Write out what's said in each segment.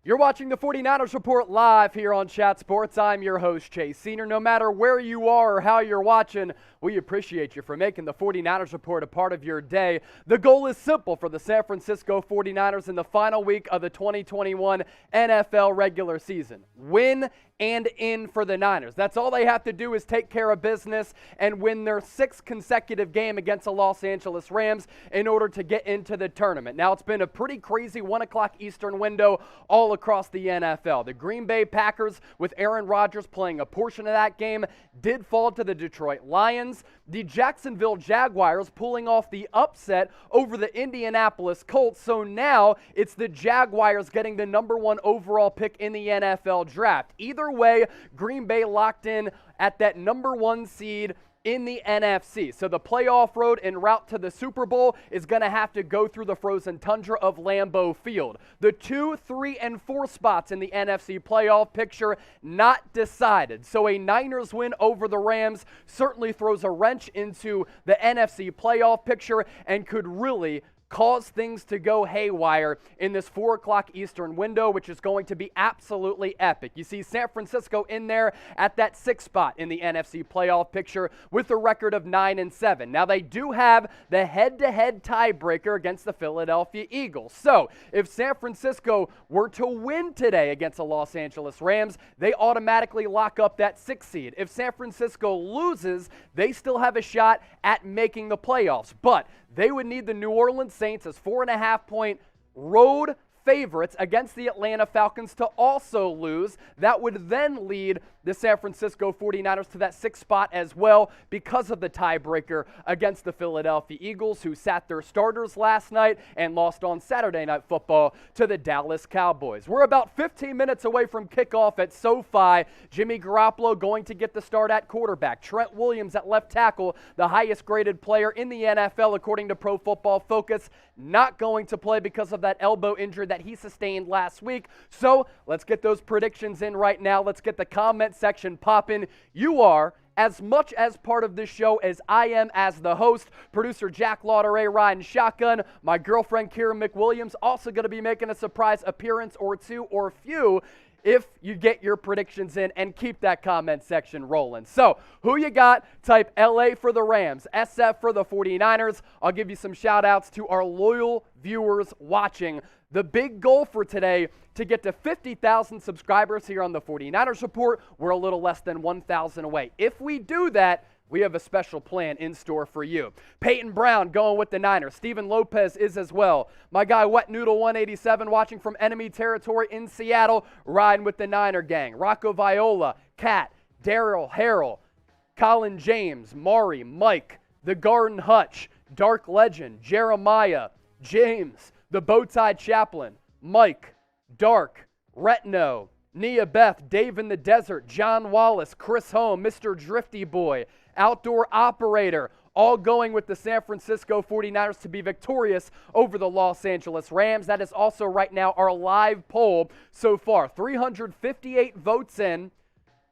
You're watching the 49ers Report live here on Chat Sports. I'm your host, Chase Senior. No matter where you are or how you're watching, we appreciate you for making the 49ers Report a part of your day. The goal is simple for the San Francisco 49ers in the final week of the 2021 NFL regular season. Win and in for the Niners. That's all they have to do is take care of business and win their sixth consecutive game against the Los Angeles Rams in order to get into the tournament. Now, it's been a pretty crazy 1 o'clock Eastern window all across the NFL. The Green Bay Packers, with Aaron Rodgers playing a portion of that game, did fall to the Detroit Lions. The Jacksonville Jaguars pulling off the upset over the Indianapolis Colts. So now it's the Jaguars getting the number 1 overall pick in the NFL draft. Either way, Green Bay locked in at that number 1 seed in the NFC. So the playoff road en route to the Super Bowl is going to have to go through the frozen tundra of Lambeau Field. The 2, 3, and 4 spots in the NFC playoff picture not decided. So a Niners win over the Rams certainly throws a wrench into the NFC playoff picture and could really cause things to go haywire in this 4 o'clock Eastern window, which is going to be absolutely epic. You see San Francisco in there at that 6th spot in the NFC playoff picture with a record of 9-7. Now, they do have the head-to-head tiebreaker against the Philadelphia Eagles. So, if San Francisco were to win today against the Los Angeles Rams, they automatically lock up that 6th seed. If San Francisco loses, they still have a shot at making the playoffs. But they would need the New Orleans Saints as 4.5-point road favorites against the Atlanta Falcons to also lose. That would then lead the San Francisco 49ers to that 6th spot as well because of the tiebreaker against the Philadelphia Eagles, who sat their starters last night and lost on Saturday Night Football to the Dallas Cowboys. We're about 15 minutes away from kickoff at SoFi. Jimmy Garoppolo going to get the start at quarterback. Trent Williams at left tackle, the highest graded player in the NFL according to Pro Football Focus, not going to play because of that elbow injury that he sustained last week. So let's get those predictions in right now. Let's get the comment section popping. You are as much as part of this show as I am as the host. Producer Jack Lauderay riding shotgun. My girlfriend Kira McWilliams also going to be making a surprise appearance or two or few if you get your predictions in, and keep that comment section rolling. So, who you got? Type LA for the Rams, SF for the 49ers. I'll give you some shout outs to our loyal viewers watching. The big goal for today, to get to 50,000 subscribers here on the 49ers Report. We're a little less than 1,000 away. If we do that, we have a special plan in store for you. Peyton Brown going with the Niners. Steven Lopez is as well. My guy Wet Noodle 187 watching from enemy territory in Seattle, riding with the Niner gang. Rocco Viola, Kat, Daryl Harrell, Colin James, Maury, Mike, The Garden Hutch, Dark Legend, Jeremiah, James, The Bowtie Chaplain, Mike, Dark, Retno, Nia Beth, Dave in the Desert, John Wallace, Chris Home, Mr. Drifty Boy, Outdoor Operator, all going with the San Francisco 49ers to be victorious over the Los Angeles Rams. That is also right now our live poll so far. 358 votes in,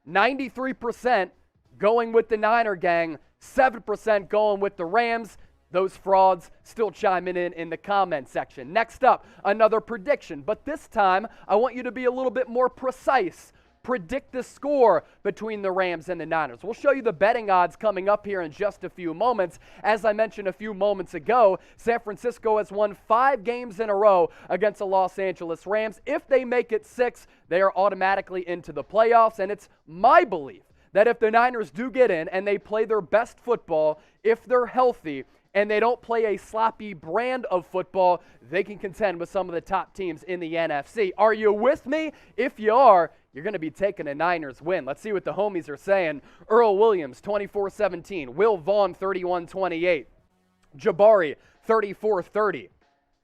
93% going with the Niner gang, 7% going with the Rams. Those frauds still chiming in the comment section. Next up, another prediction, but this time I want you to be a little bit more precise. Predict the score between the Rams and the Niners. We'll show you the betting odds coming up here in just a few moments. As I mentioned a few moments ago, San Francisco has won 5 games in a row against the Los Angeles Rams. If they make it 6, they are automatically into the playoffs, and it's my belief that if the Niners do get in and they play their best football, if they're healthy, and they don't play a sloppy brand of football, they can contend with some of the top teams in the NFC. Are you with me? If you are, you're going to be taking a Niners win. Let's see what the homies are saying. Earl Williams, 24-17. Will Vaughn, 31-28. Jabari, 34-30.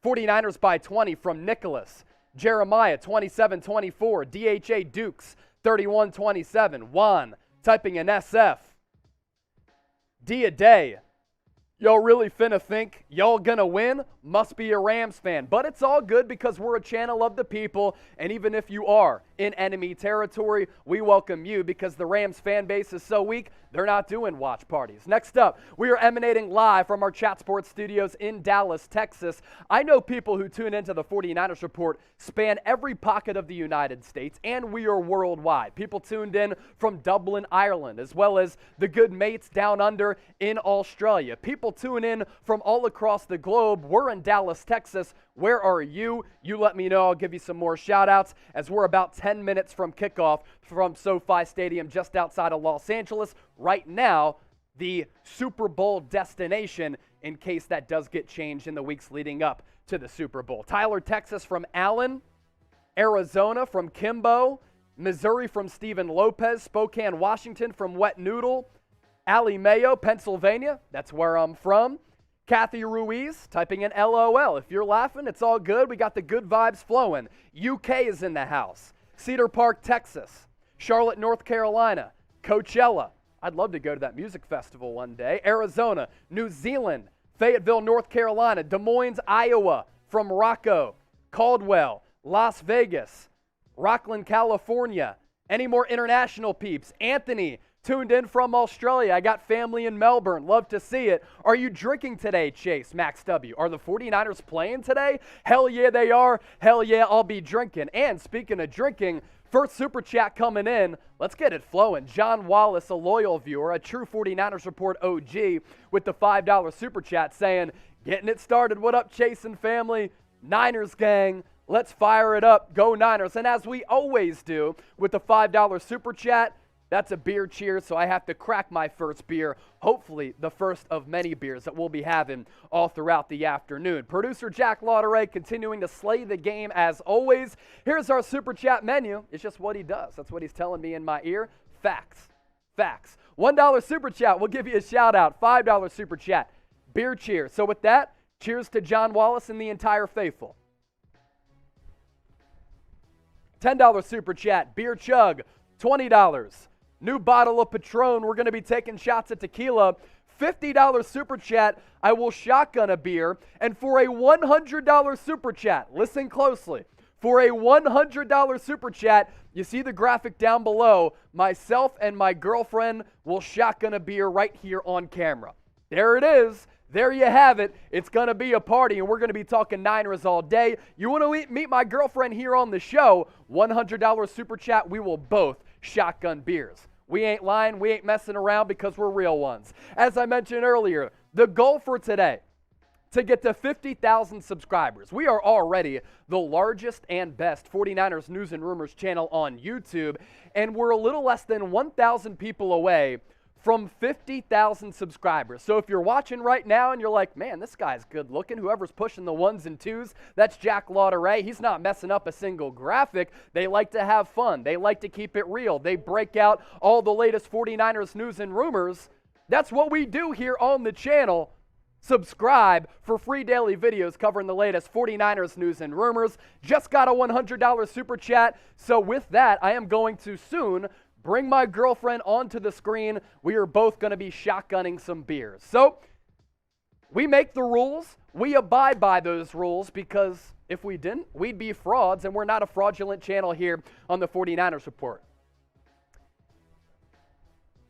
49ers by 20 from Nicholas. Jeremiah, 27-24. DHA Dukes, 31-27. Juan, typing in SF. Dia Day, y'all really finna think y'all gonna win? Must be a Rams fan. But it's all good because we're a channel of the people, and even if you are in enemy territory, we welcome you because the Rams fan base is so weak, they're not doing watch parties. Next up, we are emanating live from our Chat Sports studios in Dallas, Texas. I know people who tune into the 49ers Report span every pocket of the United States, and we are worldwide. People tuned in from Dublin, Ireland, as well as the good mates down under in Australia. People tune in from all across the globe. We're in Dallas, Texas. Where are you? You let me know. I'll give you some more shout-outs as we're about 10 minutes from kickoff from SoFi Stadium just outside of Los Angeles. Right now, the Super Bowl destination in case that does get changed in the weeks leading up to the Super Bowl. Tyler, Texas from Allen. Arizona from Kimbo. Missouri from Stephen Lopez. Spokane, Washington from Wet Noodle. Ali Mayo, Pennsylvania. That's where I'm from. Kathy Ruiz, typing in LOL. If you're laughing, it's all good. We got the good vibes flowing. UK is in the house. Cedar Park, Texas. Charlotte, North Carolina. Coachella. I'd love to go to that music festival one day. Arizona, New Zealand, Fayetteville, North Carolina. Des Moines, Iowa. From Rocco. Caldwell, Las Vegas. Rockland, California. Any more international peeps? Anthony, tuned in from Australia. I got family in Melbourne. Love to see it. Are you drinking today, Chase? Max W. Are the 49ers playing today? Hell yeah, they are. Hell yeah, I'll be drinking. And speaking of drinking, first super chat coming in. Let's get it flowing. John Wallace, a loyal viewer, a true 49ers Report OG, with the $5 super chat saying, getting it started. What up, Chase and family? Niners gang. Let's fire it up. Go Niners. And as we always do with the $5 super chat, that's a beer cheers, so I have to crack my first beer, hopefully the first of many beers that we'll be having all throughout the afternoon. Producer Jack Lauderay continuing to slay the game as always. Here's our super chat menu. It's just what he does. That's what he's telling me in my ear. Facts. Facts. $1 super chat, we'll give you a shout out. $5 super chat, beer cheers. So with that, cheers to John Wallace and the entire faithful. $10 super chat, beer chug, $20. New bottle of Patron. We're going to be taking shots at tequila. $50 super chat. I will shotgun a beer. And for a $100 super chat, listen closely. For a $100 super chat, you see the graphic down below. Myself and my girlfriend will shotgun a beer right here on camera. There it is. There you have it. It's going to be a party, and we're going to be talking Niners all day. You want to meet my girlfriend here on the show? $100 super chat. We will both shotgun beers. We ain't lying. We ain't messing around because we're real ones. As I mentioned earlier, the goal for today, to get to 50,000 subscribers. We are already the largest and best 49ers News and Rumors channel on YouTube, and we're a little less than 1,000 people away from 50,000 subscribers. So if you're watching right now and you're like, man, this guy's good looking, whoever's pushing the ones and twos, that's Jack Lauderay. He's not messing up a single graphic. They like to have fun. They like to keep it real. They break out all the latest 49ers news and rumors. That's what we do here on the channel. Subscribe for free daily videos covering the latest 49ers news and rumors. Just got a $100 super chat. So with that, I am going to soon bring my girlfriend onto the screen. We are both going to be shotgunning some beers. So we make the rules. We abide by those rules because if we didn't, we'd be frauds, and we're not a fraudulent channel here on the 49ers Report.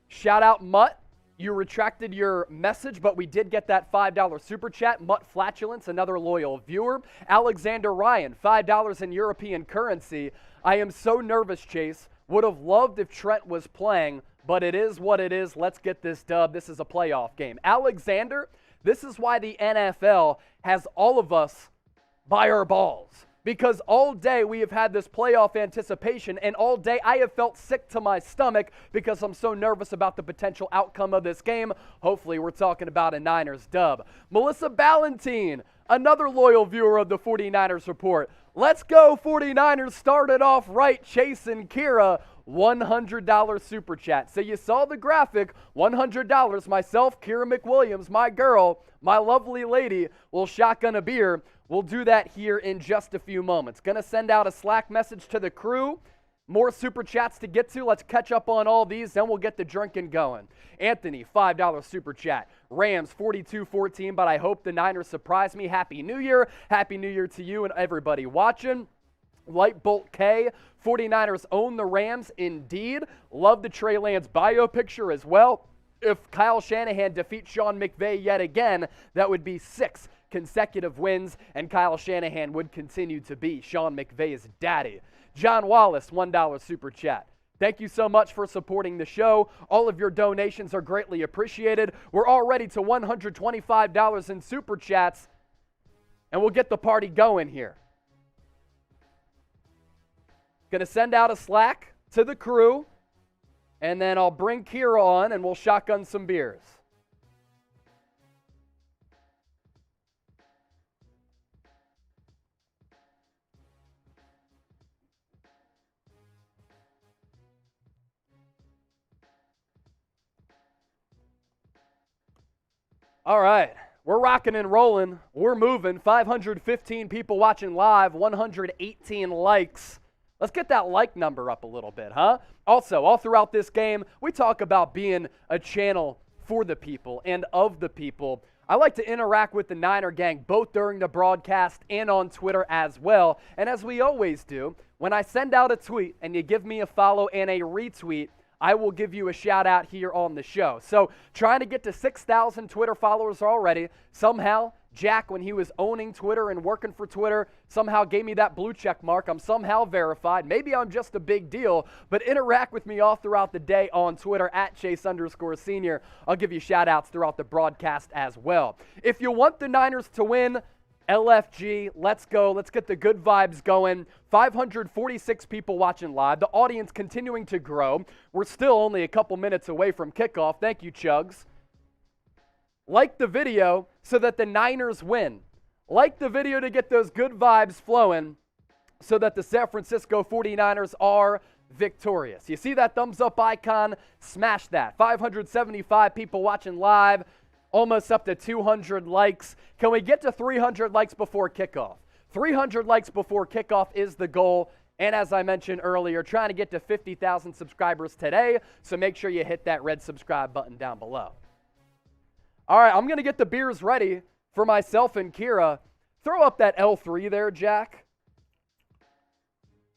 Shout out Mutt. You retracted your message, but we did get that $5 super chat. Mutt Flatulence, another loyal viewer. Alexander Ryan, $5 in European currency. I am so nervous, Chase. Would have loved if Trent was playing, but it is what it is. Let's get this dub. This is a playoff game. Alexander, this is why the NFL has all of us by our balls. Because all day we have had this playoff anticipation, and all day I have felt sick to my stomach because I'm so nervous about the potential outcome of this game. Hopefully we're talking about a Niners dub. Melissa Ballantine, another loyal viewer of the 49ers Report. Let's go 49ers, started off right. Chase and Kira, $100 super chat. So you saw the graphic, $100. Myself, Kira McWilliams, my girl, my lovely lady, will shotgun a beer. We'll do that here in just a few moments. Going to send out a Slack message to the crew. More super chats to get to. Let's catch up on all these, then we'll get the drinking going. Anthony, $5 super chat. Rams, 42-14, but I hope the Niners surprise me. Happy New Year. Happy New Year to you and everybody watching. Lightbolt K, 49ers own the Rams indeed. Love the Trey Lance bio picture as well. If Kyle Shanahan defeats Sean McVay yet again, that would be 6 consecutive wins, and Kyle Shanahan would continue to be Sean McVay's daddy. John Wallace, $1 super chat. Thank you so much for supporting the show. All of your donations are greatly appreciated. We're already to $125 in super chats, and we'll get the party going here. Going to send out a Slack to the crew, and then I'll bring Kira on, and we'll shotgun some beers. All right, we're rocking and rolling. We're moving. 515 people watching live, 118 likes. Let's get that like number up a little bit, huh? Also, all throughout this game, we talk about being a channel for the people and of the people. I like to interact with the Niner gang both during the broadcast and on Twitter as well. And as we always do, when I send out a tweet and you give me a follow and a retweet, I will give you a shout out here on the show. So trying to get to 6,000 Twitter followers already. Somehow, Jack, when he was owning Twitter and working for Twitter, somehow gave me that blue check mark. I'm somehow verified. Maybe I'm just a big deal, but interact with me all throughout the day on Twitter at Chase_Senior. I'll give you shout outs throughout the broadcast as well. If you want the Niners to win, LFG, let's go. Let's get the good vibes going. 546 people watching live. The audience continuing to grow. We're still only a couple minutes away from kickoff. Thank you, Chugs. Like the video so that the Niners win. Like the video to get those good vibes flowing so that the San Francisco 49ers are victorious. You see that thumbs up icon? Smash that. 575 people watching live. Almost up to 200 likes. Can we get to 300 likes before kickoff? 300 likes before kickoff is the goal. And as I mentioned earlier, trying to get to 50,000 subscribers today. So make sure you hit that red subscribe button down below. All right, I'm going to get the beers ready for myself and Kira. Throw up that L3 there, Jack.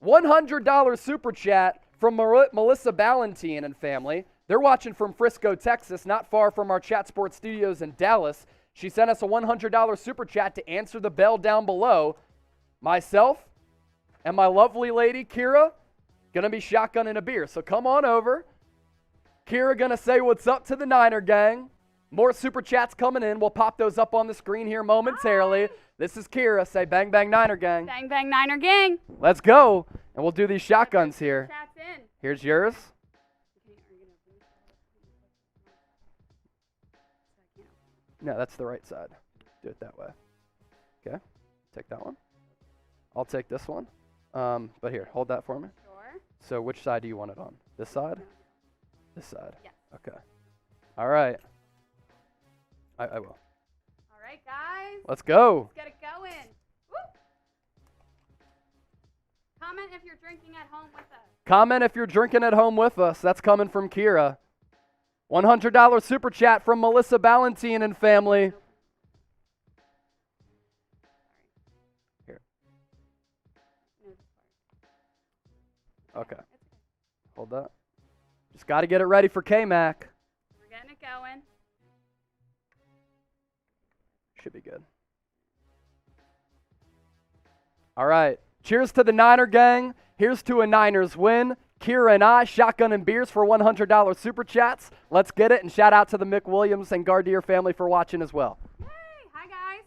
$100 super chat from Melissa Ballantine and family. They're watching from Frisco, Texas, not far from our Chat Sports studios in Dallas. She sent us a $100 super chat to answer the bell down below. Myself and my lovely lady, Kira, going to be shotgunning a beer. So come on over. Kira going to say what's up to the Niner gang. More super chats coming in. We'll pop those up on the screen here momentarily. Hi. This is Kira. Say bang, bang, Niner gang. Bang, bang, Niner gang. Let's go. And we'll do these shotguns here. Chats in. Here's yours. No, that's the right side. Do it that way. Okay. Take that one. I'll take this one. But here, hold that for me. Sure. So which side do you want it on? This side? No. This side? Yes. Okay. All right. I will. All right, guys. Let's go. Let's get it going. Woo! Comment if you're drinking at home with us. Comment if you're drinking at home with us. That's coming from Kira. $100 super chat from Melissa Ballantine and family. Here. Okay. Hold that. Just got to get it ready for K-Mac. We're getting it going. Should be good. All right. Cheers to the Niner gang. Here's to a Niners win. Kira and I, shotgun and beers for $100 super chats. Let's get it. And shout out to the Mick Williams and Gardier family for watching as well. Yay. Hi, guys.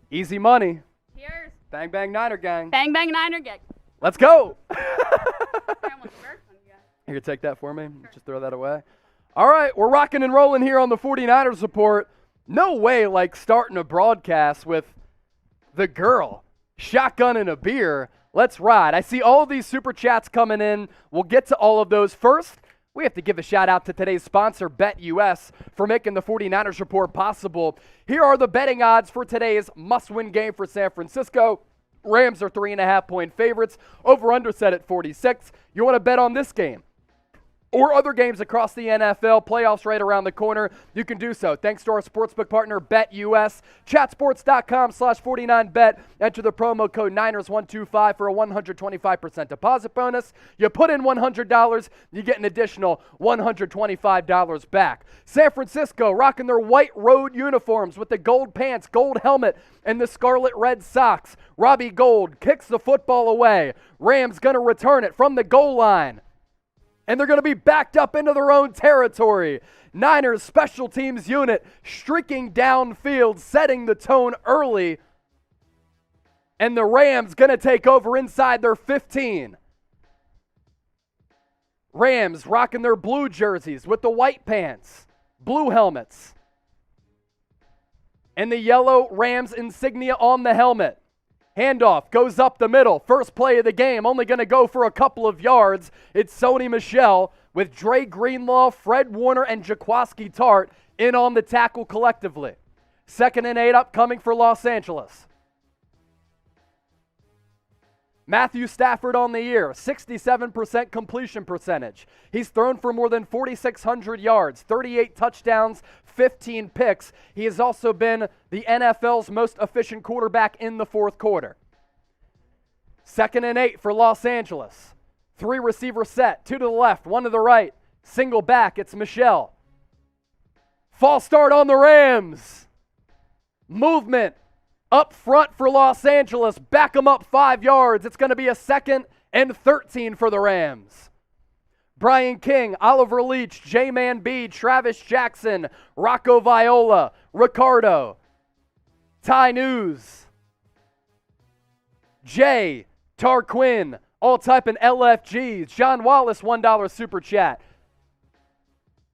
Easy money. Cheers. Bang, bang, Niner gang. Bang, bang, Niner gang. Let's go. You can take that for me. Sure. Just throw that away. All right, we're rocking and rolling here on the 49ers Report. No way like starting a broadcast with the girl, shotgun and a beer. Let's ride. I see all of these super chats coming in. We'll get to all of those. First, we have to give a shout out to today's sponsor, BetUS, for making the 49ers Report possible. Here are the betting odds for today's must-win game for San Francisco. Rams are 3.5-point favorites. Over-under set at 46. You want to bet on this game? or other games across the NFL, playoffs right around the corner, you can do so thanks to our sportsbook partner, BetUS. Chatsports.com/49bet. Enter the promo code Niners125 for a 125% deposit bonus. You put in $100, you get an additional $125 back. San Francisco rocking their white road uniforms with the gold pants, gold helmet, and the scarlet red socks. Robbie Gould kicks the football away. Rams going to return it from the goal line. And they're going to be backed up into their own territory. Niners special teams unit streaking downfield, setting the tone early. And the Rams going to take over inside their 15. Rams rocking their blue jerseys with the white pants, blue helmets, and the yellow Rams insignia on the helmet. Handoff goes up the middle. First play of the game, only going to go for a couple of yards. It's Sony Michel with Dre Greenlaw, Fred Warner, and Jaquiski Tart in on the tackle collectively. 2nd and 8 upcoming for Los Angeles. Matthew Stafford on the year, 67% completion percentage. He's thrown for more than 4,600 yards, 38 touchdowns, 15 picks. He has also been the NFL's most efficient quarterback in the fourth quarter. 2nd and 8 for Los Angeles. 3 receiver set, 2 to the left, 1 to the right. Single back, it's Michel. False start on the Rams. Movement up front for Los Angeles. Back them up 5 yards. It's going to be a 2nd and 13 for the Rams. Brian King, Oliver Leach, J-Man B, Travis Jackson, Rocco Viola, Ricardo, Ty News, Jay, Tarquin, all typing LFGs. John Wallace, $1 super chat.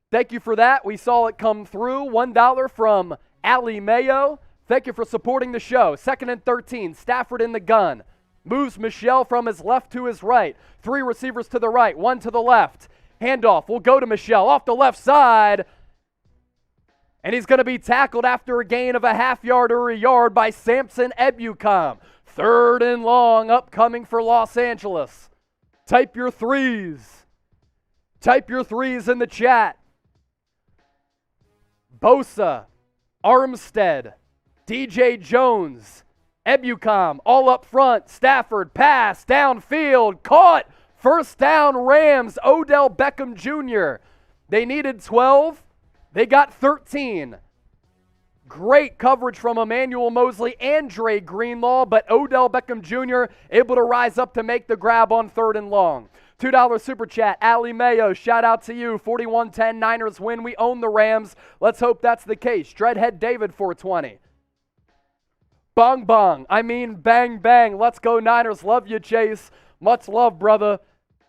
Thank you for that. We saw it come through. $1 from Ali Mayo. Thank you for supporting the show. 2nd and 13, Stafford in the gun. Moves Michel from his left to his right. 3 receivers to the right, 1 to the left. Handoff will go to Michel off the left side. And he's going to be tackled after a gain of a half yard or a yard by Samson Ebukam. 3rd and long upcoming for Los Angeles. Type your threes. Type your threes in the chat. Bosa, Armstead, DJ Jones, Ebukam, all up front. Stafford, pass, downfield, caught. 1st down, Rams, Odell Beckham Jr. They needed 12. They got 13. Great coverage from Emmanuel Mosley and Dre Greenlaw, but Odell Beckham Jr. able to rise up to make the grab on 3rd and long. $2 super chat, Ali Mayo, shout out to you. 41-10, Niners win. We own the Rams. Let's hope that's the case. Dreadhead David, 420. Bong bong, I mean bang bang. Let's go Niners. Love you, Chase. Much love, brother.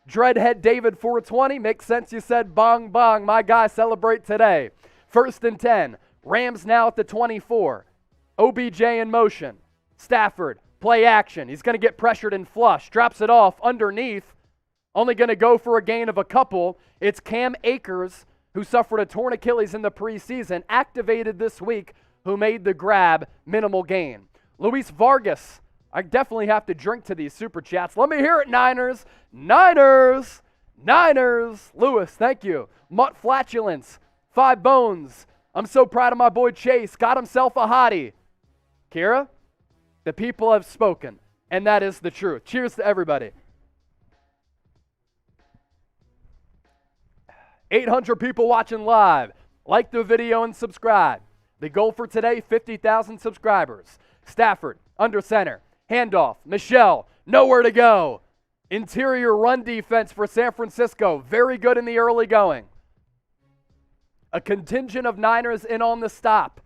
Dreadhead David, 420. Makes sense you said bong bong. My guy, celebrate today. 1st and 10. Rams now at the 24. OBJ in motion. Stafford, play action. He's going to get pressured and flush. Drops it off underneath. Only going to go for a gain of a couple. It's Cam Akers, who suffered a torn Achilles in the preseason, activated this week, who made the grab, minimal gain. Luis Vargas, I definitely have to drink to these super chats. Let me hear it, Niners. Niners. Niners. Lewis, thank you. Mutt Flatulence, 5 Bones. I'm so proud of my boy Chase. Got himself a hottie. Kira, the people have spoken, and that is the truth. Cheers to everybody. 800 people watching live. Like the video and subscribe. The goal for today, 50,000 subscribers. Stafford, under center. Handoff. Michel, nowhere to go. Interior run defense for San Francisco. Very good in the early going. A contingent of Niners in on the stop.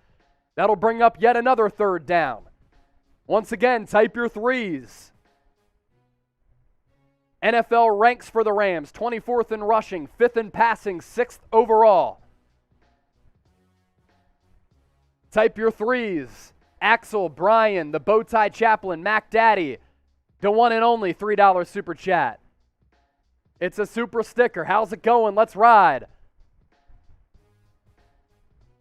That'll bring up yet another 3rd down. Once again, type your threes. NFL ranks for the Rams, 24th in rushing, 5th in passing, 6th overall. Type your threes. Axel, Brian, the Bowtie Chaplain, Mac Daddy, the one and only $3 super chat. It's a super sticker. How's it going? Let's ride.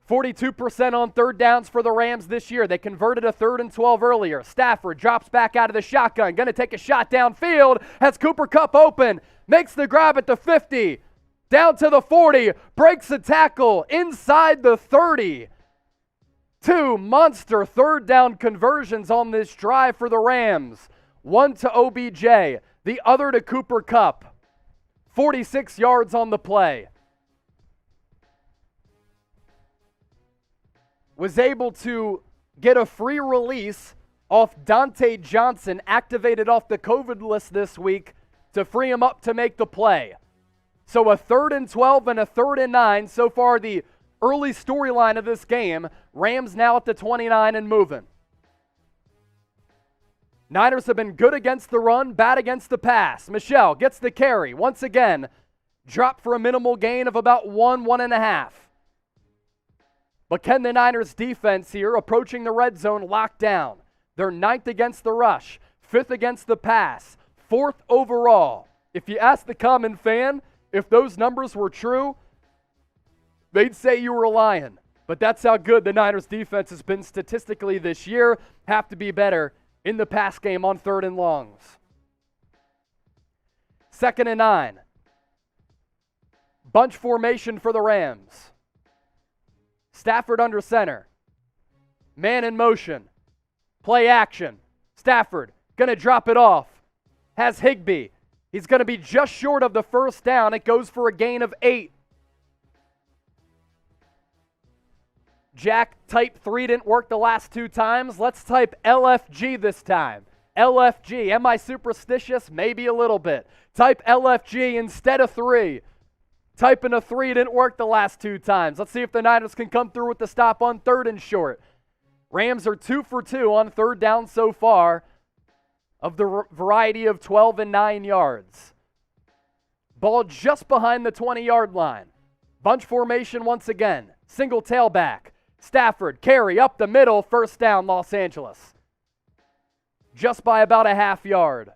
42% on 3rd downs for the Rams this year. They converted a 3rd and 12 earlier. Stafford drops back out of the shotgun. Going to take a shot downfield. Has Cooper Kupp open. Makes the grab at the 50. down to the 40, breaks a tackle inside the 30. 2 monster third down conversions on this drive for the Rams. One to OBJ, the other to Cooper Kupp. 46 yards on the play. Was able to get a free release off Dante Johnson, activated off the COVID list this week to free him up to make the play. So a 3rd and 12 and a 3rd and 9. So far, the early storyline of this game. Rams now at the 29 and moving. Niners have been good against the run, bad against the pass. Michel gets the carry. Once again, dropped for a minimal gain of about 1.5. But can the Niners defense here, approaching the red zone, lock down? They're 9th against the rush, 5th against the pass, 4th overall. If you ask the common fan if those numbers were true, they'd say you were lying. But that's how good the Niners defense has been statistically this year. Have to be better in the pass game on 3rd and longs. 2nd and 9. Bunch formation for the Rams. Stafford under center. Man in motion. Play action. Stafford going to drop it off. Has Higbee. He's going to be just short of the first down. It goes for a gain of 8. Jack, type 3 didn't work the last 2 times. Let's type LFG this time. LFG. Am I superstitious? Maybe a little bit. Type LFG instead of 3. Typing a 3 didn't work the last 2 times. Let's see if the Niners can come through with the stop on 3rd and short. Rams are 2 for 2 on 3rd down so far of the variety of 12 and 9 yards. Ball just behind the 20-yard line. Bunch formation once again. Single tailback. Stafford, carry up the middle, first down, Los Angeles. Just by about a half yard.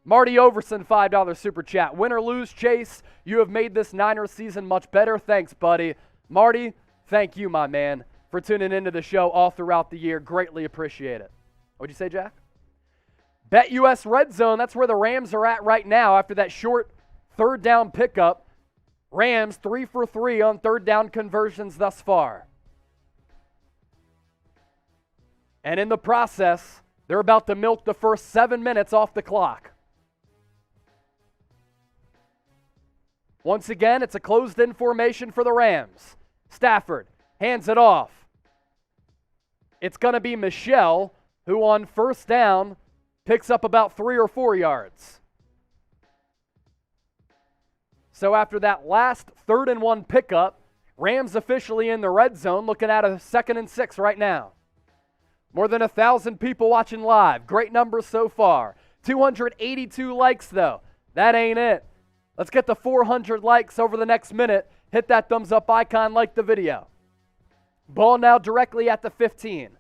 Marty Overson, $5 super chat. Win or lose, Chase, you have made this Niners season much better. Thanks, buddy. Marty, thank you, my man, for tuning into the show all throughout the year. Greatly appreciate it. What'd you say, Jack? Bet US Red Zone, that's where the Rams are at right now after that short 3rd down pickup. Rams 3 for 3 on 3rd down conversions thus far. And in the process, they're about to milk the first 7 minutes off the clock. Once again, it's a closed-in formation for the Rams. Stafford hands it off. It's going to be Michel, who on first down picks up about 3 or 4 yards. So after that last 3rd and 1 pickup, Rams officially in the red zone, looking at a 2nd and 6 right now. More than 1,000 people watching live. Great numbers so far. 282 likes, though. That ain't it. Let's get the 400 likes over the next minute. Hit that thumbs up icon, like the video. Ball now directly at the 15.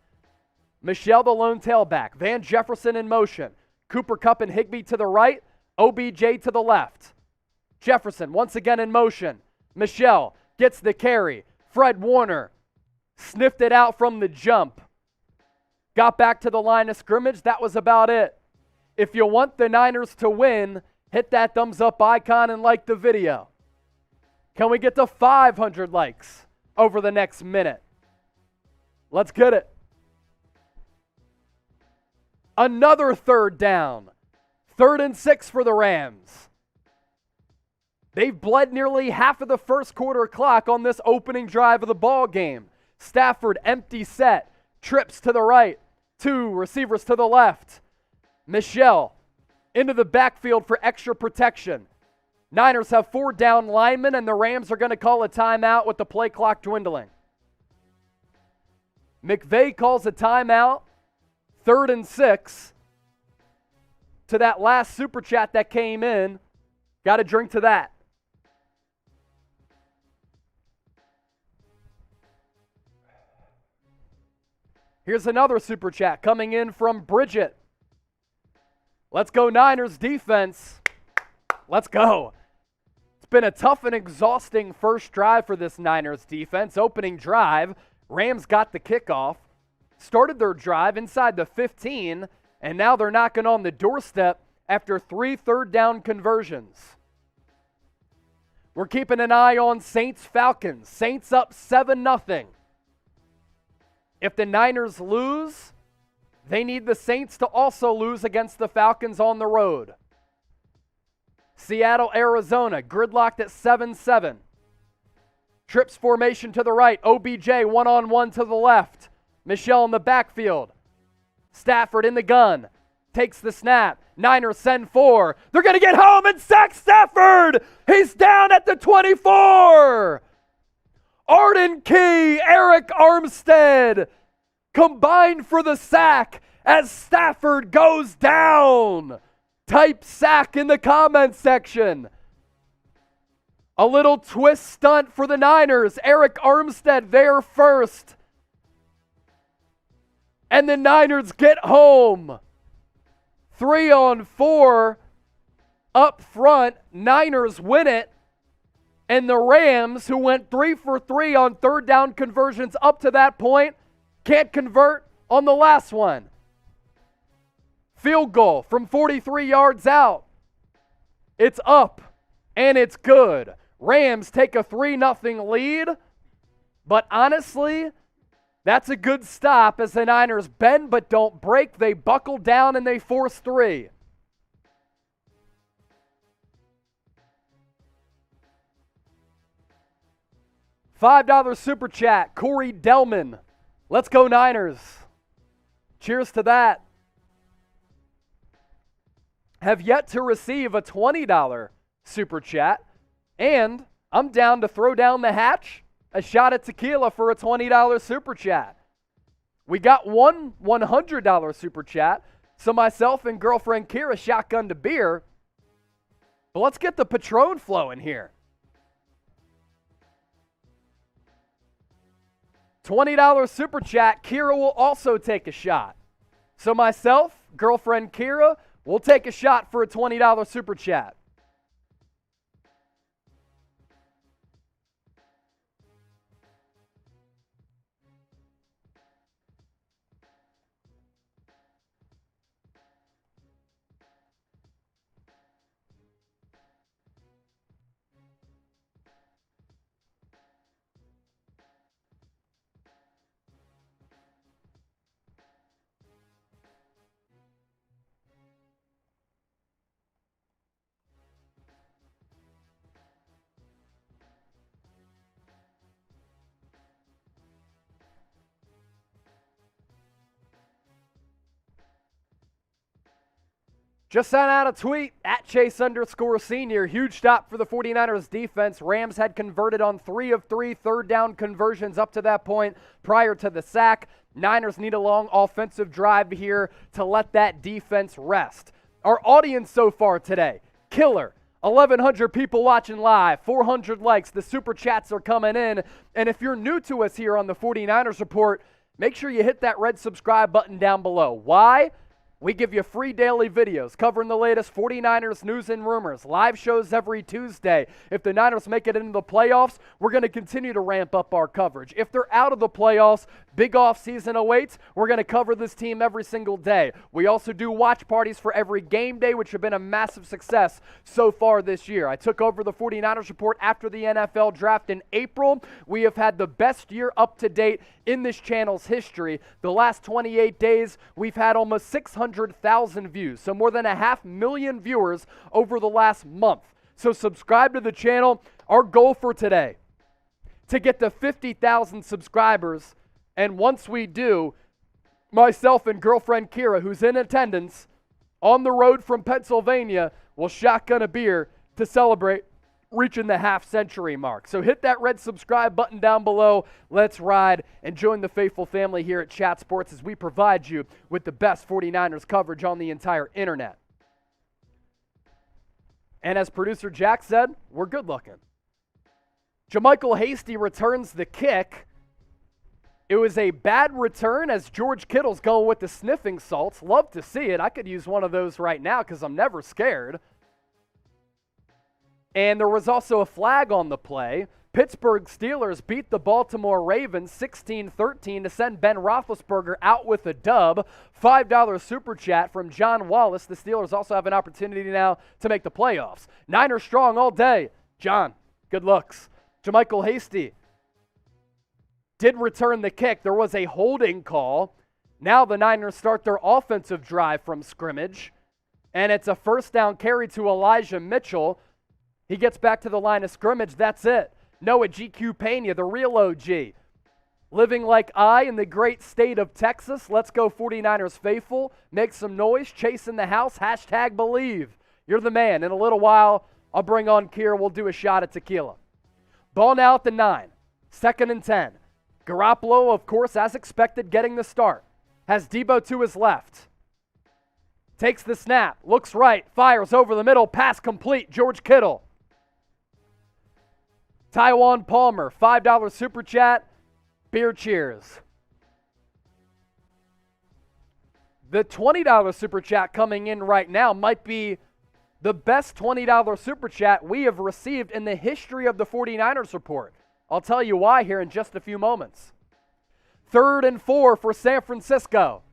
Michel, the lone tailback. Van Jefferson in motion. Cooper Kupp and Higbee to the right. OBJ to the left. Jefferson once again in motion. Michel gets the carry. Fred Warner sniffed it out from the jump. Got back to the line of scrimmage. That was about it. If you want the Niners to win, hit that thumbs up icon and like the video. Can we get to 500 likes over the next minute? Let's get it. Another 3rd down. 3rd and 6 for the Rams. They've bled nearly half of the first quarter clock on this opening drive of the ball game. Stafford, empty set. Trips to the right. 2 receivers to the left. Michel into the backfield for extra protection. Niners have 4 down linemen, and the Rams are going to call a timeout with the play clock dwindling. McVay calls a timeout. 3rd and 6. To that last super chat that came in, got to drink to that. Here's another super chat coming in from Bridget. Let's go Niners defense. Let's go. It's been a tough and exhausting first drive for this Niners defense. Opening drive, Rams got the kickoff, started their drive inside the 15, and now they're knocking on the doorstep after 3 third down conversions. We're keeping an eye on Saints-Falcons. Saints up 7-0. If the Niners lose, they need the Saints to also lose against the Falcons on the road. Seattle, Arizona, gridlocked at 7-7. Trips formation to the right. OBJ one-on-one to the left. Michelle in the backfield. Stafford in the gun. Takes the snap. Niners send 4. They're going to get home and sack Stafford. He's down at the 24. Arden Key, Eric Armstead combined for the sack as Stafford goes down. Type sack in the comment section. A little twist stunt for the Niners. Eric Armstead there first. And the Niners get home. 3-on-4 up front. Niners win it. And the Rams, who went 3 for 3 on third down conversions up to that point, can't convert on the last one. Field goal from 43 yards out. It's up, and it's good. Rams take a 3-0 lead, but honestly, that's a good stop as the Niners bend but don't break. They buckle down and they force 3. $5 super chat, Corey Delman. Let's go Niners. Cheers to that. Have yet to receive a $20 super chat, and I'm down to throw down the hatch, a shot at tequila for a $20 super chat. We got one $100 super chat, so myself and girlfriend Kira shotgunned a beer, but let's get the Patron flowing here. $20 super chat, Kira will also take a shot. So myself, girlfriend Kira, we'll take a shot for a $20 super chat. Just sent out a tweet at Chase_senior. Huge stop for the 49ers defense. Rams had converted on 3 of 3 third down conversions up to that point prior to the sack. Niners need a long offensive drive here to let that defense rest. Our audience so far today, killer. 1,100 people watching live, 400 likes. The super chats are coming in. And if you're new to us here on the 49ers Report, make sure you hit that red subscribe button down below. Why? We give you free daily videos covering the latest 49ers news and rumors, live shows every Tuesday. If the Niners make it into the playoffs, we're going to continue to ramp up our coverage. If they're out of the playoffs, big offseason awaits. We're going to cover this team every single day. We also do watch parties for every game day, which have been a massive success so far this year. I took over the 49ers Report after the NFL draft in April. We have had the best year up to date in this channel's history. The last 28 days, we've had almost 600,000 views, so more than 500,000 viewers over the last month. So subscribe to the channel. Our goal for today, to get to 50,000 subscribers, and once we do, myself and girlfriend Kira, who's in attendance on the road from Pennsylvania, will shotgun a beer to celebrate reaching the half-century mark. So hit that red subscribe button down below. Let's ride and join the faithful family here at Chat Sports as we provide you with the best 49ers coverage on the entire internet. And as producer Jack said, we're good looking. JaMycal Hasty returns the kick. It was a bad return as George Kittle's going with the sniffing salts. Love to see it. I could use one of those right now because I'm never scared. And there was also a flag on the play. Pittsburgh Steelers beat the Baltimore Ravens 16-13 to send Ben Roethlisberger out with a dub. $5 super chat from John Wallace. The Steelers also have an opportunity now to make the playoffs. Niners strong all day. John, Good looks. Jamichael Hasty did return the kick. There was a holding call. Now the Niners start their offensive drive from scrimmage, and it's a first down carry to Elijah Mitchell. He gets back to the line of scrimmage. That's it. Noah GQ Pena, the real OG. Living like I in the great state of Texas. Let's go 49ers faithful. Make some noise. Chasing the house. Hashtag believe. You're the man. In a little while, I'll bring on Kier. We'll do a shot at tequila. Ball now at the 9. 2nd and 10. Garoppolo, of course, as expected, getting the start. Has Debo to his left. Takes the snap. Looks right. Fires over the middle. Pass complete. George Kittle. Tywan Palmer, $5 super chat. Beer cheers. The $20 super chat coming in right now might be the best $20 super chat we have received in the history of the 49ers report. I'll tell you why here in just a few moments. 3rd and 4 for San Francisco.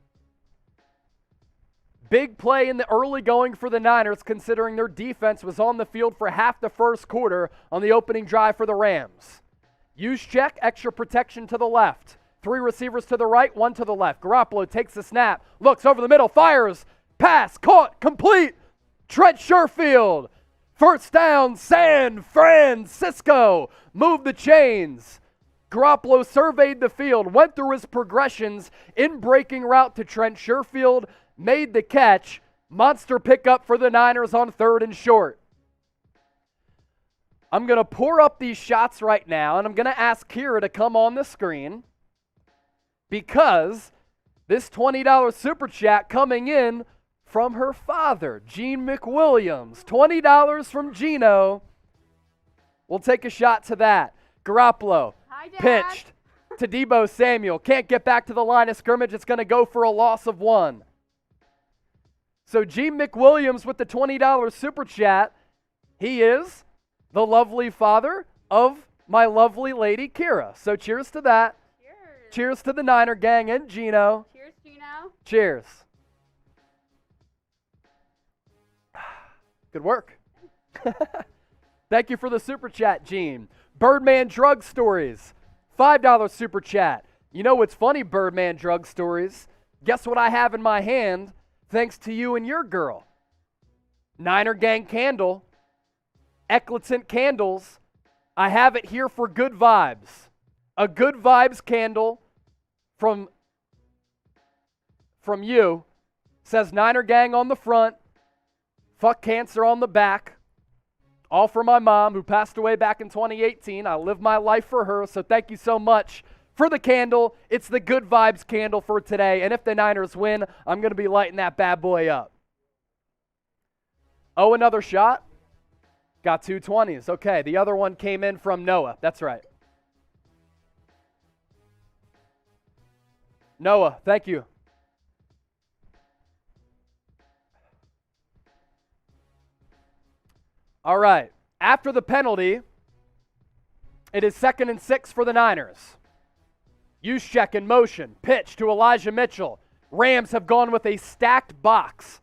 Big play in the early going for the Niners, considering their defense was on the field for half the first quarter on the opening drive for the Rams. Use check, extra protection to the left. 3 receivers to the right, 1 to the left. Garoppolo takes the snap, looks over the middle, fires, pass, caught, complete. Trent Sherfield, first down, San Francisco. Move the chains. Garoppolo surveyed the field, went through his progressions in breaking route to Trent Sherfield, made the catch. Monster pickup for the Niners on 3rd and short. I'm going to pour up these shots right now, and I'm going to ask Kira to come on the screen because this $20 super chat coming in from her father, Gene McWilliams. $20 from Gino. We'll take a shot to that. Garoppolo pitched to Debo Samuel. Can't get back to the line of scrimmage. It's going to go for a loss of 1. So Gene McWilliams with the $20 super chat. He is the lovely father of my lovely lady, Kira. So cheers to that. Cheers. Cheers to the Niner gang and Gino. Cheers, Gino. Cheers. Good work. Thank you for the super chat, Gene. Birdman Drug Stories, $5 super chat. You know what's funny, Birdman Drug Stories? Guess what I have in my hand thanks to you and your girl? Niner Gang candle. Eckleton candles. I have it here for good vibes. A good vibes candle from you. Says Niner Gang on the front. Fuck cancer on the back. All for my mom who passed away back in 2018. I live my life for her, so thank you so much for the candle. It's the good vibes candle for today, and if the Niners win, I'm going to be lighting that bad boy up. Oh, another shot? Got 2 20s. Okay, the other one came in from Noah. That's right. Noah, thank you. All right. After the penalty, it is 2nd and 6 for the Niners. Use check in motion. Pitch to Elijah Mitchell. Rams have gone with a stacked box.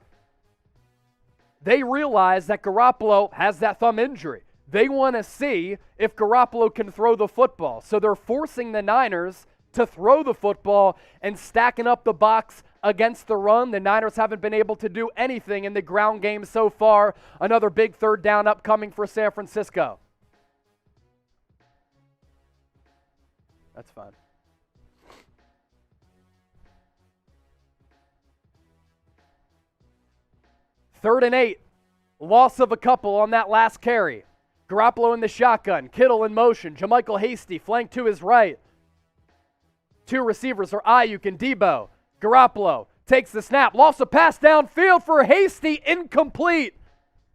They realize that Garoppolo has that thumb injury. They want to see if Garoppolo can throw the football. So they're forcing the Niners to throw the football and stacking up the box against the run. The Niners haven't been able to do anything in the ground game so far. Another big 3rd down upcoming for San Francisco. That's fine. Third and 8. Loss of a couple on that last carry. Garoppolo in the shotgun. Kittle in motion. Jamichael Hasty flanked to his right. 2 receivers are Ayuk and Debo. Garoppolo takes the snap. Lost a pass downfield for Hasty. Incomplete.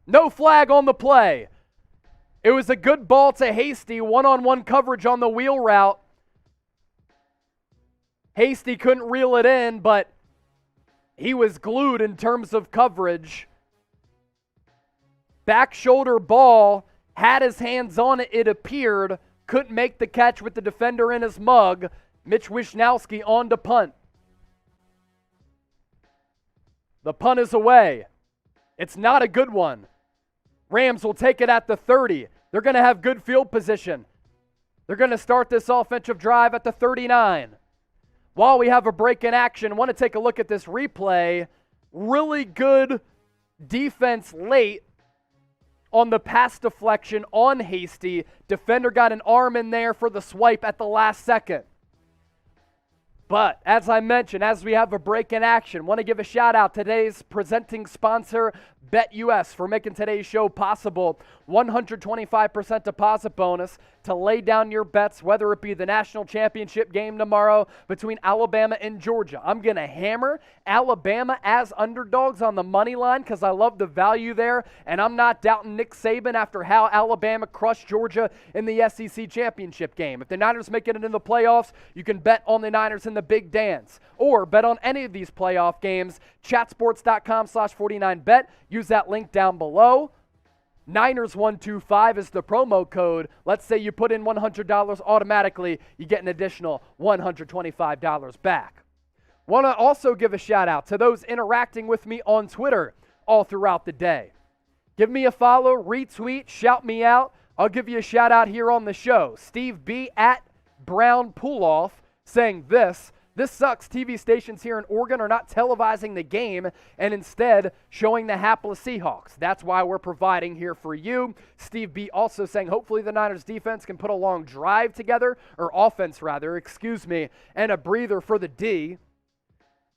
No flag on the play. It was a good ball to Hasty. One-on-one coverage on the wheel route. Hasty couldn't reel it in, but he was glued in terms of coverage. Back shoulder ball, had his hands on it, it appeared. Couldn't make the catch with the defender in his mug. Mitch Wishnowsky on to punt. The punt is away. It's not a good one. Rams will take it at the 30. They're going to have good field position. They're going to start this offensive drive at the 39. While we have a break in action, I want to take a look at this replay. Really good defense late on the pass deflection on Hasty. Defender got an arm in there for the swipe at the last second. But as I mentioned, as we have a break in action, want to give a shout out to today's presenting sponsor, BetUS, for making today's show possible. 125% deposit bonus to lay down your bets, whether it be the national championship game tomorrow between Alabama and Georgia. I'm going to hammer Alabama as underdogs on the money line because I love the value there, and I'm not doubting Nick Saban after how Alabama crushed Georgia in the SEC championship game. If the Niners make it into the playoffs, you can bet on the Niners in the big dance, or bet on any of these playoff games. Chatsports.com/49bet. Use that link down below. Niners125 is the promo code. Let's say you put in $100 automatically, you get an additional $125 back. Want to also give a shout out to those interacting with me on Twitter all throughout the day. Give me a follow, retweet, shout me out. I'll give you a shout out here on the show. Steve B at Brown Puloff saying this sucks. TV stations here in Oregon are not televising the game and instead showing the hapless Seahawks. That's why we're providing here for you. Steve B also saying hopefully the Niners defense can put a long drive together, or offense rather, and a breather for the D.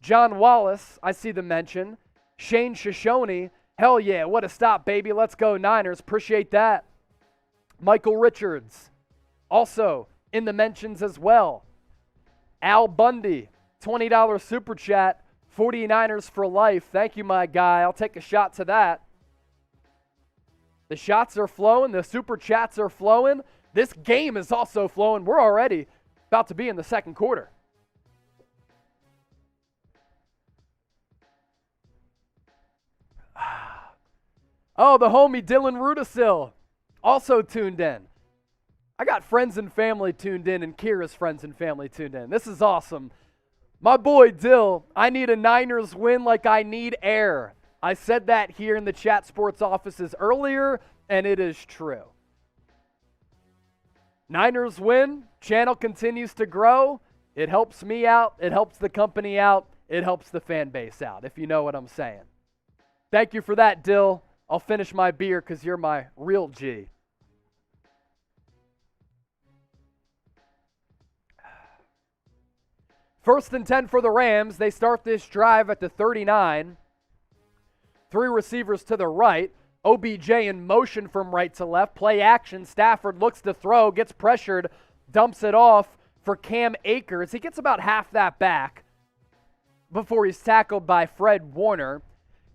John Wallace, I see the mention. Shane Shoshone, hell yeah, what a stop, baby. Let's go Niners. Appreciate that. Michael Richards, also in the mentions as well. Al Bundy, $20 super chat, 49ers for life. Thank you, my guy. I'll take a shot to that. The shots are flowing. The super chats are flowing. This game is also flowing. We're already about to be in the second quarter. Oh, the homie Dylan Rudisil also tuned in. I got friends and family tuned in, and Kira's friends and family tuned in. This is awesome. My boy Dill, I need a Niners win like I need air. I said that here in the Chat Sports offices earlier, and it is true. Niners win, channel continues to grow. It helps me out, it helps the company out, it helps the fan base out, if you know what I'm saying. Thank you for that, Dill. I'll finish my beer because you're my real G. First and 10 for the Rams. They start this drive at the 39. Three receivers to the right. OBJ in motion from right to left. Play action. Stafford looks to throw, gets pressured, dumps it off for Cam Akers. He gets about half that back before he's tackled by Fred Warner.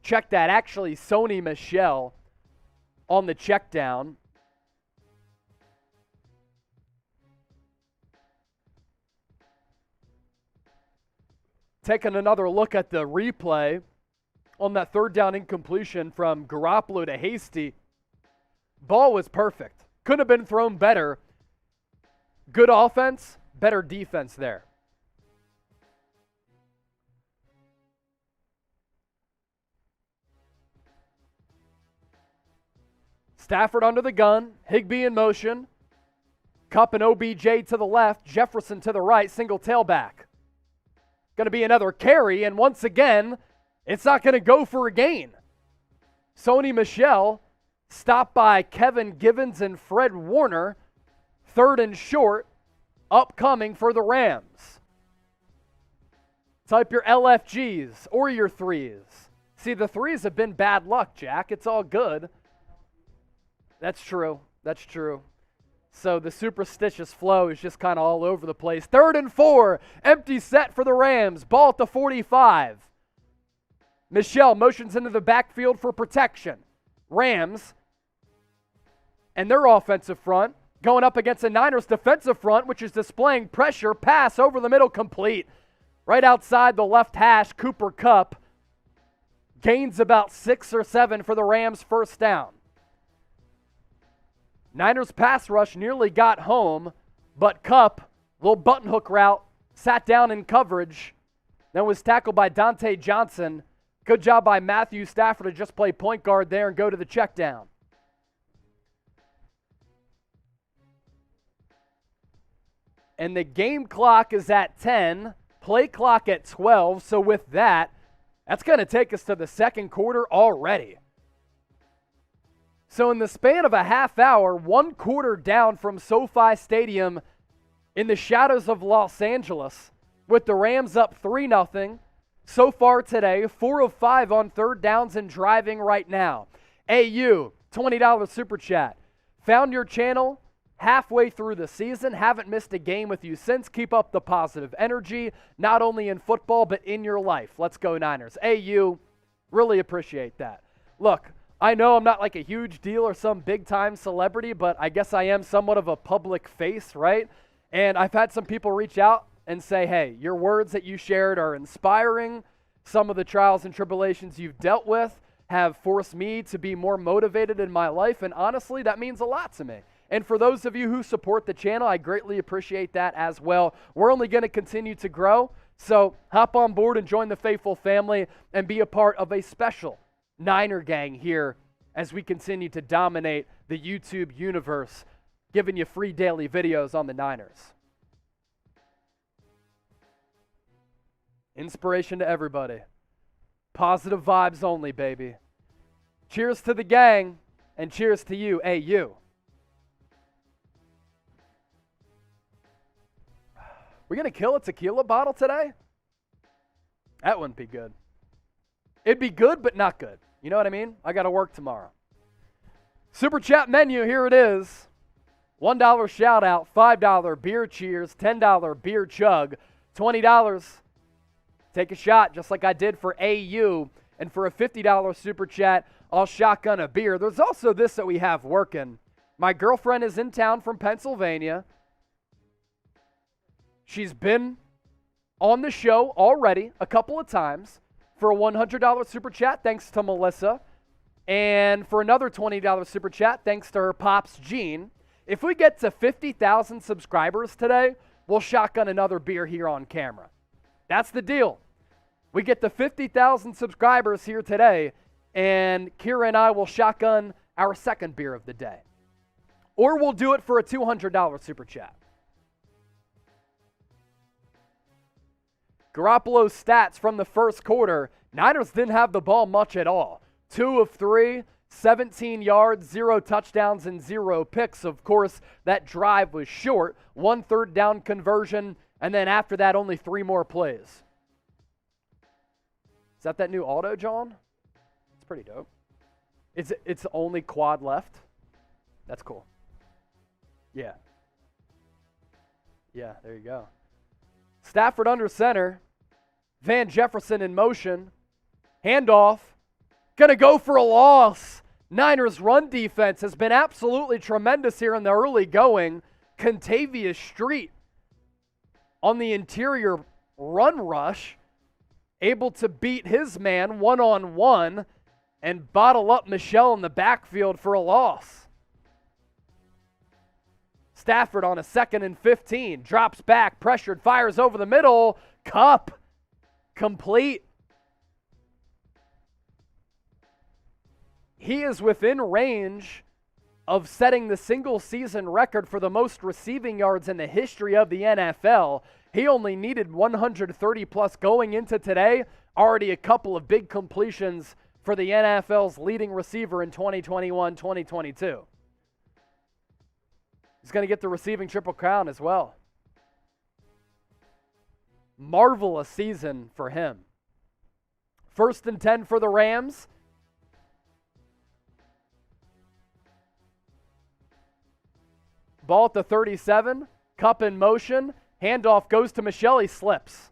Check that. Actually, Sony Michel on the check down. Taking another look at the replay on that third down incompletion from Garoppolo to Hasty. Ball was perfect. Couldn't have been thrown better. Good offense, better defense there. Stafford under the gun, Higbee in motion. Kupp and OBJ to the left, Jefferson to the right, single tailback. Going to be another carry, and once again, it's not going to go for a gain. Sony Michel stopped by Kevin Givens and Fred Warner. Third and short, upcoming for the Rams. Type your LFGs or your threes. See, the threes have been bad luck, Jack. It's all good. That's true. That's true. So the superstitious flow is just kind of all over the place. 3rd and 4, empty set for the Rams. Ball at the 45. Michel motions into the backfield for protection. Rams and their offensive front going up against the Niners defensive front, which is displaying pressure. Pass over the middle complete. Right outside the left hash, Cooper Kupp gains about 6 or 7 for the Rams' first down. Niners pass rush nearly got home, but Kupp, little button hook route, sat down in coverage, then was tackled by Dante Johnson. Good job by Matthew Stafford to just play point guard there and go to the check down. And the game clock is at 10, play clock at 12. So with that, that's going to take us to the second quarter already. So in the span of a half hour, 1 quarter down from SoFi Stadium in the shadows of Los Angeles, with the Rams up 3-0 so far today, 4 of 5 on third downs and driving right now. AU, $20 super chat. Found your channel halfway through the season. Haven't missed a game with you since. Keep up the positive energy, not only in football, but in your life. Let's go Niners. AU, really appreciate that. Look, I know I'm not like a huge deal or some big-time celebrity, but I guess I am somewhat of a public face, right? And I've had some people reach out and say, hey, your words that you shared are inspiring. Some of the trials and tribulations you've dealt with have forced me to be more motivated in my life, and honestly, that means a lot to me. And for those of you who support the channel, I greatly appreciate that as well. We're only going to continue to grow, so hop on board and join the faithful family and be a part of a special Niner gang here as we continue to dominate the YouTube universe, giving you free daily videos on the Niners. Inspiration to everybody. Positive vibes only, baby. Cheers to the gang, and cheers to you, AU. We gonna kill a tequila bottle today? That wouldn't be good. It'd be good, but not good. You know what I mean? I got to work tomorrow. Super chat menu, here it is. $1 shout out, $5 beer cheers, $10 beer chug, $20. Take a shot just like I did for AU. And for a $50 super chat, I'll shotgun a beer. There's also this that we have working. My girlfriend is in town from Pennsylvania. She's been on the show already a couple of times. For a $100 super chat, thanks to Melissa. And for another $20 super chat, thanks to her pops, Gene. If we get to 50,000 subscribers today, we'll shotgun another beer here on camera. That's the deal. We get to 50,000 subscribers here today, and Kira and I will shotgun our second beer of the day. Or we'll do it for a $200 super chat. Garoppolo's stats from the first quarter, Niners didn't have the ball much at all. 2 of 3, 17 yards, 0 touchdowns, and 0 picks. Of course, that drive was short. 1 third down conversion, and then after that, only 3 more plays. Is that new auto, John? It's pretty dope. It's the only quad left? That's cool. Yeah. Yeah, there you go. Stafford under center. Van Jefferson in motion. Handoff. Gonna go for a loss. Niners run defense has been absolutely tremendous here in the early going. Contavious Street on the interior run rush, able to beat his man one-on-one and bottle up Michelle in the backfield for a loss. Stafford on a 2nd and 15, drops back, pressured, fires over the middle. Cup, complete. He is within range of setting the single-season record for the most receiving yards in the history of the NFL. He only needed 130-plus going into today. Already a couple of big completions for the NFL's leading receiver in 2021-2022. He's going to get the receiving triple crown as well. Marvelous season for him. 1st and 10 for the Rams. Ball at the 37. Cup in motion. Handoff goes to Michelle. He slips.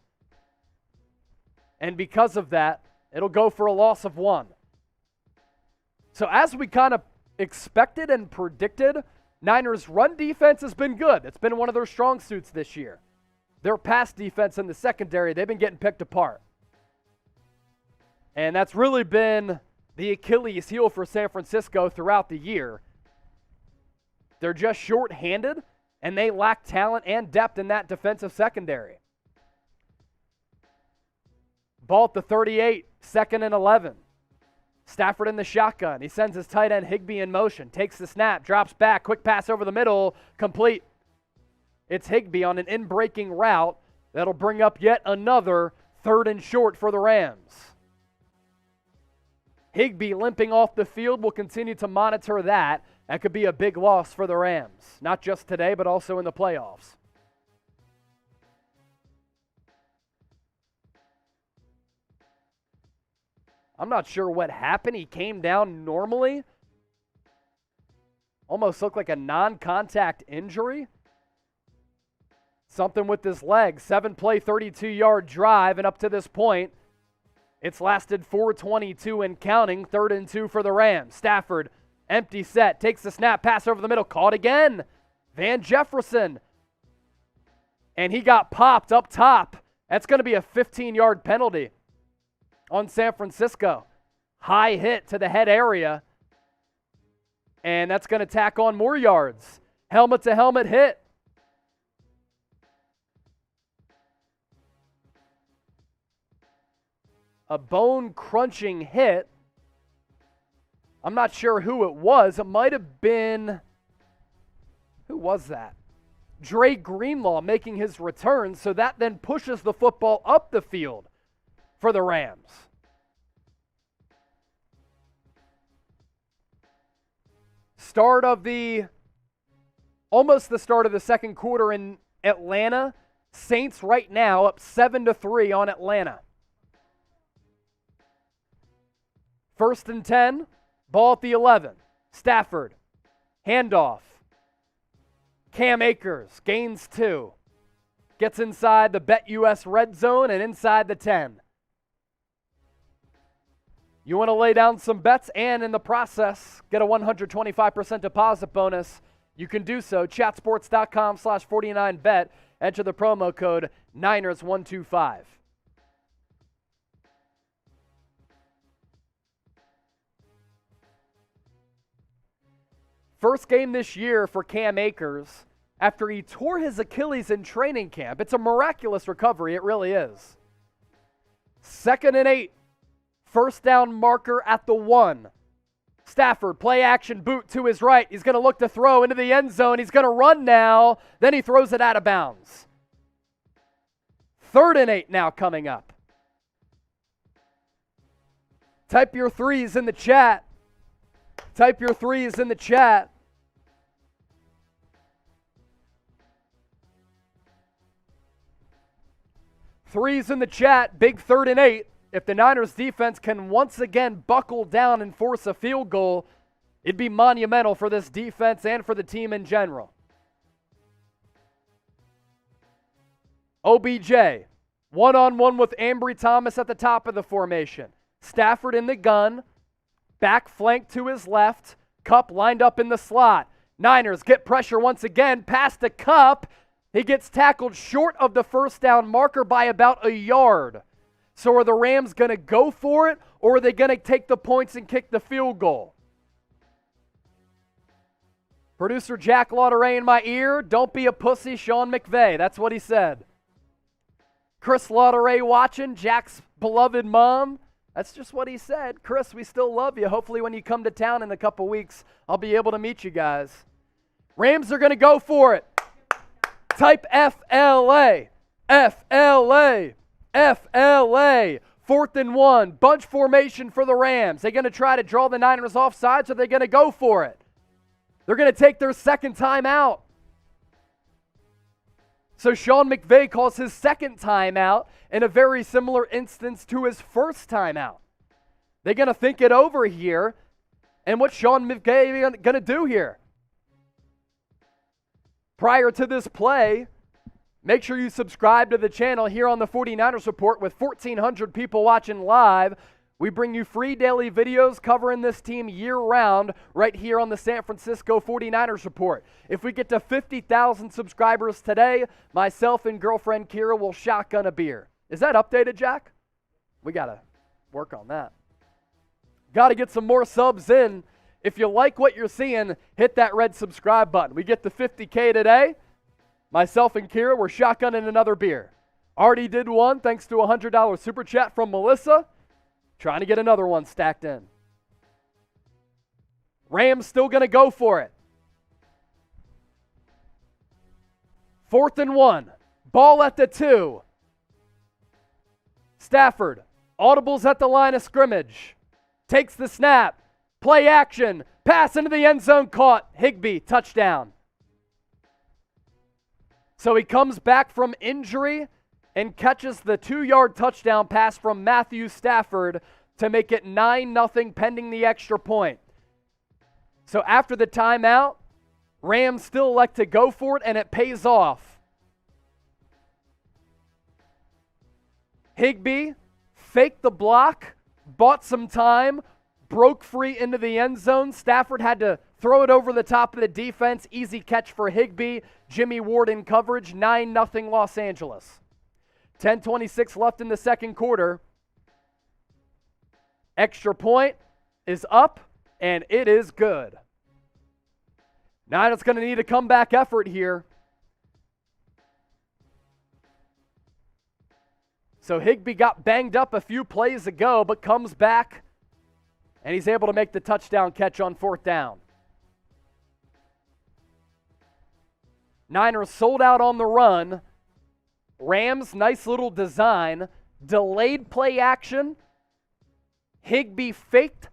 And because of that, it'll go for a loss of 1. So as we kind of expected and predicted, Niners' run defense has been good. It's been one of their strong suits this year. Their pass defense in the secondary, they've been getting picked apart. And that's really been the Achilles heel for San Francisco throughout the year. They're just short-handed, and they lack talent and depth in that defensive secondary. Ball at the 38, 2nd and 11. Stafford in the shotgun. He sends his tight end Higbee in motion. Takes the snap, drops back, quick pass over the middle, complete. It's Higbee on an in-breaking route that'll bring up yet another 3rd and short for the Rams. Higbee limping off the field. We'll continue to monitor that. That could be a big loss for the Rams, not just today, but also in the playoffs. I'm not sure what happened. He came down normally. Almost looked like a non-contact injury. Something with his leg. 7-play, 32-yard drive, and up to this point, it's lasted 4:22 and counting. 3rd and 2 for the Rams. Stafford, empty set, takes the snap, pass over the middle, caught again. Van Jefferson. And he got popped up top. That's going to be a 15-yard penalty on San Francisco. High hit to the head area. And that's going to tack on more yards. Helmet-to-helmet hit. A bone-crunching hit. I'm not sure who it was. It might have been, who was that? Dre Greenlaw making his return, so that then pushes the football up the field for the Rams. Almost the start of the second quarter in Atlanta. Saints right now up 7-3 on Atlanta. 1st and 10, ball at the 11. Stafford, handoff. Cam Akers gains 2. Gets inside the BetUS red zone and inside the 10. You want to lay down some bets and in the process get a 125% deposit bonus. You can do so. Chatsports.com/49bet. Enter the promo code Niners125. First game this year for Cam Akers after he tore his Achilles in training camp. It's a miraculous recovery. It really is. 2nd and 8. 1st down marker at the 1. Stafford, play action, boot to his right. He's going to look to throw into the end zone. He's going to run now. Then he throws it out of bounds. 3rd and 8 now coming up. Type your threes in the chat. Type your threes in the chat. Threes in the chat. Big 3rd and 8. If the Niners defense can once again buckle down and force a field goal, it'd be monumental for this defense and for the team in general. OBJ, one-on-one with Ambry Thomas at the top of the formation. Stafford in the gun, back flank to his left, Kupp lined up in the slot. Niners get pressure once again, pass to Kupp. He gets tackled short of the 1st down marker by about a yard. So are the Rams going to go for it, or are they going to take the points and kick the field goal? Producer Jack Lauderay in my ear, don't be a pussy, Sean McVay. That's what he said. Chris Lauderay watching, Jack's beloved mom. That's just what he said. Chris, we still love you. Hopefully when you come to town in a couple weeks, I'll be able to meet you guys. Rams are going to go for it. Type FLA. FLA. FLA. 4th and 1. Bunch formation for the Rams. They're going to try to draw the Niners off sides, or they're going to go for it. They're going to take their second time out. So Sean McVay calls his second timeout in a very similar instance to his first timeout. They're going to think it over here. And what's Sean McVay going to do here? Prior to this play, make sure you subscribe to the channel here on the 49ers Report. With 1,400 people watching live, we bring you free daily videos covering this team year-round right here on the San Francisco 49ers Report. If we get to 50,000 subscribers today, myself and girlfriend Kira will shotgun a beer. Is that updated, Jack? We got to work on that. Got to get some more subs in. If you like what you're seeing, hit that red subscribe button. We get to 50K today. Myself and Kira, we're shotgunning another beer. Already did one thanks to a $100 super chat from Melissa. Trying to get another one stacked in. Rams still going to go for it. 4th and 1. Ball at the 2. Stafford audibles at the line of scrimmage. Takes the snap. Play action. Pass into the end zone caught. Higbee, touchdown. So he comes back from injury and catches the 2-yard touchdown pass from Matthew Stafford to make it 9-0 pending the extra point. So after the timeout, Rams still elect to go for it, and it pays off. Higbee faked the block, bought some time, broke free into the end zone. Stafford had to throw it over the top of the defense. Easy catch for Higbee. Jimmy Ward in coverage. 9-0 Los Angeles. 10:26 left in the second quarter. Extra point is up, and it is good. Niners going to need a comeback effort here. So Higbee got banged up a few plays ago, but comes back, and he's able to make the touchdown catch on 4th down. Niners sold out on the run. Rams, nice little design. Delayed play action. Higbee faked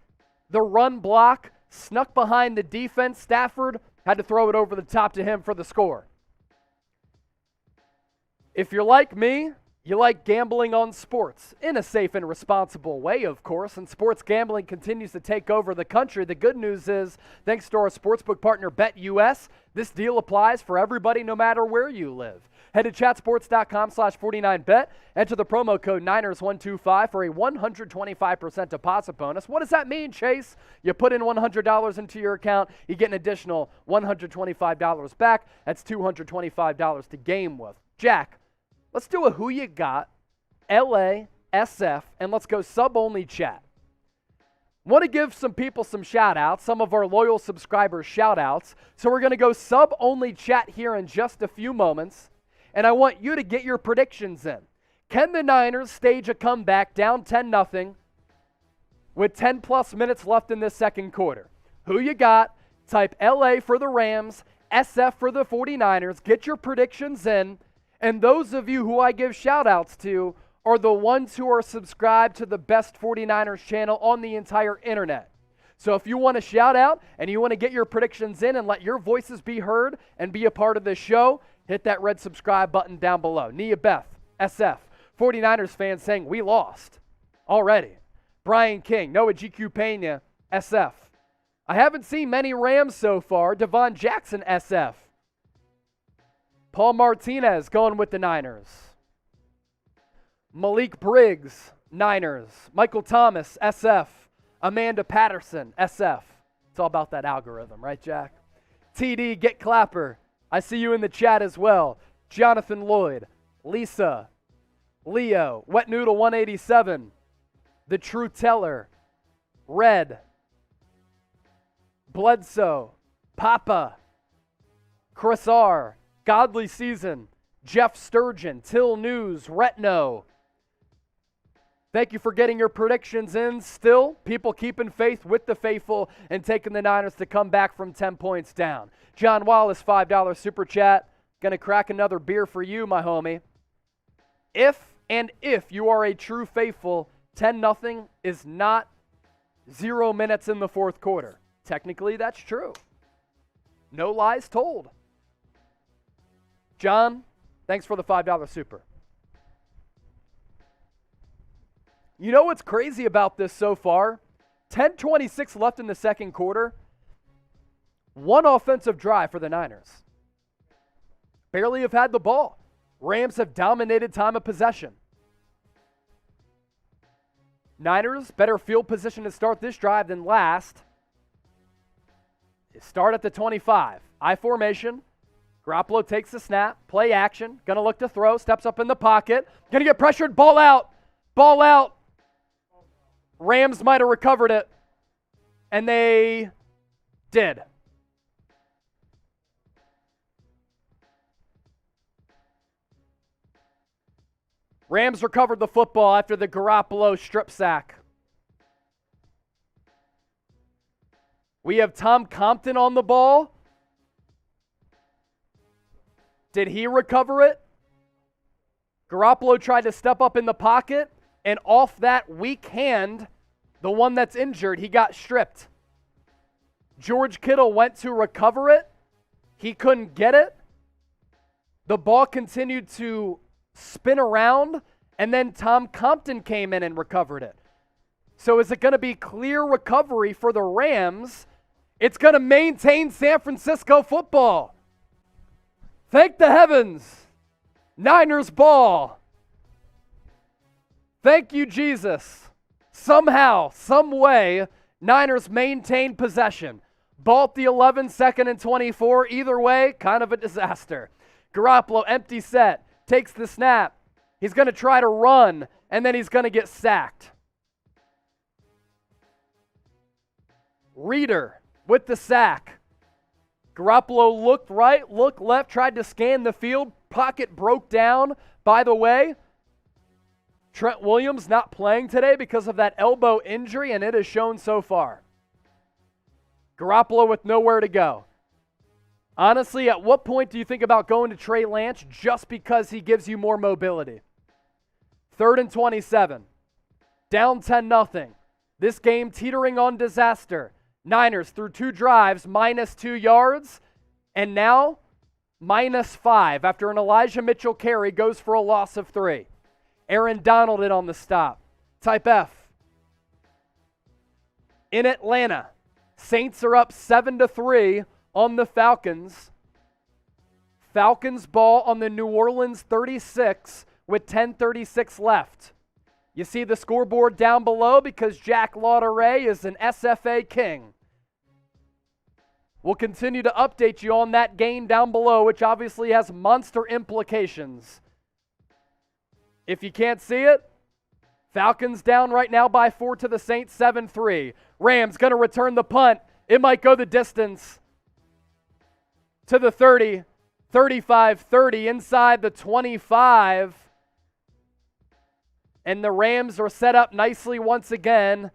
the run block, snuck behind the defense. Stafford had to throw it over the top to him for the score. If you're like me, you like gambling on sports in a safe and responsible way, of course, and sports gambling continues to take over the country. The good news is, thanks to our sportsbook partner BetUS, this deal applies for everybody no matter where you live. Head to chatsports.com/49bet, enter the promo code Niners125 for a 125% deposit bonus. What does that mean, Chase? You put in $100 into your account, you get an additional $125 back. That's $225 to game with. Jack, let's do a Who You Got, LA, SF, and let's go sub-only chat. Want to give some people some shout-outs, some of our loyal subscribers shout-outs. So we're going to go sub-only chat here in just a few moments, and I want you to get your predictions in. Can the Niners stage a comeback down 10-0 with 10-plus minutes left in this second quarter? Who you got? Type LA for the Rams, SF for the 49ers. Get your predictions in. And those of you who I give shout-outs to are the ones who are subscribed to the best 49ers channel on the entire internet. So if you want to shout out and you want to get your predictions in and let your voices be heard and be a part of this show, hit that red subscribe button down below. Nia Beth, SF, 49ers fans saying we lost already. Brian King, Noah GQ Pena, SF. I haven't seen many Rams so far. Devon Jackson, SF. Paul Martinez going with the Niners. Malik Briggs, Niners. Michael Thomas, SF. Amanda Patterson, SF. It's all about that algorithm, right, Jack? TD, Get Clapper. I see you in the chat as well. Jonathan Lloyd, Lisa, Leo, Wet Noodle 187, The True Teller, Red, Bledsoe, Papa, Chris R., Godly Season, Jeff Sturgeon, Till News, Retno. Thank you for getting your predictions in. Still, people keeping faith with the faithful and taking the Niners to come back from 10 points down. John Wallace, $5 super chat. Gonna crack another beer for you, my homie. If you are a true faithful, 10-0 is not 0 minutes in the fourth quarter. Technically, that's true. No lies told. John, thanks for the $5 super. You know what's crazy about this so far? 10:26 left in the second quarter. One offensive drive for the Niners. Barely have had the ball. Rams have dominated time of possession. Niners, better field position to start this drive than last. They start at the 25. I formation. Garoppolo takes the snap. Play action. Going to look to throw. Steps up in the pocket. Going to get pressured. Ball out. Ball out. Rams might have recovered it. And they did. Rams recovered the football after the Garoppolo strip sack. We have Tom Compton on the ball. Did he recover it? Garoppolo tried to step up in the pocket, and off that weak hand, the one that's injured, he got stripped. George Kittle went to recover it. He couldn't get it. The ball continued to spin around, and then Tom Compton came in and recovered it. So is it going to be clear recovery for the Rams? It's going to maintain San Francisco football. Thank the heavens. Niners ball. Thank you, Jesus. Somehow, some way, Niners maintain possession. Ball at the 11, 2nd and 24. Either way, kind of a disaster. Garoppolo, empty set, takes the snap. He's going to try to run, and then he's going to get sacked. Reader with the sack. Garoppolo looked right, looked left, tried to scan the field. Pocket broke down. By the way, Trent Williams not playing today because of that elbow injury, and it has shown so far. Garoppolo with nowhere to go. Honestly, at what point do you think about going to Trey Lance just because he gives you more mobility? 3rd and 27. Down 10-0. This game teetering on disaster. Niners through 2 drives, -2 yards, and now -5 after an Elijah Mitchell carry goes for a loss of 3. Aaron Donald in on the stop. Type F. In Atlanta, Saints are up 7-3 on the Falcons. Falcons ball on the New Orleans 36 with 10:36 left. You see the scoreboard down below because Jack Lauderay is an SFA king. We'll continue to update you on that game down below, which obviously has monster implications. If you can't see it, Falcons down right now by 4 to the Saints, 7-3. Rams going to return the punt. It might go the distance to the 30, 35-30, inside the 25. And the Rams are set up nicely once again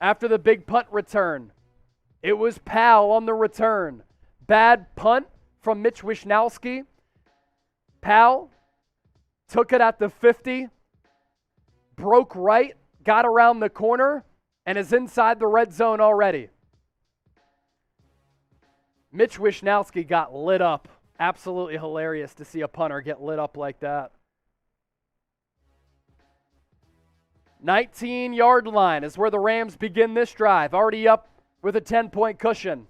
after the big punt return. It was Powell on the return. Bad punt from Mitch Wishnowski. Powell took it at the 50, broke right, got around the corner, and is inside the red zone already. Mitch Wishnowski got lit up. Absolutely hilarious to see a punter get lit up like that. 19-yard line is where the Rams begin this drive. Already up with a 10-point cushion.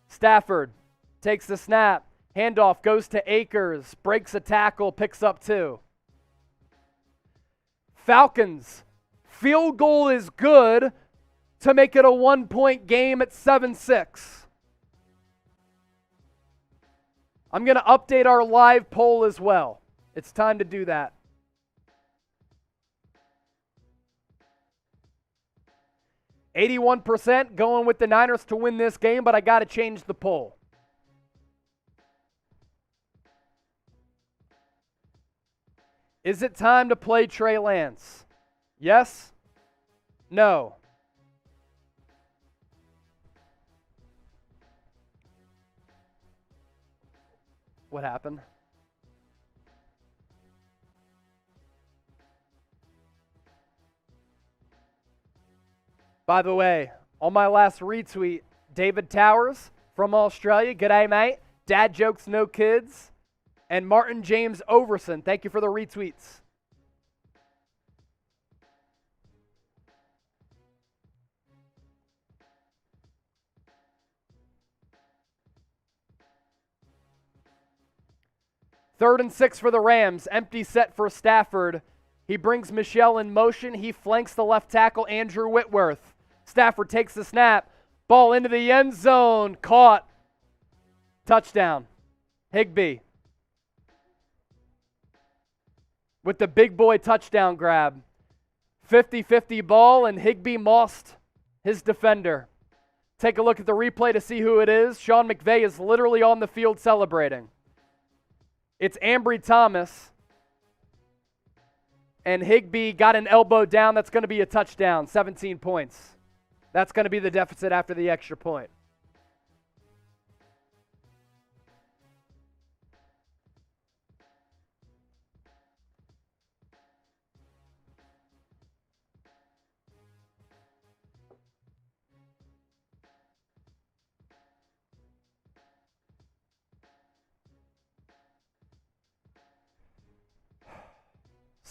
Stafford takes the snap. Handoff goes to Akers. Breaks a tackle. Picks up 2. Falcons. Field goal is good to make it a 1-point game at 7-6. I'm going to update our live poll as well. It's time to do that. %81 going with the Niners to win this game, but I got to change the poll. Is it time to play Trey Lance? Yes? No? What happened? By the way, on my last retweet, David Towers from Australia, g'day mate, dad jokes, no kids, and Martin James Overson, thank you for the retweets. Third and 6 for the Rams, empty set for Stafford. He brings Michelle in motion. He flanks the left tackle, Andrew Whitworth. Stafford takes the snap. Ball into the end zone. Caught. Touchdown. Higbee. With the big boy touchdown grab. 50-50 ball, and Higbee mossed his defender. Take a look at the replay to see who it is. Sean McVay is literally on the field celebrating. It's Ambry Thomas. And Higbee got an elbow down. That's going to be a touchdown. 17 points. That's going to be the deficit after the extra point.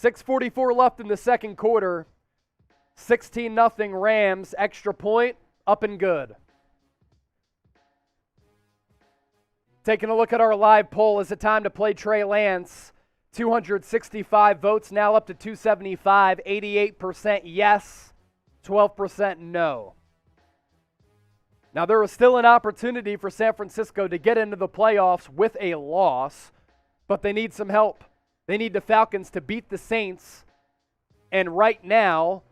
6:44 left in the second quarter. 16-0 Rams, extra point, up and good. Taking a look at our live poll, is it time to play Trey Lance? 265 votes, now up to 275. 88% yes, 12% no. Now, there is still an opportunity for San Francisco to get into the playoffs with a loss, but they need some help. They need the Falcons to beat the Saints, and right now,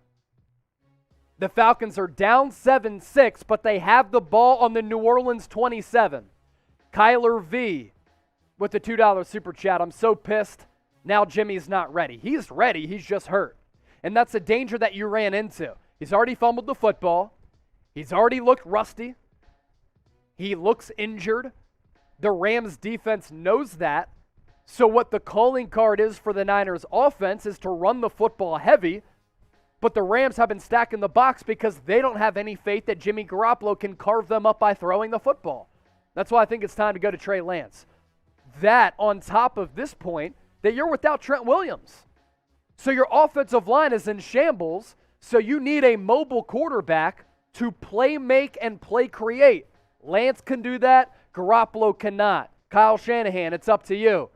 the Falcons are down 7-6, but they have the ball on the New Orleans 27. Kyler V with the $2 super chat. I'm so pissed. Now Jimmy's not ready. He's ready. He's just hurt. And that's a danger that you ran into. He's already fumbled the football. He's already looked rusty. He looks injured. The Rams defense knows that. So what the calling card is for the Niners offense is to run the football heavy. But the Rams have been stacking the box because they don't have any faith that Jimmy Garoppolo can carve them up by throwing the football. That's why I think it's time to go to Trey Lance. That on top of this point, that you're without Trent Williams. So your offensive line is in shambles, so you need a mobile quarterback to play make and play create. Lance can do that. Garoppolo cannot. Kyle Shanahan, it's up to you.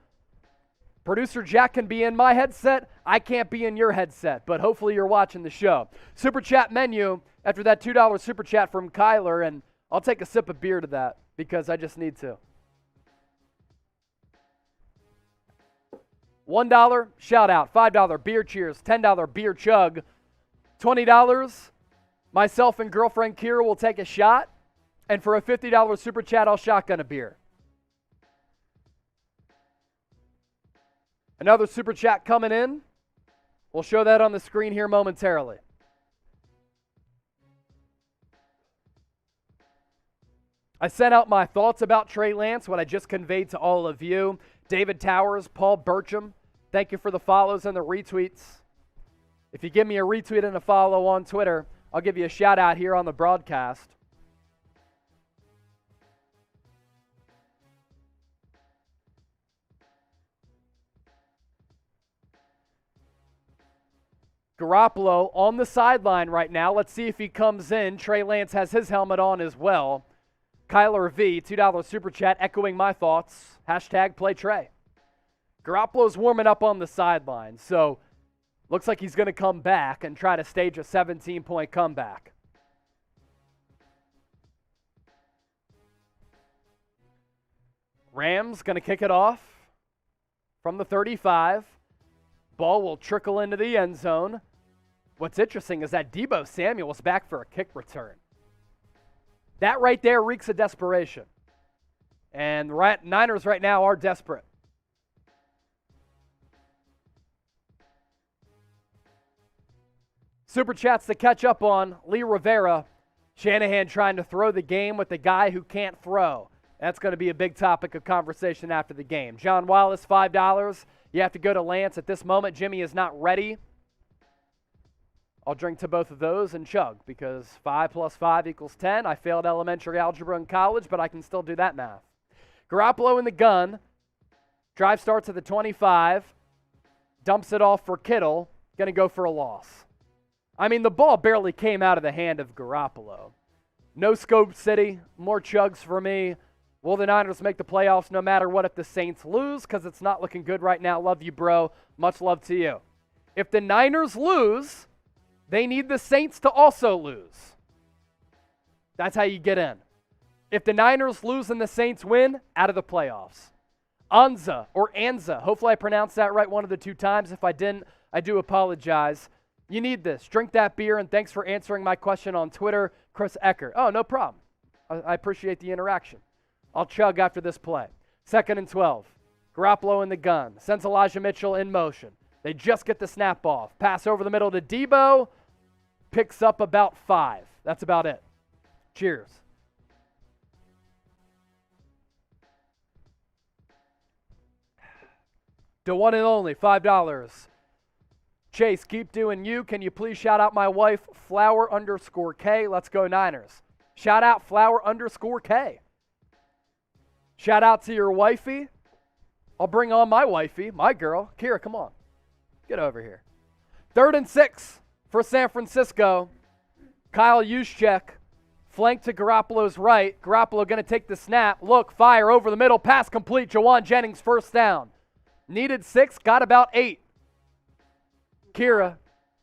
Producer Jack can be in my headset. I can't be in your headset, but hopefully you're watching the show. Super chat menu after that $2 super chat from Kyler, and I'll take a sip of beer to that because I just need to. $1 shout out, $5 beer cheers, $10 beer chug, $20 myself and girlfriend Kira will take a shot, and for a $50 super chat I'll shotgun a beer. Another super chat coming in. We'll show that on the screen here momentarily. I sent out my thoughts about Trey Lance, what I just conveyed to all of you. David Towers, Paul Burcham, thank you for the follows and the retweets. If you give me a retweet and a follow on Twitter, I'll give you a shout out here on the broadcast. Garoppolo on the sideline right now. Let's see if he comes in. Trey Lance has his helmet on as well. Kyler V, $2 super chat, echoing my thoughts. Hashtag play Trey. Garoppolo's warming up on the sideline, so looks like he's going to come back and try to stage a 17-point comeback. Rams going to kick it off from the 35. Ball will trickle into the end zone. What's interesting is that Deebo Samuel's back for a kick return. That right there reeks of desperation. And Niners right now are desperate. Super chats to catch up on. Lee Rivera, Shanahan trying to throw the game with the guy who can't throw. That's going to be a big topic of conversation after the game. John Wallace, $5. You have to go to Lance at this moment. Jimmy is not ready. I'll drink to both of those and chug because 5 + 5 = 10. I failed elementary algebra in college, but I can still do that math. Garoppolo in the gun. Drive starts at the 25. Dumps it off for Kittle. Going to go for a loss. I mean, the ball barely came out of the hand of Garoppolo. No scope city. More chugs for me. Will the Niners make the playoffs no matter what if the Saints lose? Because it's not looking good right now. Love you, bro. Much love to you. If the Niners lose, they need the Saints to also lose. That's how you get in. If the Niners lose and the Saints win, out of the playoffs. Anza. Hopefully I pronounced that right one of the two times. If I didn't, I do apologize. You need this. Drink that beer, and thanks for answering my question on Twitter, Chris Ecker. Oh, no problem. I appreciate the interaction. I'll chug after this play. 2nd and 12. Garoppolo in the gun. Sends Elijah Mitchell in motion. They just get the snap off. Pass over the middle to Deebo. Picks up about 5. That's about it. Cheers. The one and only, $5. Chase, keep doing you. Can you please shout out my wife, Flower_K? Let's go Niners. Shout out Flower_K. Shout out to your wifey. I'll bring on my wifey, my girl. Kira, come on. Get over here. 3rd and 6 for San Francisco. Kyle Juszczyk, flank to Garoppolo's right. Garoppolo going to take the snap. Look, fire over the middle. Pass complete. Jawan Jennings, first down. Needed 6, got about 8. Kira,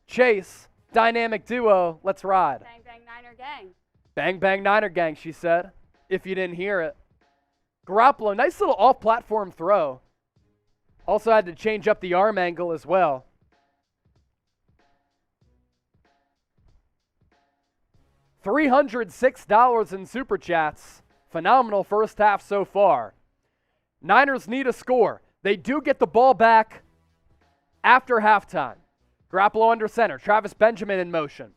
Chase, dynamic duo. Let's ride. Bang, bang, Niner gang. Bang, bang, Niner gang, she said, if you didn't hear it. Garoppolo, nice little off-platform throw. Also had to change up the arm angle as well. $306 in Super Chats. Phenomenal first half so far. Niners need a score. They do get the ball back after halftime. Garoppolo under center. Travis Benjamin in motion.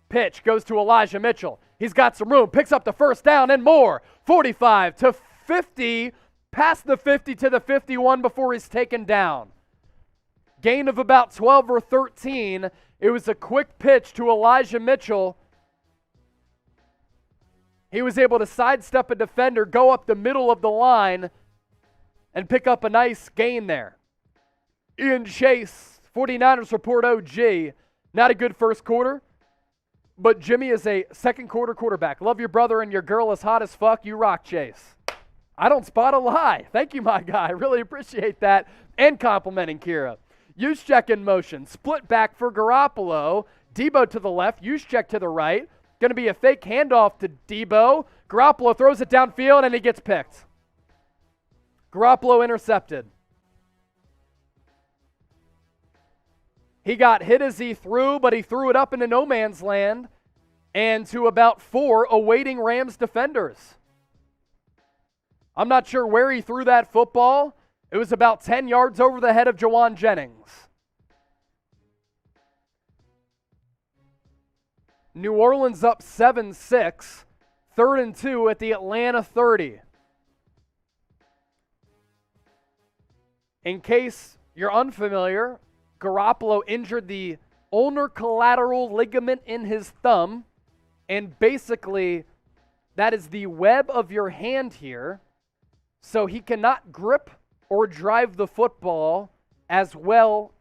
Pitch goes to Elijah Mitchell. He's got some room. Picks up the first down and more. 45 to 50. Past the 50 to the 51 before he's taken down. Gain of about 12 or 13. It was a quick pitch to Elijah Mitchell. He was able to sidestep a defender, go up the middle of the line, and pick up a nice gain there. Ian Chase, 49ers Report OG. Not a good first quarter, but Jimmy is a second quarter quarterback. Love your brother and your girl is hot as fuck. You rock, Chase. I don't spot a lie. Thank you, my guy. I really appreciate that. And complimenting Kira. Juszczyk in motion. Split back for Garoppolo. Debo to the left. Juszczyk to the right. Going to be a fake handoff to Debo. Garoppolo throws it downfield and he gets picked. Garoppolo intercepted. He got hit as he threw, but he threw it up into no man's land and to about 4 awaiting Rams defenders. I'm not sure where he threw that football. It was about 10 yards over the head of Jawan Jennings. New Orleans up 7-6. 3rd and 2 at the Atlanta 30. In case you're unfamiliar, Garoppolo injured the ulnar collateral ligament in his thumb, and basically that is the web of your hand here, so he cannot grip or drive the football as well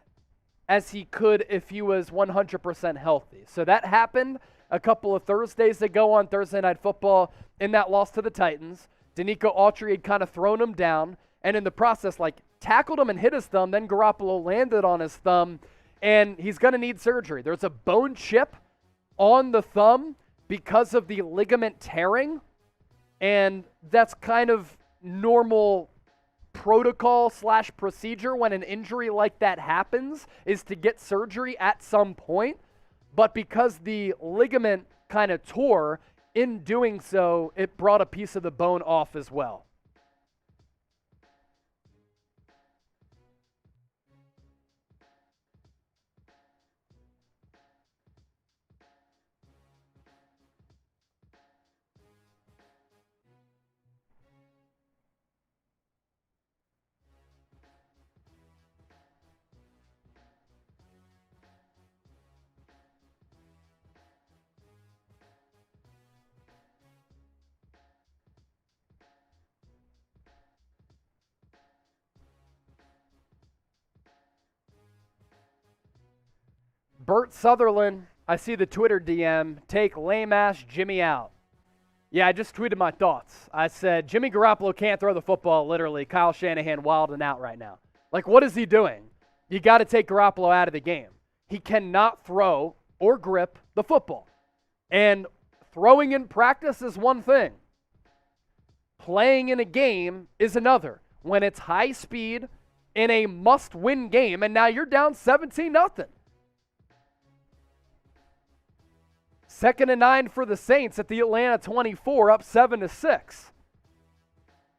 as he could if he was 100% healthy. So that happened a couple of Thursdays ago on Thursday Night Football in that loss to the Titans. Danico Autry had kind of thrown him down, and in the process, tackled him and hit his thumb. Then Garoppolo landed on his thumb, and he's going to need surgery. There's a bone chip on the thumb because of the ligament tearing, and that's kind of normal protocol / procedure when an injury like that happens, is to get surgery at some point. But because the ligament kind of tore, in doing so, it brought a piece of the bone off as well. Bert Sutherland, I see the Twitter DM, take lame-ass Jimmy out. Yeah, I just tweeted my thoughts. I said, Jimmy Garoppolo can't throw the football, literally. Kyle Shanahan wilding out right now. What is he doing? You got to take Garoppolo out of the game. He cannot throw or grip the football. And throwing in practice is one thing. Playing in a game is another. When it's high speed in a must-win game, and now you're down 17-0. 2nd and 9 for the Saints at the Atlanta 24, up 7-6.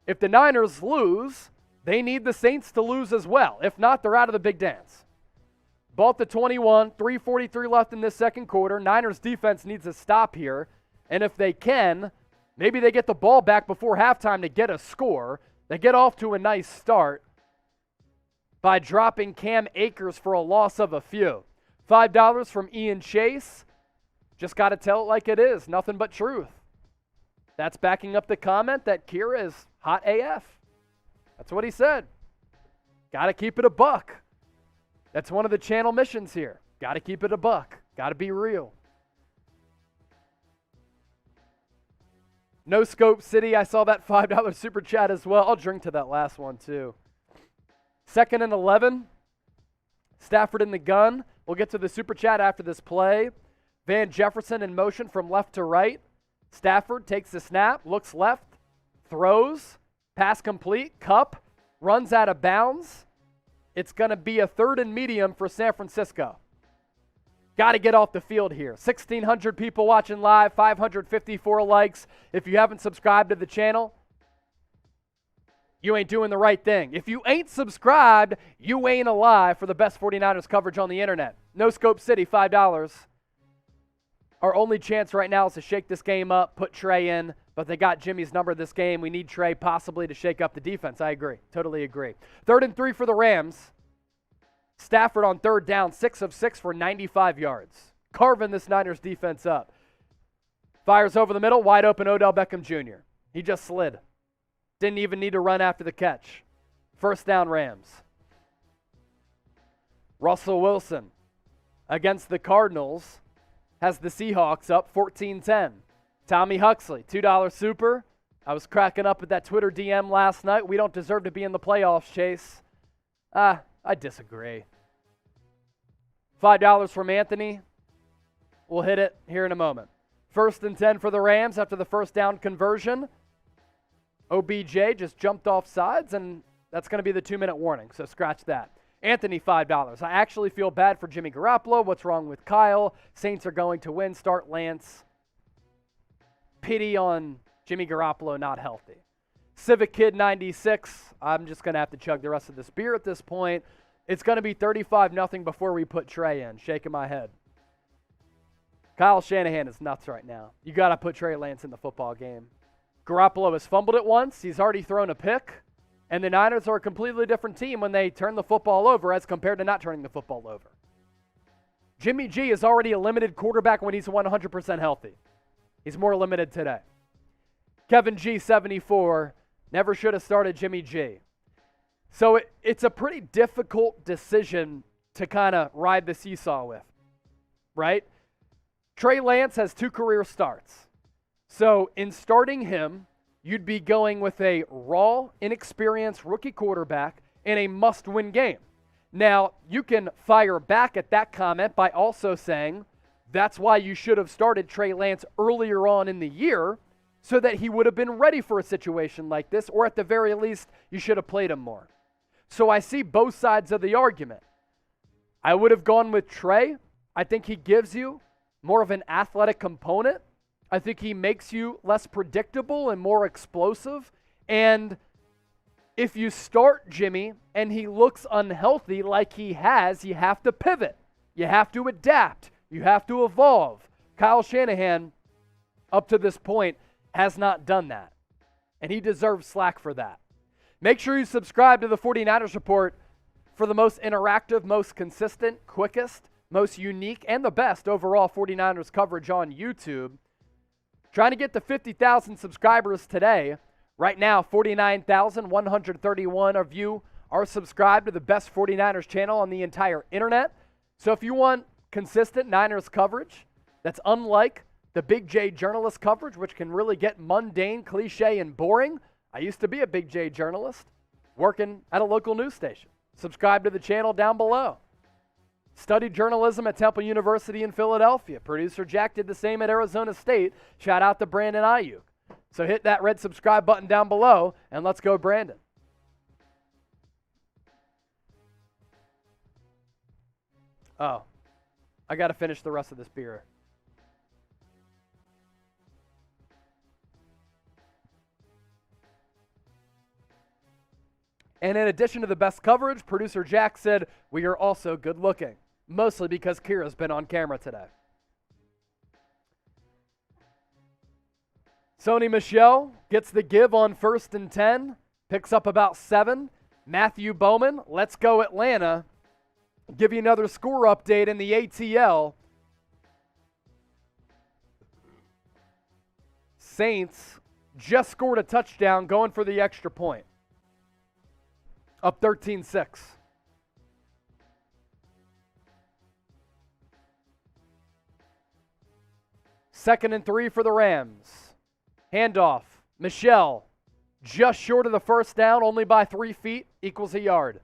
If the Niners lose, they need the Saints to lose as well. If not, they're out of the big dance. Bought the 21, 3:43 left in this second quarter. Niners defense needs a stop here. And if they can, maybe they get the ball back before halftime to get a score. They get off to a nice start by dropping Cam Akers for a loss of a few. $5 from Ian Chase. Just got to tell it like it is. Nothing but truth. That's backing up the comment that Kira is hot AF. That's what he said. Got to keep it a buck. That's one of the channel missions here. Got to keep it a buck. Got to be real. No Scope City, I saw that $5 super chat as well. I'll drink to that last one too. 2nd and 11. Stafford in the gun. We'll get to the super chat after this play. Van Jefferson in motion from left to right. Stafford takes the snap, looks left, throws, pass complete, Cup, runs out of bounds. It's going to be a 3rd and medium for San Francisco. Got to get off the field here. 1,600 people watching live, 554 likes. If you haven't subscribed to the channel, you ain't doing the right thing. If you ain't subscribed, you ain't alive for the best 49ers coverage on the internet. No Scope City, $5. Our only chance right now is to shake this game up, put Trey in, but they got Jimmy's number this game. We need Trey possibly to shake up the defense. I agree. Totally agree. 3rd and 3 for the Rams. Stafford on 3rd down, 6 of 6 for 95 yards. Carving this Niners defense up. Fires over the middle, wide open Odell Beckham Jr. He just slid. Didn't even need to run after the catch. 1st down Rams. Russell Wilson against the Cardinals has the Seahawks up 14-10. Tommy Huxley, $2 super. I was cracking up at that Twitter DM last night. We don't deserve to be in the playoffs, Chase. I disagree. $5 from Anthony. We'll hit it here in a moment. 1st and 10 for the Rams after the 1st down conversion. OBJ just jumped off sides, and that's going to be the 2-minute warning, so scratch that. Anthony, $5. I actually feel bad for Jimmy Garoppolo. What's wrong with Kyle? Saints are going to win. Start Lance. Pity on Jimmy Garoppolo, not healthy. Civic Kid 96. I'm just going to have to chug the rest of this beer at this point. It's going to be 35-0 before we put Trey in. Shaking my head. Kyle Shanahan is nuts right now. You got to put Trey Lance in the football game. Garoppolo has fumbled it once. He's already thrown a pick. And the Niners are a completely different team when they turn the football over as compared to not turning the football over. Jimmy G is already a limited quarterback when he's 100% healthy. He's more limited today. Kevin G, 74. Never should have started Jimmy G. So it's a pretty difficult decision to kind of ride the seesaw with, right? Trey Lance has 2 career starts. So in starting him, you'd be going with a raw, inexperienced rookie quarterback in a must-win game. Now, you can fire back at that comment by also saying that's why you should have started Trey Lance earlier on in the year so that he would have been ready for a situation like this, or at the very least, you should have played him more. So I see both sides of the argument. I would have gone with Trey. I think he gives you more of an athletic component. I think he makes you less predictable and more explosive. And if you start Jimmy and he looks unhealthy like he has, you have to pivot. You have to adapt. You have to evolve. Kyle Shanahan, up to this point, has not done that. And he deserves slack for that. Make sure you subscribe to the 49ers Report for the most interactive, most consistent, quickest, most unique, and the best overall 49ers coverage on YouTube. Trying to get to 50,000 subscribers today. Right now, 49,131 of you are subscribed to the best 49ers channel on the entire internet. So if you want consistent Niners coverage that's unlike the Big J journalist coverage, which can really get mundane, cliche, and boring. I used to be a Big J journalist working at a local news station. Subscribe to the channel down below. Studied journalism at Temple University in Philadelphia. Producer Jack did the same at Arizona State. Shout out to Brandon Ayuk. So hit that red subscribe button down below, and let's go, Brandon. Oh, I got to finish the rest of this beer. And in addition to the best coverage, producer Jack said, we are also good looking. Mostly because Kira's been on camera today. Sony Michel gets the give on 1st and 10. Picks up about 7. Matthew Bowman, let's go Atlanta. Give you another score update in the ATL. Saints just scored a touchdown going for the extra point. Up 13-6. 2nd and 3 for the Rams. Handoff. Michelle, just short of the first down, only by 3 feet, equals a yard.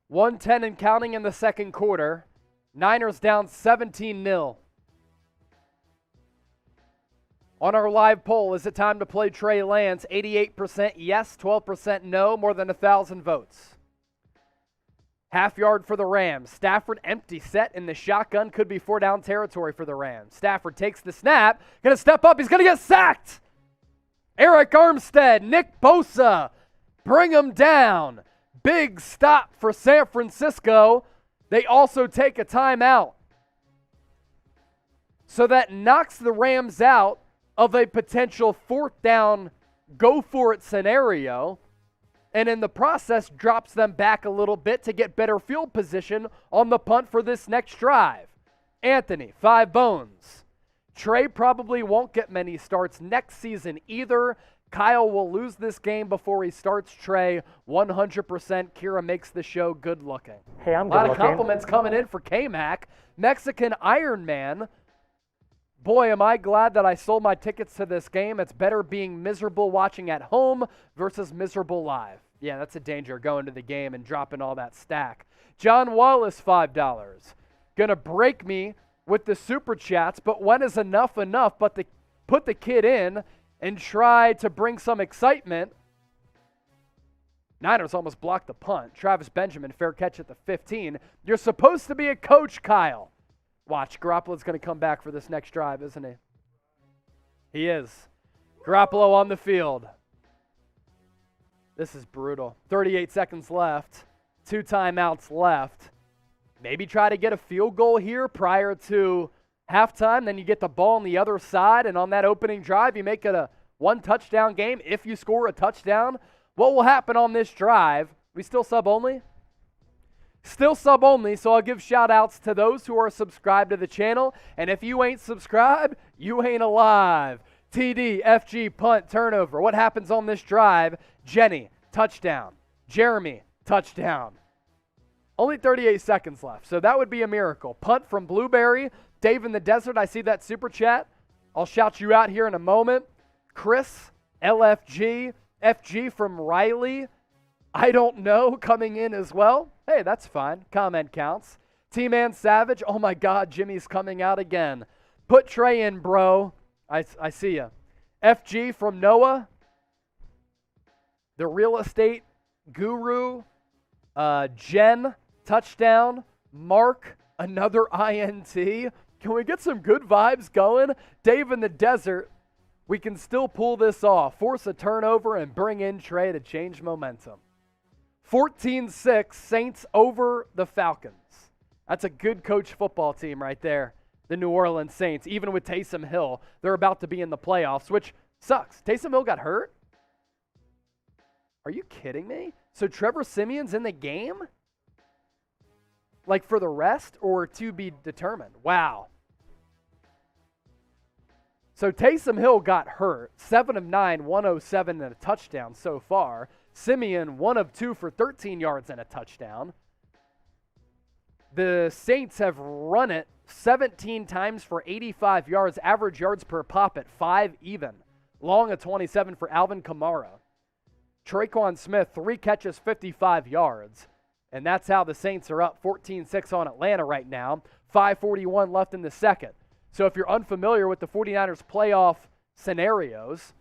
.110 and counting in the second quarter. Niners down 17-0. On our live poll, is it time to play Trey Lance? 88% yes, 12% no, more than 1,000 votes. Half yard for the Rams. Stafford empty set in the shotgun. Could be 4-down territory for the Rams. Stafford takes the snap. Going to step up. He's going to get sacked. Eric Armstead, Nick Bosa, bring him down. Big stop for San Francisco. They also take a timeout. So that knocks the Rams out of a potential 4th down go-for-it scenario, and in the process drops them back a little bit to get better field position on the punt for this next drive. Anthony, 5 bones. Trey probably won't get many starts next season either. Kyle will lose this game before he starts Trey. 100% Kira makes the show good looking. Hey, I'm good looking. A lot of looking. compliments coming in for K-Mac. Mexican Iron Man. Boy, am I glad that I sold my tickets to this game. It's better being miserable watching at home versus miserable live. Yeah, that's a danger, going to the game and dropping all that stack. John Wallace, $5. Gonna break me with the super chats, but when is enough but to put the kid in and try to bring some excitement? Niners almost blocked the punt. Travis Benjamin, fair catch at the 15. You're supposed to be a coach, Kyle. Watch, Garoppolo's going to come back for this next drive, isn't he? He is. Garoppolo on the field. This is brutal. 38 seconds left. 2 timeouts left. Maybe try to get a field goal here prior to halftime. Then you get the ball on the other side, and on that opening drive, you make it a 1-touchdown game if you score a touchdown. What will happen on this drive? We still sub only? Still sub only, so I'll give shout outs to those who are subscribed to the channel. And if you ain't subscribed, you ain't alive. TD, FG, punt, turnover. What happens on this drive? Jenny, touchdown. Jeremy, touchdown. Only 38 seconds left, so that would be a miracle. Punt from Blueberry. Dave in the Desert, I see that super chat. I'll shout you out here in a moment. Chris, LFG, FG from Riley. I don't know, coming in as well. Hey, that's fine. Comment counts. T-Man Savage. Oh, my God, Jimmy's coming out again. Put Trey in, bro. I see ya. FG from Noah. The real estate guru. Jen, touchdown. Mark, another INT. Can we get some good vibes going? Dave in the Desert. We can still pull this off. Force a turnover and bring in Trey to change momentum. 14-6, Saints over the Falcons. That's a good coach football team right there, the New Orleans Saints. Even with Taysom Hill, they're about to be in the playoffs, which sucks. Taysom Hill got hurt? Are you kidding me? So Trevor Siemian's in the game? Like for the rest or to be determined? Wow. So Taysom Hill got hurt. 7 of 9, 107 and a touchdown so far. Siemian, 1 of 2 for 13 yards and a touchdown. The Saints have run it 17 times for 85 yards, average yards per pop at 5 even. Long of 27 for Alvin Kamara. Traquan Smith, 3 catches, 55 yards. And that's how the Saints are up 14-6 on Atlanta right now. 5:41 left in the second. So if you're unfamiliar with the 49ers playoff scenarios,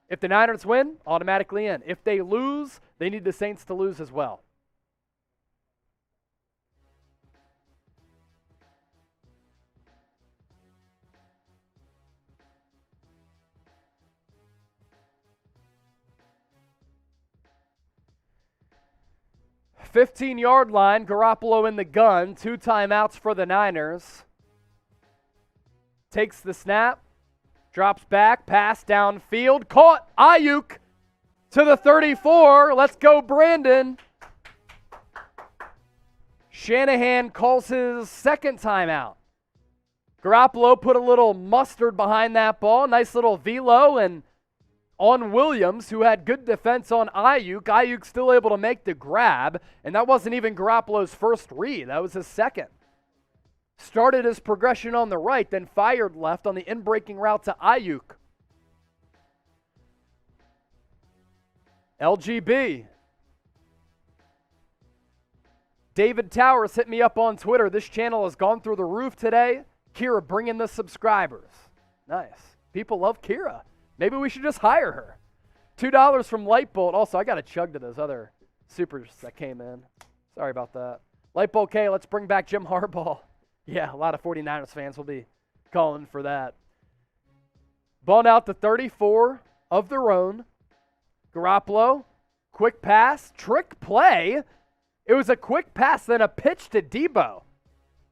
if the Niners win, automatically in. If they lose, they need the Saints to lose as well. $15-yard line, Garoppolo in the gun, 2 timeouts for the Niners. Takes the snap. Drops back, pass downfield, caught, Ayuk to the 34. Let's go, Brandon. Shanahan calls his second timeout. Garoppolo put a little mustard behind that ball, nice little velo, and on Williams, who had good defense on Ayuk. Ayuk still able to make the grab, and that wasn't even Garoppolo's first read. That was his second. Started his progression on the right, then fired left on the in-breaking route to Ayuk. LGB. David Towers hit me up on Twitter. This channel has gone through the roof today. Kira bringing the subscribers. Nice. People love Kira. Maybe we should just hire her. $2 from Lightbolt. Also, I got to chug to those other supers that came in. Sorry about that. Lightbolt K, let's bring back Jim Harbaugh. Yeah, a lot of 49ers fans will be calling for that. Ball out to 34 of their own. Garoppolo, quick pass, trick play. It was a quick pass, then a pitch to Debo. I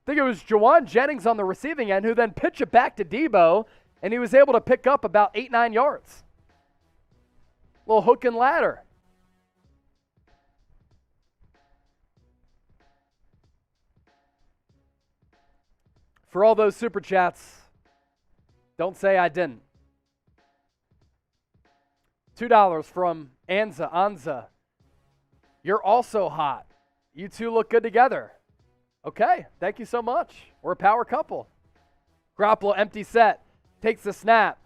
think it was Jawan Jennings on the receiving end who then pitched it back to Debo, and he was able to pick up about 8-9 yards. Little hook and ladder. For all those super chats, don't say I didn't. $2 from Anza. You're also hot. You two look good together. Okay, thank you so much. We're a power couple. Garoppolo, empty set, takes the snap,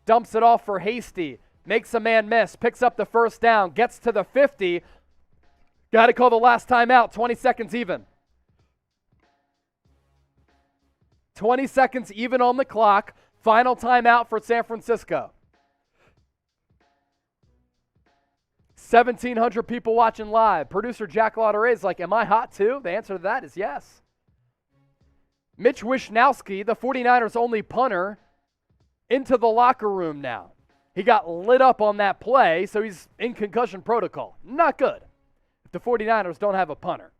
dumps it off for Hasty, makes a man miss, picks up the first down, gets to the 50. Got to call the last time out, 20 seconds even. 20 seconds even on the clock. Final timeout for San Francisco. 1,700 people watching live. Producer Jack Lauderay is like, am I hot too? The answer to that is yes. Mitch Wishnowsky, the 49ers' only punter, into the locker room now. He got lit up on that play, so he's in concussion protocol. Not good if the 49ers don't have a punter.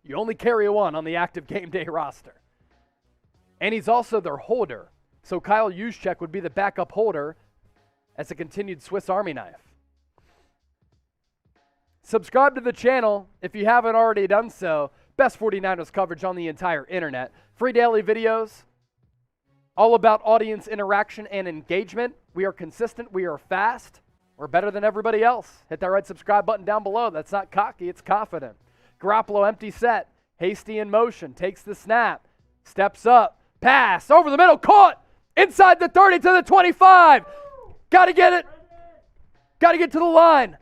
You only carry one on the active game day roster. And he's also their holder. So Kyle Juszczyk would be the backup holder as a continued Swiss Army knife. Subscribe to the channel if you haven't already done so. Best 49ers coverage on the entire internet. Free daily videos. All about audience interaction and engagement. We are consistent. We are fast. We're better than everybody else. Hit that red subscribe button down below. That's not cocky. It's confident. Garoppolo empty set. Hasty in motion. Takes the snap. Steps up. Pass over the middle, caught inside the 30 to the 25. Got to get it. Got to get to the line.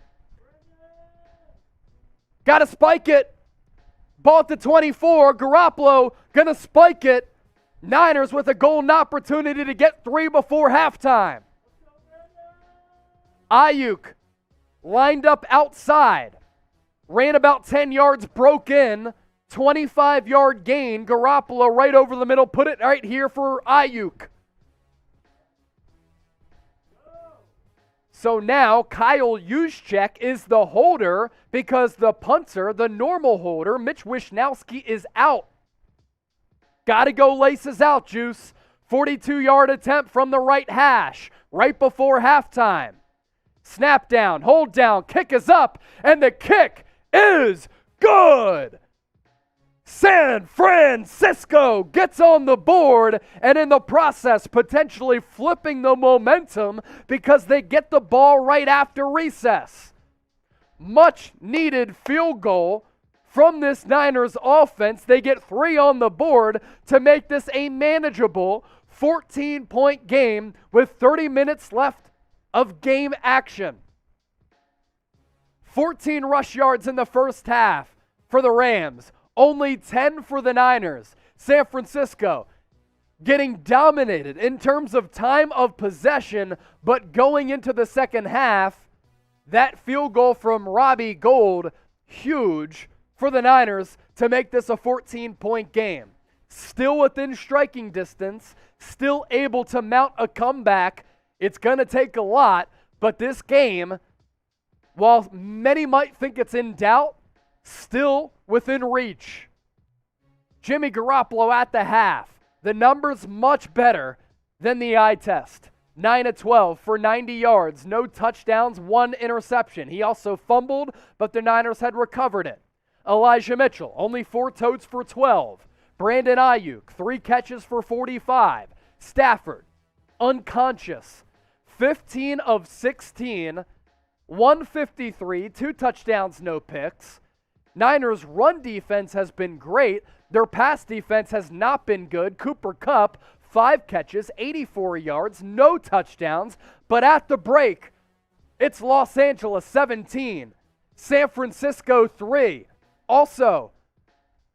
Got to spike it. Ball at the 24. Garoppolo going to spike it. Niners with a golden opportunity to get 3 before halftime. Ayuk lined up outside. Ran about 10 yards, broke in. 25-yard gain. Garoppolo right over the middle. Put it right here for Ayuk. So now Kyle Juszczyk is the holder because the punter, the normal holder, Mitch Wishnowsky, is out. Got to go laces out, Juice. 42-yard attempt from the right hash right before halftime. Snap down, hold down, kick is up, and the kick is good. San Francisco gets on the board and in the process potentially flipping the momentum because they get the ball right after recess. Much needed field goal from this Niners offense. They get 3 on the board to make this a manageable 14-point game with 30 minutes left of game action. 14 rush yards in the first half for the Rams. Only 10 for the Niners. San Francisco getting dominated in terms of time of possession, but going into the second half, that field goal from Robbie Gould, huge for the Niners to make this a 14-point game. Still within striking distance, still able to mount a comeback. It's going to take a lot, but this game, while many might think it's in doubt, still within reach. Jimmy Garoppolo at the half. The numbers much better than the eye test. 9 of 12 for 90 yards, no touchdowns, 1 interception. He also fumbled, but the Niners had recovered it. Elijah Mitchell, only 4 totes for 12. Brandon Ayuk, 3 catches for 45. Stafford, unconscious. 15 of 16, 153, 2 touchdowns, no picks. Niners' run defense has been great. Their pass defense has not been good. Cooper Kupp, 5 catches, 84 yards, no touchdowns. But at the break, it's Los Angeles 17, San Francisco 3. Also,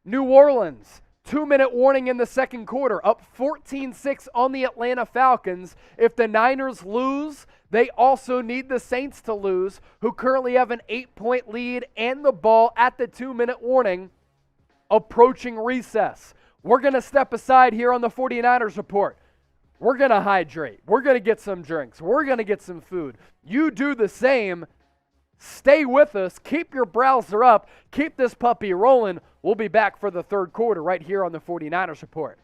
New Orleans, 2-minute warning in the second quarter, up 14-6 on the Atlanta Falcons. If the Niners lose, they also need the Saints to lose, who currently have an 8-point lead and the ball at the 2-minute warning, approaching recess. We're going to step aside here on the 49ers Report. We're going to hydrate. We're going to get some drinks. We're going to get some food. You do the same. Stay with us. Keep your browser up. Keep this puppy rolling. We'll be back for the third quarter right here on the 49ers Report.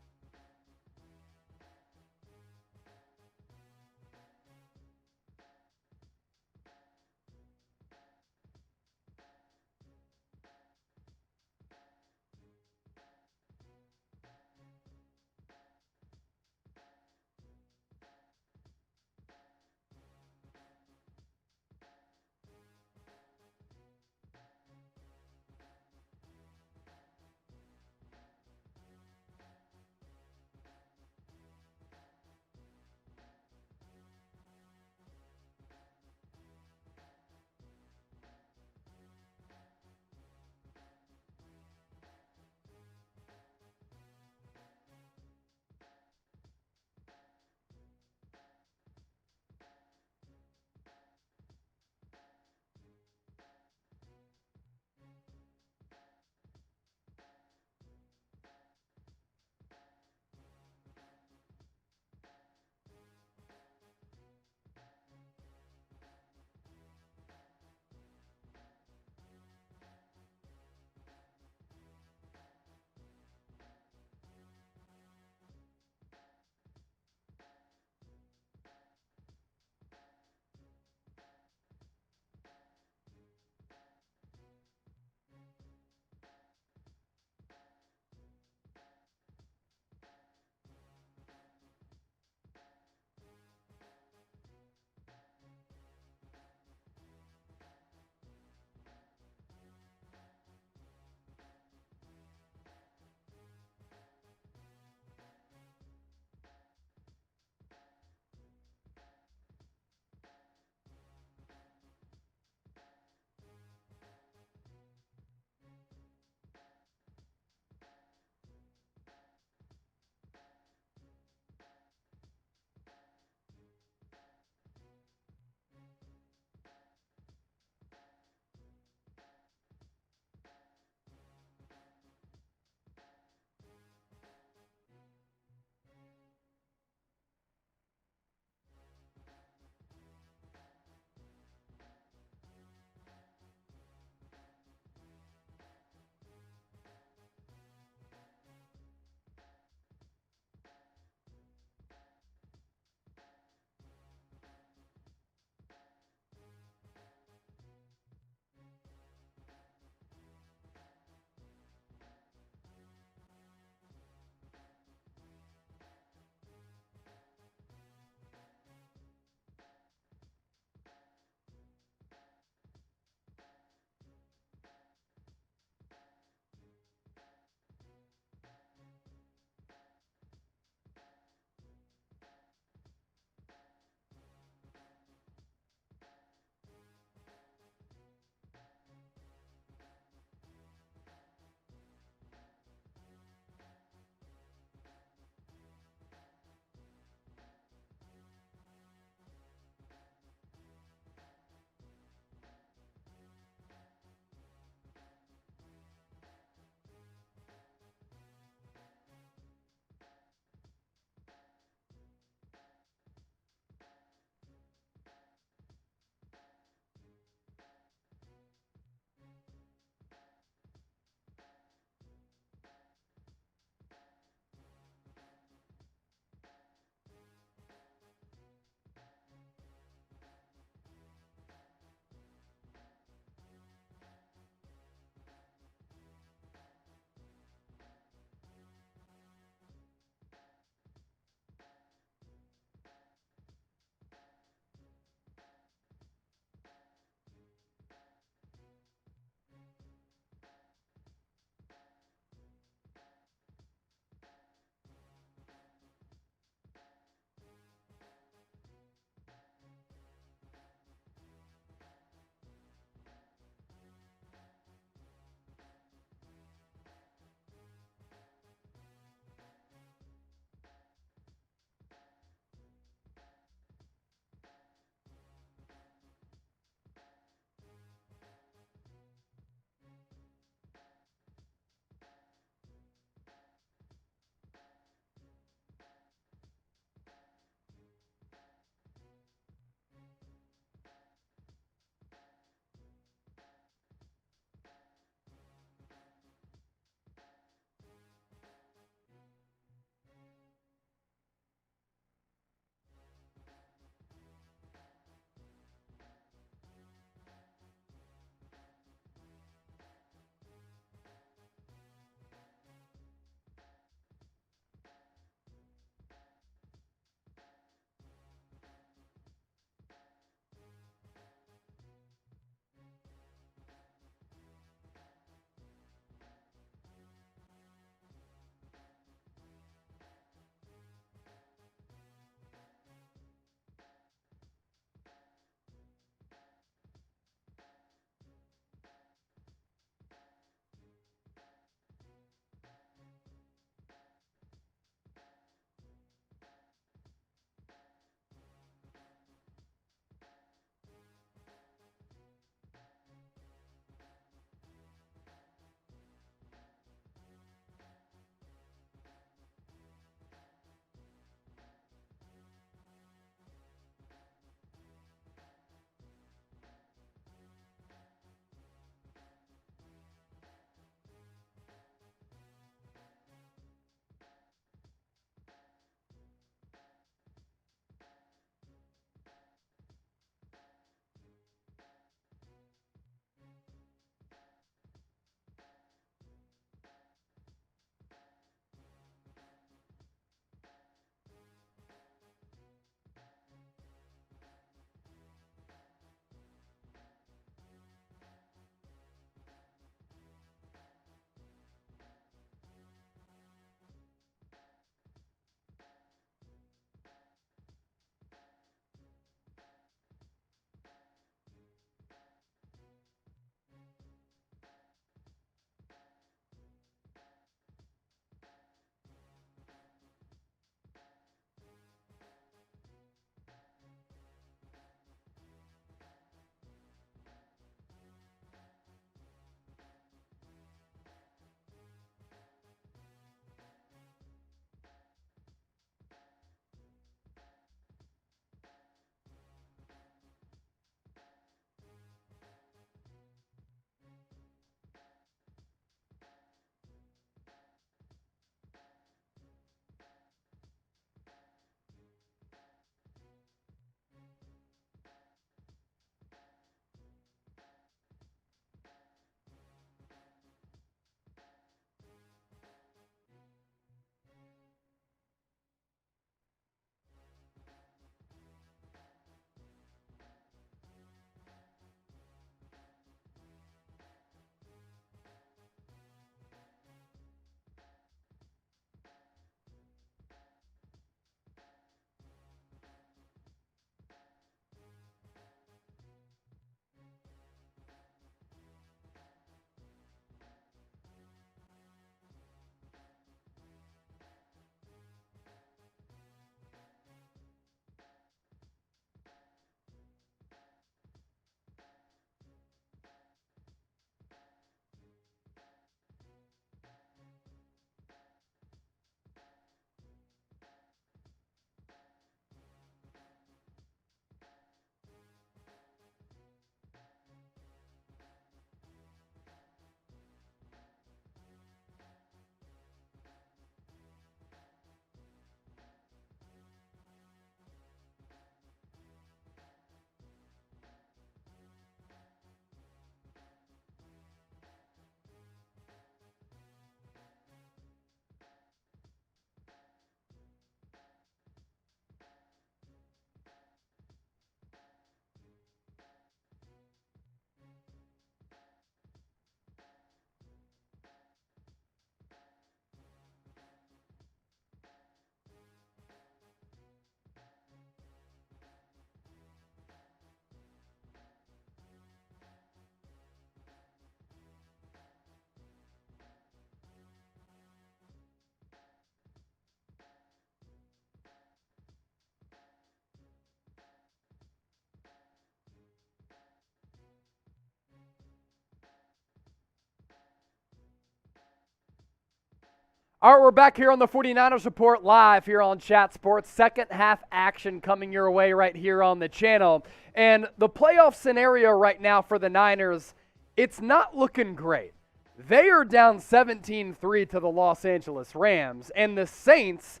All right, we're back here on the 49ers Report live here on Chat Sports. Second half action coming your way right here on the channel. And the playoff scenario right now for the Niners, it's not looking great. They are down 17-3 to the Los Angeles Rams, and the Saints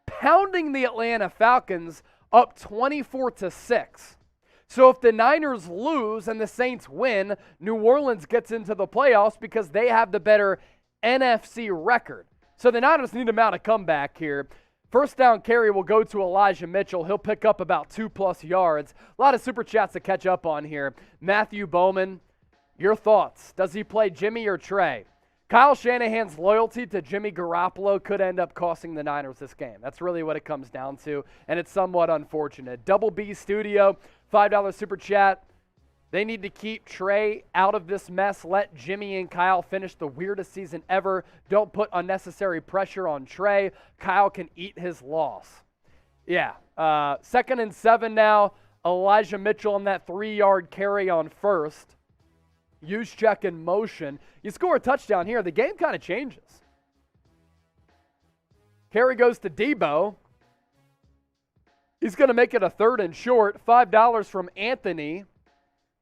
pounding the Atlanta Falcons up 24-6. So if the Niners lose and the Saints win, New Orleans gets into the playoffs because they have the better NFC record. So the Niners need to mount a comeback here. First down carry will go to Elijah Mitchell. He'll pick up about 2+ yards. A lot of super chats to catch up on here. Matthew Bowman, your thoughts. Does he play Jimmy or Trey? Kyle Shanahan's loyalty to Jimmy Garoppolo could end up costing the Niners this game. That's really what it comes down to, and it's somewhat unfortunate. Double B Studio, $5 super chat. They need to keep Trey out of this mess. Let Jimmy and Kyle finish the weirdest season ever. Don't put unnecessary pressure on Trey. Kyle can eat his loss. Yeah, 2nd and 7 now. Elijah Mitchell on that 3-yard carry on first. Juszczyk in motion. You score a touchdown here, the game kind of changes. Carry goes to Debo. He's going to make it a 3rd and short. $5 from Anthony.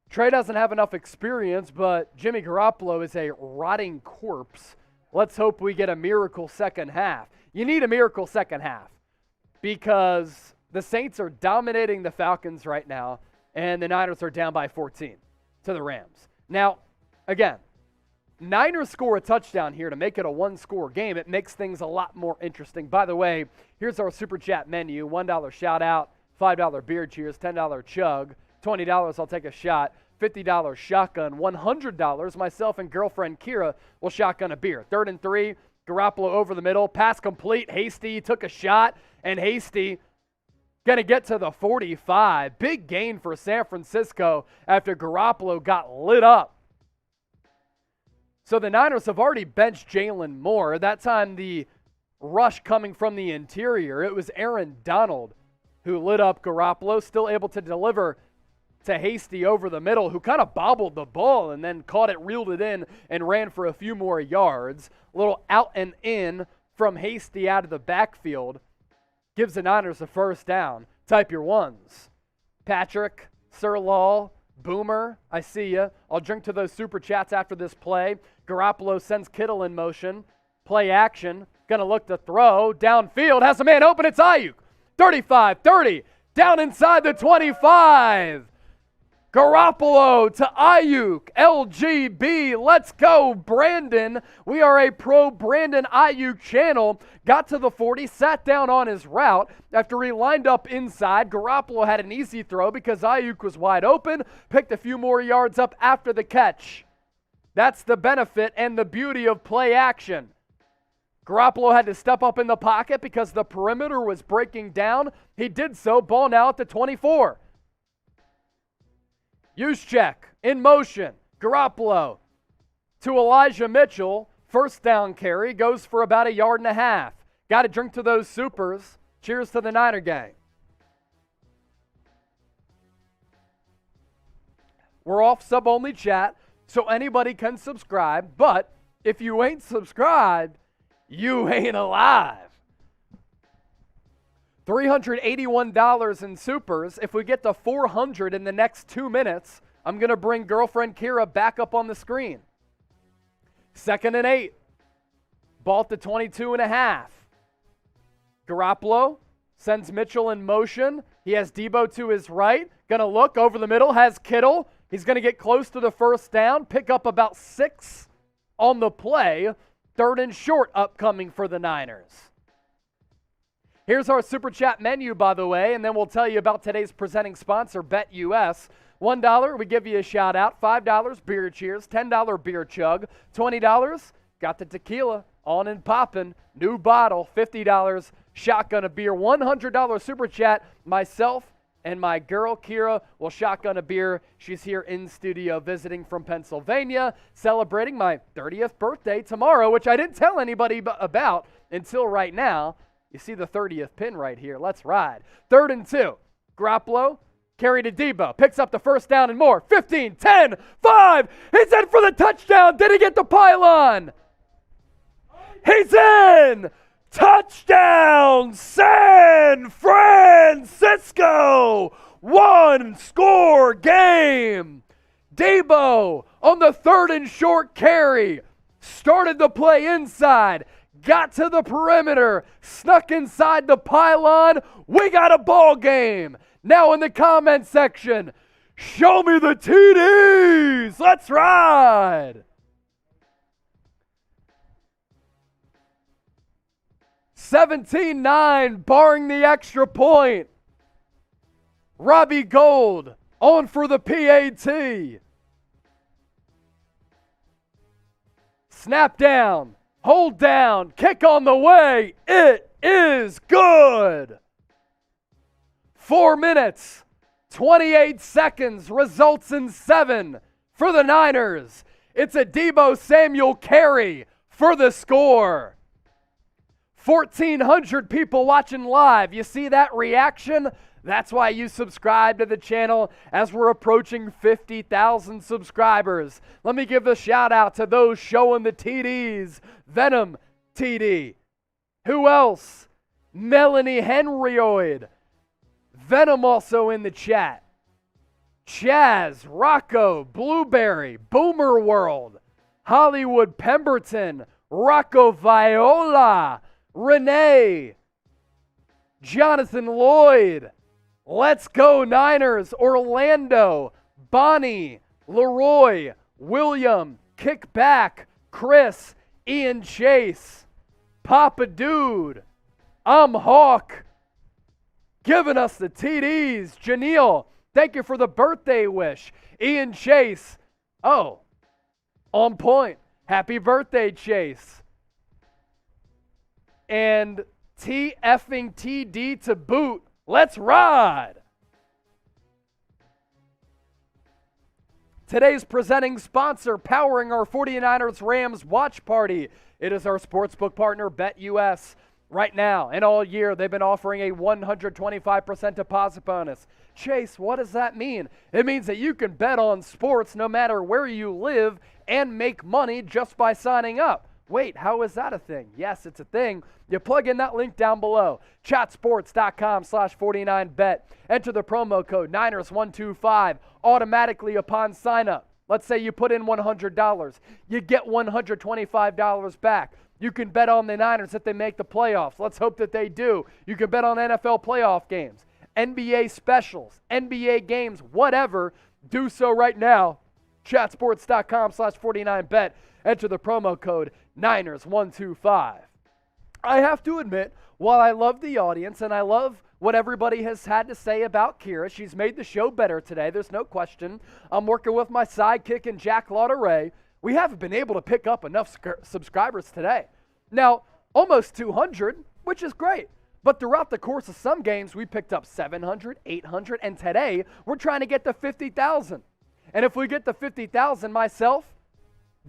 Trey doesn't have enough experience, but Jimmy Garoppolo is a rotting corpse. Let's hope we get a miracle second half. You need a miracle second half because the Saints are dominating the Falcons right now, and the Niners are down by 14 to the Rams. Now, again, Niners score a touchdown here to make it a one-score game. It makes things a lot more interesting. By the way, here's our Super Chat menu. $1 shout-out, $5 beer cheers, $10 chug, $20 I'll take a shot, $50 shotgun, $100 myself and girlfriend Kira will shotgun a beer. 3rd and 3, Garoppolo over the middle, pass complete. Hasty took a shot, and Hasty going to get to the 45. Big gain for San Francisco after Garoppolo got lit up. So the Niners have already benched Jalen Moore. That time the rush coming from the interior, it was Aaron Donald who lit up Garoppolo, still able to deliver to Hasty over the middle, who kind of bobbled the ball and then caught it, reeled it in, and ran for a few more yards. A little out and in from Hasty out of the backfield gives the Niners a first down. Type your ones. Patrick, Sir Law, Boomer, I see ya. I'll drink to those super chats after this play. Garoppolo sends Kittle in motion. Play action. Gonna look to throw. Downfield. Has a man open. It's Ayuk. 35-30. Down inside the 25. Garoppolo to Ayuk, LGB, let's go, Brandon. We are a pro Brandon Ayuk channel. Got to the 40, sat down on his route. After he lined up inside, Garoppolo had an easy throw because Ayuk was wide open, picked a few more yards up after the catch. That's the benefit and the beauty of play action. Garoppolo had to step up in the pocket because the perimeter was breaking down. He did so, ball now at the 24. Juszczyk in motion. Garoppolo to Elijah Mitchell. First down carry. Goes for about 1.5 yards. Got to drink to those supers. Cheers to the Niner gang. We're off sub-only chat, so anybody can subscribe. But if you ain't subscribed, you ain't alive. $381 in supers. If we get to 400 in the next 2 minutes, I'm going to bring girlfriend Kira back up on the screen. 2nd and 8. Ball to 22.5. Garoppolo sends Mitchell in motion. He has Debo to his right. Going to look over the middle. Has Kittle. He's going to get close to the first down. Pick up about 6 on the play. 3rd and short upcoming for the Niners. Here's our Super Chat menu, by the way, and then we'll tell you about today's presenting sponsor, BetUS. $1, we give you a shout-out. $5, beer cheers. $10 beer chug. $20, got the tequila on and popping. New bottle. $50, shotgun a beer. $100 Super Chat. Myself and my girl, Kira, will shotgun a beer. She's here in studio visiting from Pennsylvania, celebrating my 30th birthday tomorrow, which I didn't tell anybody about until right now. You see the 30th pin right here. Let's ride. 3rd and 2. Garoppolo, carry to Debo. Picks up the first down and more. 15, 10, 5. He's in for the touchdown. Did he get the pylon? He's in! Touchdown, San Francisco! One-score game. Debo on the 3rd and short carry. Started the play inside. Got to the perimeter. Snuck inside the pylon. We got a ball game. Now in the comment section, show me the TDs. Let's ride. 17-9, barring the extra point. Robbie Gould on for the PAT. Snap down, hold down, kick on the way. It is good. 4 minutes, 28 seconds, results in 7 for the Niners. It's a Deebo Samuel carry for the score. 1,400 people watching live. You see that reaction? That's why you subscribe to the channel as we're approaching 50,000 subscribers. Let me give a shout out to those showing the TDs. Venom TD. Who else? Melanie Henryoid. Venom also in the chat. Chaz, Rocco, Blueberry, Boomer World, Hollywood Pemberton, Rocco Viola, Renee, Jonathan Lloyd, Let's Go Niners, Orlando, Bonnie, Leroy, William, Kickback, Chris, Ian Chase, Papa Dude, I'm Hawk, giving us the TDs. Janelle, thank you for the birthday wish. Ian Chase, oh, on point. Happy birthday, Chase. And TD to boot. Let's ride. Today's presenting sponsor, powering our 49ers Rams watch party. It is our sportsbook partner, BetUS. Right now and all year, they've been offering a 125% deposit bonus. Chase, what does that mean? It means that you can bet on sports no matter where you live and make money just by signing up. Wait, how is that a thing? Yes, it's a thing. You plug in that link down below, chatsports.com/49bet. Enter the promo code Niners125 automatically upon sign up. Let's say you put in $100. You get $125 back. You can bet on the Niners if they make the playoffs. Let's hope that they do. You can bet on NFL playoff games, NBA specials, NBA games, whatever. Do so right now. Chatsports.com/49bet. Enter the promo code Niners125. I have to admit, while I love the audience and I love what everybody has had to say about Kira, she's made the show better today. There's no question. I'm working with my sidekick and Jack Lauderay. We haven't been able to pick up enough subscribers today. Now, almost 200, which is great. But throughout the course of some games, we picked up 700, 800, and today we're trying to get to 50,000. And if we get to 50,000, myself,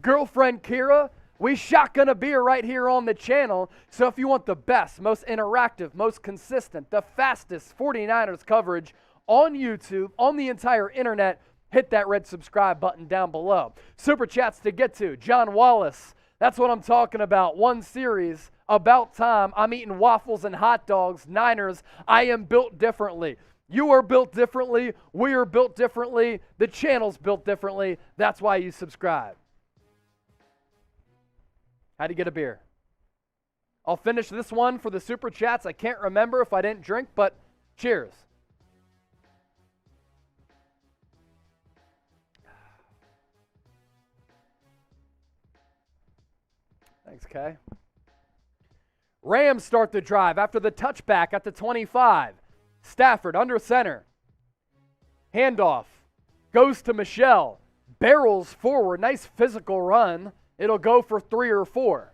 girlfriend Kira, we shotgun a beer right here on the channel. So if you want the best, most interactive, most consistent, the fastest 49ers coverage on YouTube, on the entire internet, hit that red subscribe button down below. Super chats to get to. John Wallace, that's what I'm talking about. One series, about time. I'm eating waffles and hot dogs. Niners, I am built differently. You are built differently. We are built differently. The channel's built differently. That's why you subscribe. How'd you get a beer? I'll finish this one for the super chats. I can't remember if I didn't drink, but cheers. Thanks, Kay. Rams start the drive after the touchback at the 25. Stafford under center. Handoff. Goes to Michelle. Barrels forward. Nice physical run. It'll go for 3 or 4.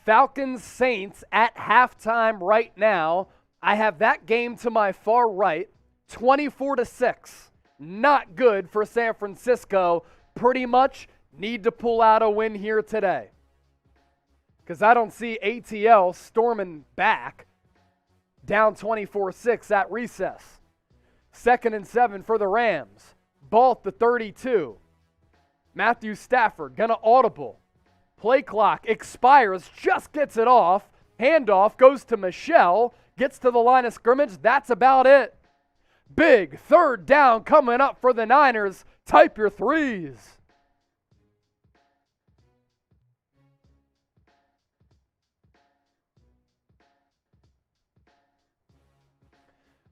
Falcons Saints at halftime right now. I have that game to my far right, 24-6. Not good for San Francisco. Pretty much need to pull out a win here today. Because I don't see ATL storming back down 24-6 at recess. 2nd and 7 for the Rams. Ball at the 32. Matthew Stafford gonna audible. Play clock expires, just gets it off. Handoff goes to Michelle, gets to the line of scrimmage. That's about it. Big 3rd down coming up for the Niners. Type your threes.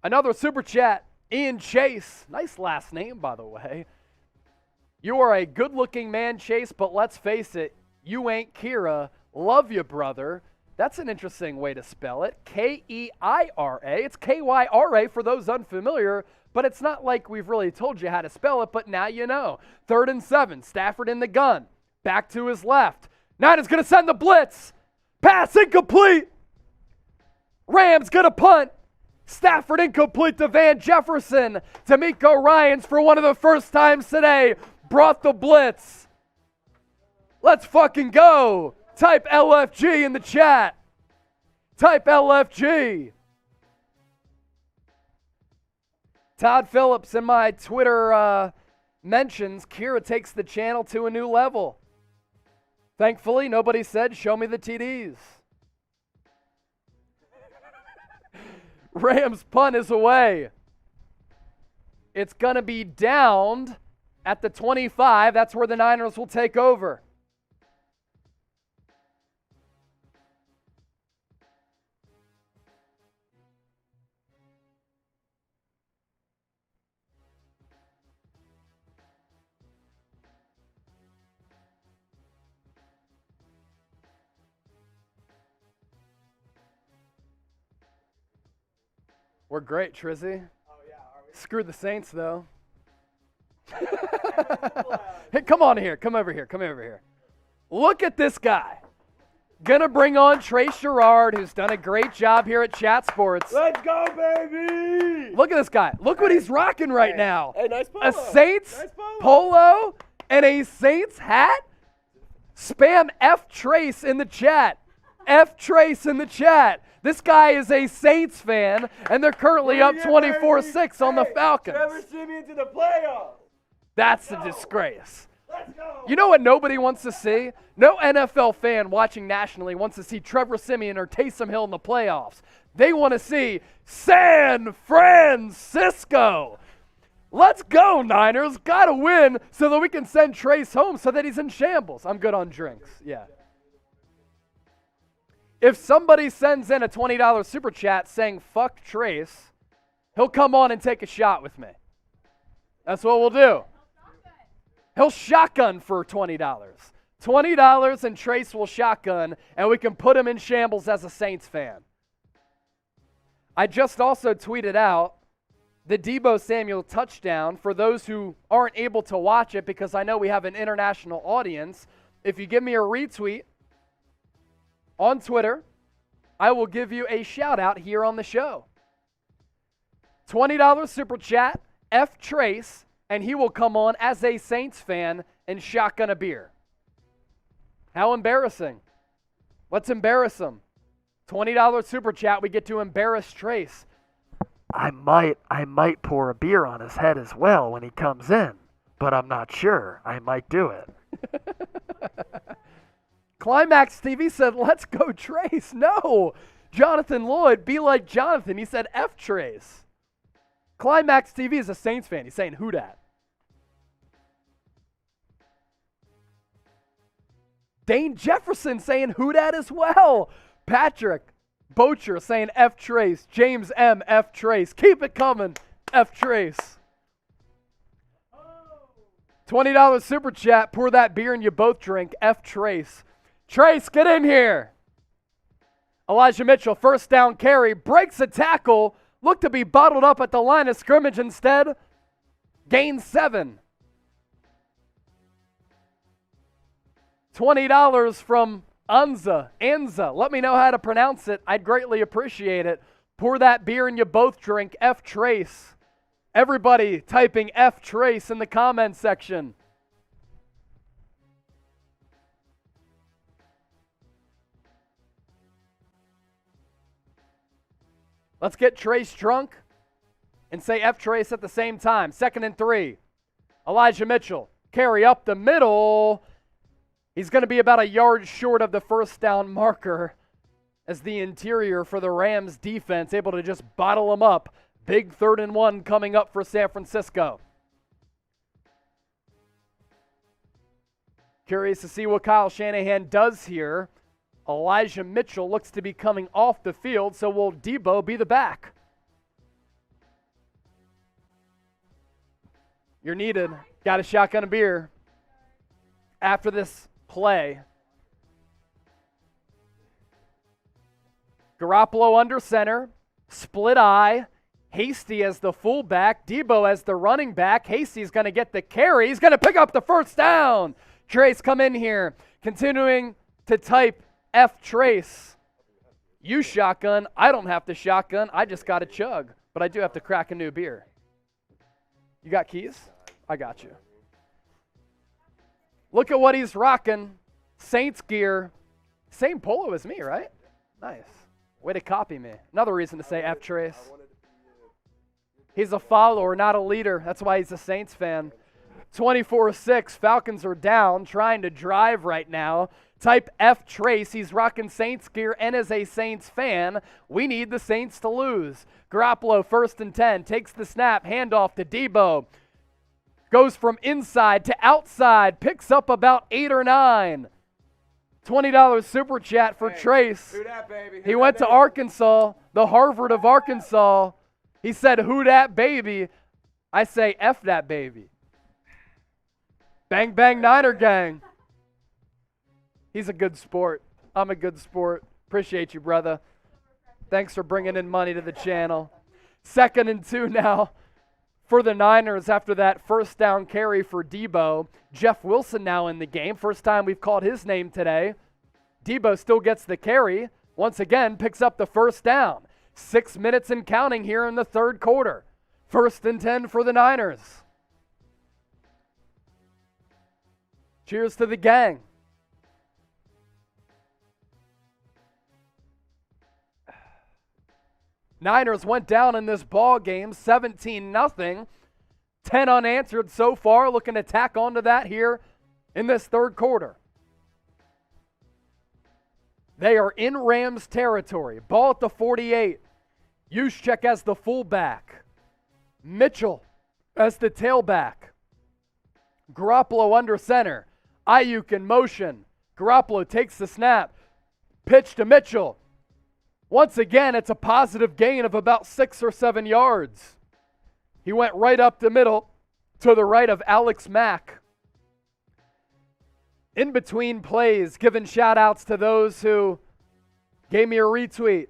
Another super chat, Ian Chase. Nice last name, by the way. You are a good-looking man, Chase, but let's face it, you ain't Kira. Love you, brother. That's an interesting way to spell it. K-E-I-R-A. It's K-Y-R-A for those unfamiliar, but it's not like we've really told you how to spell it, but now you know. 3rd and 7, Stafford in the gun. Back to his left. Niners going to send the blitz. Pass incomplete. Rams going to punt. Stafford incomplete to Van Jefferson. D'Amico Ryans for one of the first times today brought the blitz. Let's fucking go. Type LFG in the chat. Type LFG. Todd Phillips in my Twitter mentions Kira takes the channel to a new level. Thankfully, nobody said, show me the TDs. Rams punt is away. It's going to be downed at the 25. That's where the Niners will take over. We're great, Trizzy. Oh, yeah, are we? Screw the Saints, though. Hey, come on here. Come over here. Come over here. Look at this guy. Gonna bring on Trey Sherrard, who's done a great job here at Chat Sports. Let's go, baby! Look at this guy. Look what he's rocking right now. Hey, nice polo. A Saints Nice polo and a Saints hat. Spam F Trace in the chat. F Trace in the chat. This guy is a Saints fan, and they're currently up 24-6 on the Falcons. Trevor Simeon into the playoffs. That's a disgrace. Let's go. You know what nobody wants to see? No NFL fan watching nationally wants to see Trevor Simeon or Taysom Hill in the playoffs. They want to see San Francisco. Let's go, Niners. Got to win so that we can send Trace home so that he's in shambles. I'm good on drinks. Yeah. If somebody sends in a $20 super chat saying fuck Trace, he'll come on and take a shot with me. That's what we'll do. He'll shotgun for $20. $20 and Trace will shotgun, and we can put him in shambles as a Saints fan. I just also tweeted out the Deebo Samuel touchdown for those who aren't able to watch it because I know we have an international audience. If you give me a retweet on Twitter, I will give you a shout out here on the show. $20 super chat, F Trace, and he will come on as a Saints fan and shotgun a beer. How embarrassing. Let's embarrass him. $20 super chat, we get to embarrass Trace. I might pour a beer on his head as well when he comes in, but I'm not sure. I might do it. Climax TV said, let's go Trace. No, Jonathan Lloyd, be like Jonathan. He said F Trace. Climax TV is a Saints fan. He's saying who dat. Dane Jefferson saying who dat as well. Patrick Bocher saying F Trace. James M. F Trace. Keep it coming. F Trace. $20 super chat. Pour that beer and you both drink. F Trace. Trace, get in here. Elijah Mitchell, first down carry, breaks a tackle, looked to be bottled up at the line of scrimmage instead. Gain 7. $20 from Anza. Let me know how to pronounce it. I'd greatly appreciate it. Pour that beer and you both drink. F Trace. Everybody typing F Trace in the comment section. Let's get Trace drunk and say F Trace at the same time. 2nd and 3. Elijah Mitchell, carry up the middle. He's going to be about a yard short of the first down marker as the interior for the Rams defense able to just bottle them up. Big 3rd and 1 coming up for San Francisco. Curious to see what Kyle Shanahan does here. Elijah Mitchell looks to be coming off the field, so will Debo be the back? You're needed. Got a shotgun of beer. After this play, Garoppolo under center, split eye, Hasty as the fullback, Debo as the running back. Hasty's going to get the carry. He's going to pick up the first down. Trace come in here, continuing to type F Trace. You shotgun. I don't have to shotgun. I just got to chug, but I do have to crack a new beer. You got keys? I got you. Look at what he's rocking. Saints gear. Same polo as me, right? Nice. Way to copy me. Another reason to say F Trace. He's a follower, not a leader. That's why he's a Saints fan. 24-6. Falcons are down, trying to drive right now. Type F Trace. He's rocking Saints gear and is a Saints fan. We need the Saints to lose. Garoppolo, 1st and 10. Takes the snap. Handoff to Debo. Goes from inside to outside. Picks up about 8 or 9. $20 super chat for Trace. Who dat, baby? He went to Arkansas, the Harvard of Arkansas. He said, who dat baby? I say, F that baby. Bang, bang, Niner gang. He's a good sport. I'm a good sport. Appreciate you, brother. Thanks for bringing in money to the channel. 2nd and 2 now for the Niners after that first down carry for Debo. Jeff Wilson now in the game. First time we've called his name today. Debo still gets the carry. Once again, picks up the first down. 6 minutes and counting here in the 3rd quarter. 1st and 10 for the Niners. Cheers to the gang. Niners went down in this ball game 17-0. 10 unanswered so far, looking to tack onto that here in this 3rd quarter. They are in Rams territory. Ball at the 48. Juszczyk as the fullback. Mitchell as the tailback. Garoppolo under center. Ayuk in motion. Garoppolo takes the snap. Pitch to Mitchell. Once again, it's a positive gain of about 6 or 7 yards. He went right up the middle to the right of Alex Mack. In between plays, giving shout-outs to those who gave me a retweet.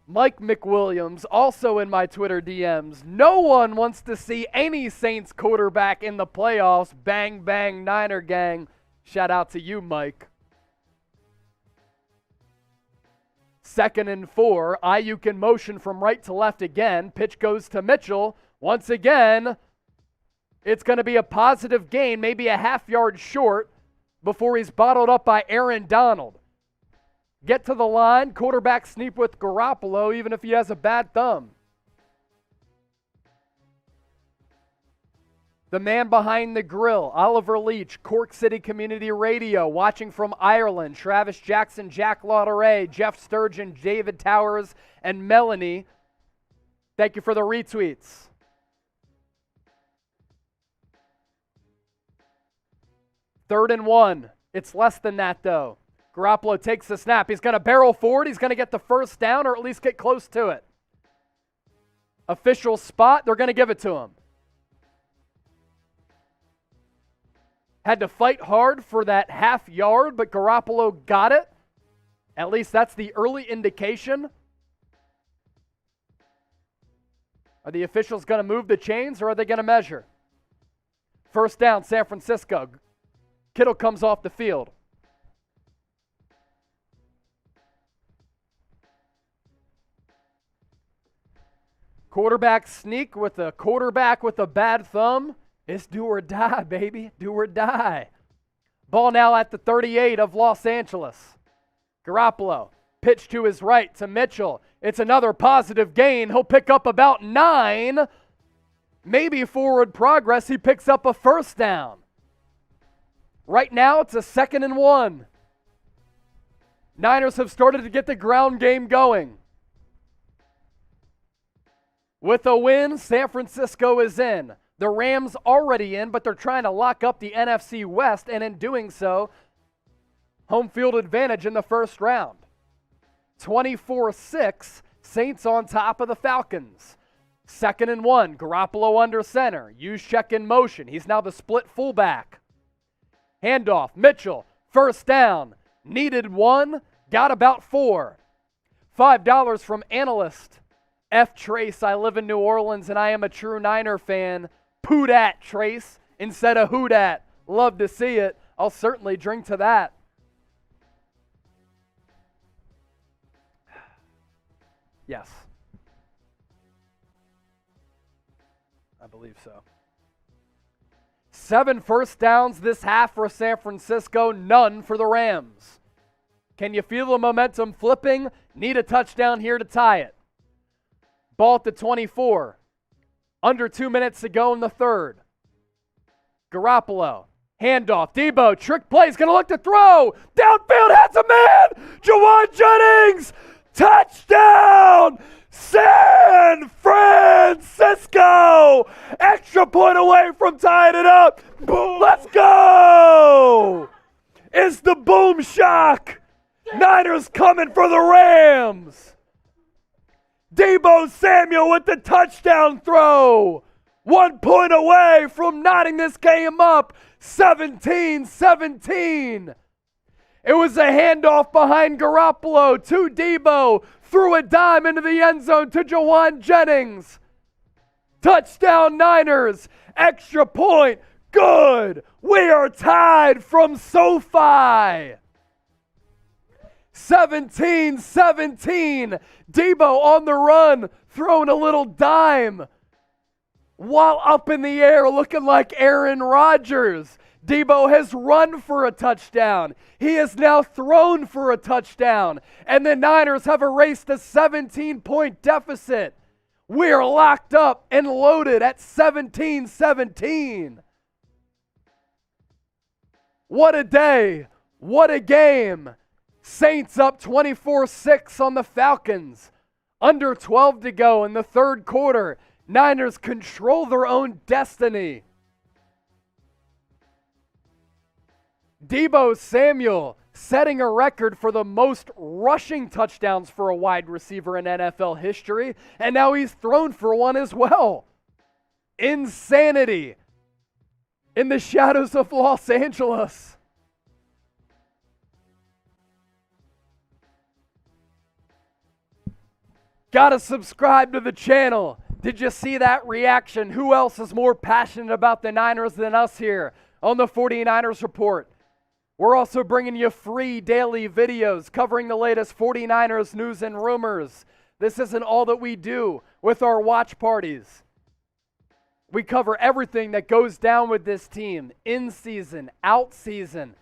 Mike McWilliams, also in my Twitter DMs. No one wants to see any Saints quarterback in the playoffs. Bang, bang, Niner gang. Shout out to you, Mike. 2nd and 4. Ayuk in motion from right to left again. Pitch goes to Mitchell. Once again, it's going to be a positive gain, maybe a half-yard short before he's bottled up by Aaron Donald. Get to the line, quarterback sneak with Garoppolo, even if he has a bad thumb. The man behind the grill, Oliver Leach, Cork City Community Radio, watching from Ireland, Travis Jackson, Jack Lauderay, Jeff Sturgeon, David Towers, and Melanie. Thank you for the retweets. Third and 1. It's less than that, though. Garoppolo takes the snap. He's going to barrel forward. He's going to get the first down or at least get close to it. Official spot. They're going to give it to him. Had to fight hard for that half yard, but Garoppolo got it. At least that's the early indication. Are the officials going to move the chains or are they going to measure? First down, San Francisco. Kittle comes off the field. Quarterback sneak with a quarterback with a bad thumb. It's do or die, baby. Do or die. Ball now at the 38 of Los Angeles. Garoppolo. Pitch to his right to Mitchell. It's another positive gain. He'll pick up about 9. Maybe forward progress. He picks up a first down. Right now, it's a 2nd and 1. Niners have started to get the ground game going. With a win, San Francisco is in. The Rams already in, but they're trying to lock up the NFC West, and in doing so, home field advantage in the first round. 24-6, Saints on top of the Falcons. 2nd and 1, Garoppolo under center. Juszczyk in motion. He's now the split fullback. Handoff, Mitchell, first down. Needed 1, got about 4. $5 from analyst F. Trace. I live in New Orleans and I am a true Niner fan. Poo dat, Trace, instead of who dat. Love to see it. I'll certainly drink to that. Yes. I believe so. 7 first downs this half for San Francisco, none for the Rams. Can you feel the momentum flipping? Need a touchdown here to tie it. Ball at the 24. Under 2 minutes to go in the third. Garoppolo, handoff, Debo, trick play, he's going to look to throw. Downfield, has a man! Jawan Jennings! Touchdown! San Francisco! Extra point away from tying it up. Boom. Let's go! It's the boom shock. Niners coming for the Rams. Debo Samuel with the touchdown throw. 1 point away from knotting this game up. 17-17. It was a handoff behind Garoppolo to Debo. Threw a dime into the end zone to Jawan Jennings. Touchdown Niners. Extra point. Good. We are tied from SoFi. 17-17. Debo on the run, throwing a little dime while up in the air looking like Aaron Rodgers. Debo has run for a touchdown. He has now thrown for a touchdown. And the Niners have erased a 17-point deficit. We are locked up and loaded at 17-17. What a day. What a game. Saints up 24-6 on the Falcons. Under 12 to go in the third quarter. Niners control their own destiny. Debo Samuel setting a record for the most rushing touchdowns for a wide receiver in NFL history, and now he's thrown for one as well. Insanity in the shadows of Los Angeles. Gotta subscribe to the channel. Did you see that reaction? Who else is more passionate about the Niners than us here on the 49ers Report? We're also bringing you free daily videos covering the latest 49ers news and rumors. This isn't all that we do with our watch parties. We cover everything that goes down with this team, in season, out season.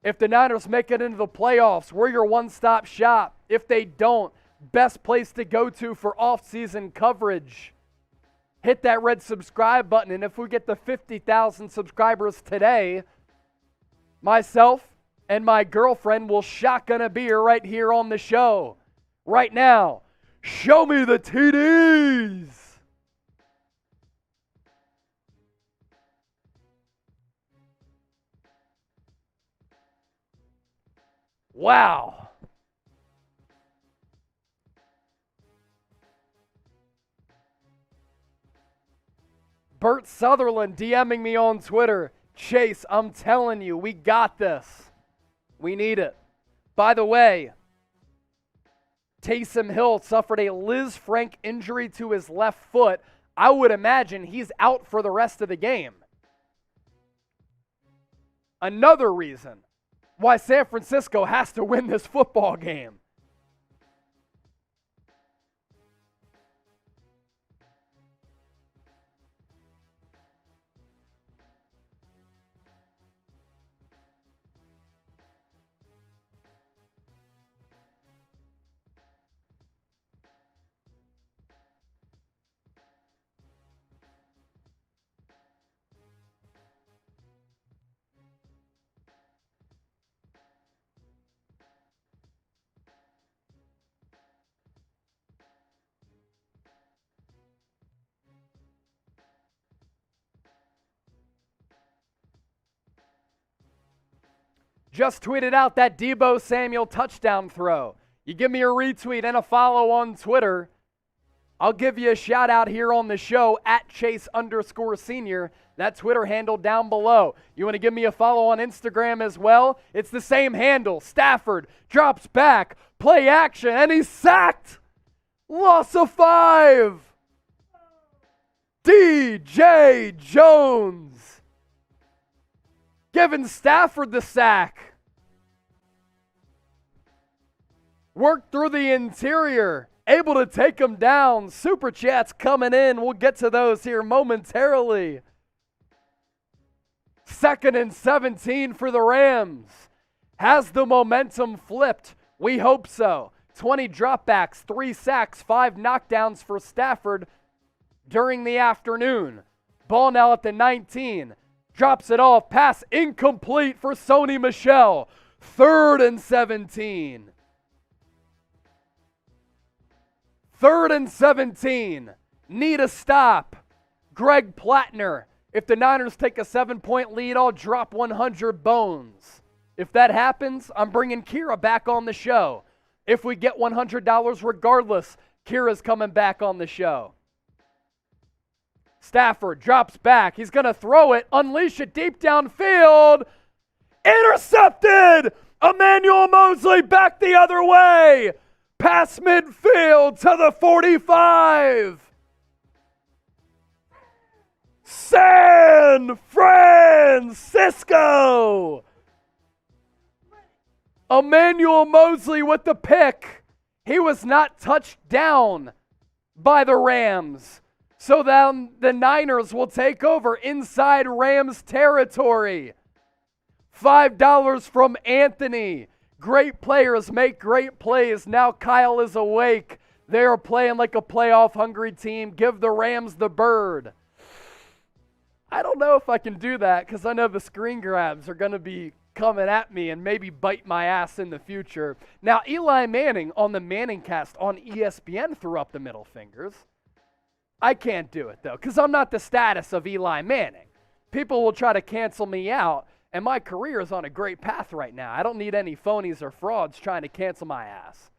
If the Niners make it into the playoffs, we're your one-stop shop. If they don't, best place to go to for off-season coverage. Hit that red subscribe button, and if we get to 50,000 subscribers today, myself and my girlfriend will shotgun a beer right here on the show. Right now, show me the TDs. Wow. Bert Sutherland DMing me on Twitter. Chase, I'm telling you, we got this. We need it. By the way, Taysom Hill suffered a Liz Frank injury to his left foot. I would imagine he's out for the rest of the game. Another reason why San Francisco has to win this football game. just tweeted out that Deebo Samuel touchdown throw. You give me a retweet and a follow on Twitter, I'll give you a shout out here on the show at Chase_Senior. That Twitter handle down below. You want to give me a follow on Instagram as well? It's the same handle. Stafford drops back, play action, and he's sacked. Loss of 5. DJ Jones giving Stafford the sack. Worked through the interior, able to take him down. Super chats coming in. We'll get to those here momentarily. 2nd and 17 for the Rams. Has the momentum flipped? We hope so. 20 dropbacks, 3 sacks, 5 knockdowns for Stafford during the afternoon. Ball now at the 19. Drops it off. Pass incomplete for Sony Michel. 3rd and 17. 3rd and 17. Need a stop. Greg Plattner. If the Niners take a 7-point lead, I'll drop 100 bones. If that happens, I'm bringing Kira back on the show. If we get $100 regardless, Kira's coming back on the show. Stafford drops back. He's going to throw it, unleash it deep downfield. Intercepted! Emmanuel Mosley back the other way. Pass midfield to the 45. San Francisco. Emmanuel Mosley with the pick. He was not touched down by the Rams. So then the Niners will take over inside Rams territory. $5 from Anthony. Great players make great plays. Now Kyle is awake. They are playing like a playoff-hungry team. Give the Rams the bird. I don't know if I can do that because I know the screen grabs are going to be coming at me and maybe bite my ass in the future. Now, Eli Manning on the Manning cast on ESPN threw up the middle fingers. I can't do it, though, because I'm not the status of Eli Manning. People will try to cancel me out, and my career is on a great path right now. I don't need any phonies or frauds trying to cancel my ass.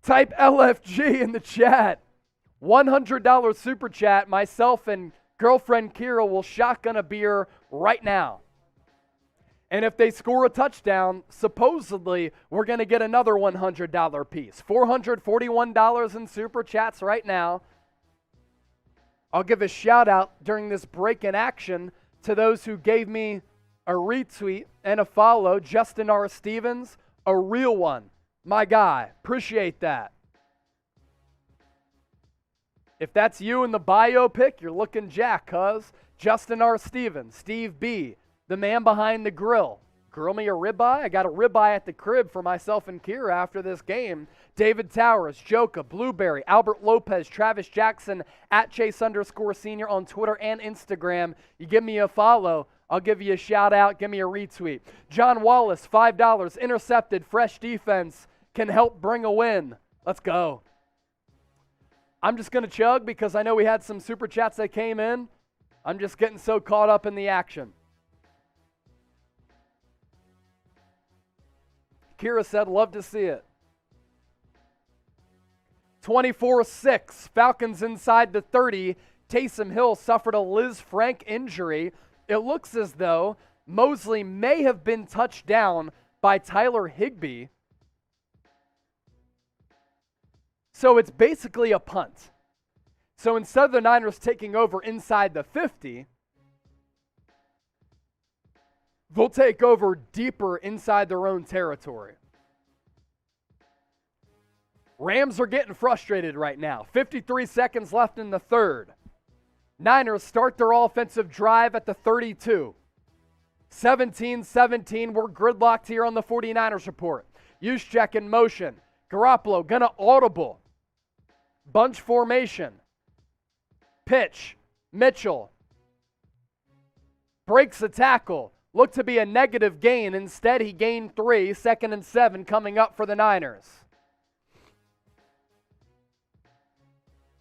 Type LFG in the chat. $100 super chat. Myself and girlfriend Kira will shotgun a beer right now. And if they score a touchdown, supposedly we're going to get another $100 piece. $441 in super chats right now. I'll give a shout out during this break in action to those who gave me a retweet and a follow. Justin R. Stevens, a real one. My guy. Appreciate that. If that's you in the biopic, you're looking jack, cuz. Justin R. Stevens, Steve B., the man behind the grill. Grill me a ribeye? I got a ribeye at the crib for myself and Kira after this game. David Towers, Joka, Blueberry, Albert Lopez, Travis Jackson, at Chase_Senior on Twitter and Instagram. You give me a follow, I'll give you a shout out. Give me a retweet. John Wallace, $5, intercepted, fresh defense, can help bring a win. Let's go. I'm just going to chug because I know we had some super chats that came in. I'm just getting so caught up in the action. Kira said, love to see it. 24-6, Falcons inside the 30. Taysom Hill suffered a Liz Frank injury. It looks as though Mosley may have been touched down by Tyler Higbee. So it's basically a punt. So instead of the Niners taking over inside the 50, they'll take over deeper inside their own territory. Rams are getting frustrated right now. 53 seconds left in the third. Niners start their offensive drive at the 32. 17-17, we're gridlocked here on the 49ers report. Juszczyk in motion. Garoppolo gonna audible. Bunch formation. Pitch. Mitchell. Breaks the tackle. Looked to be a negative gain. Instead, he gained 3. 2nd and 7 coming up for the Niners.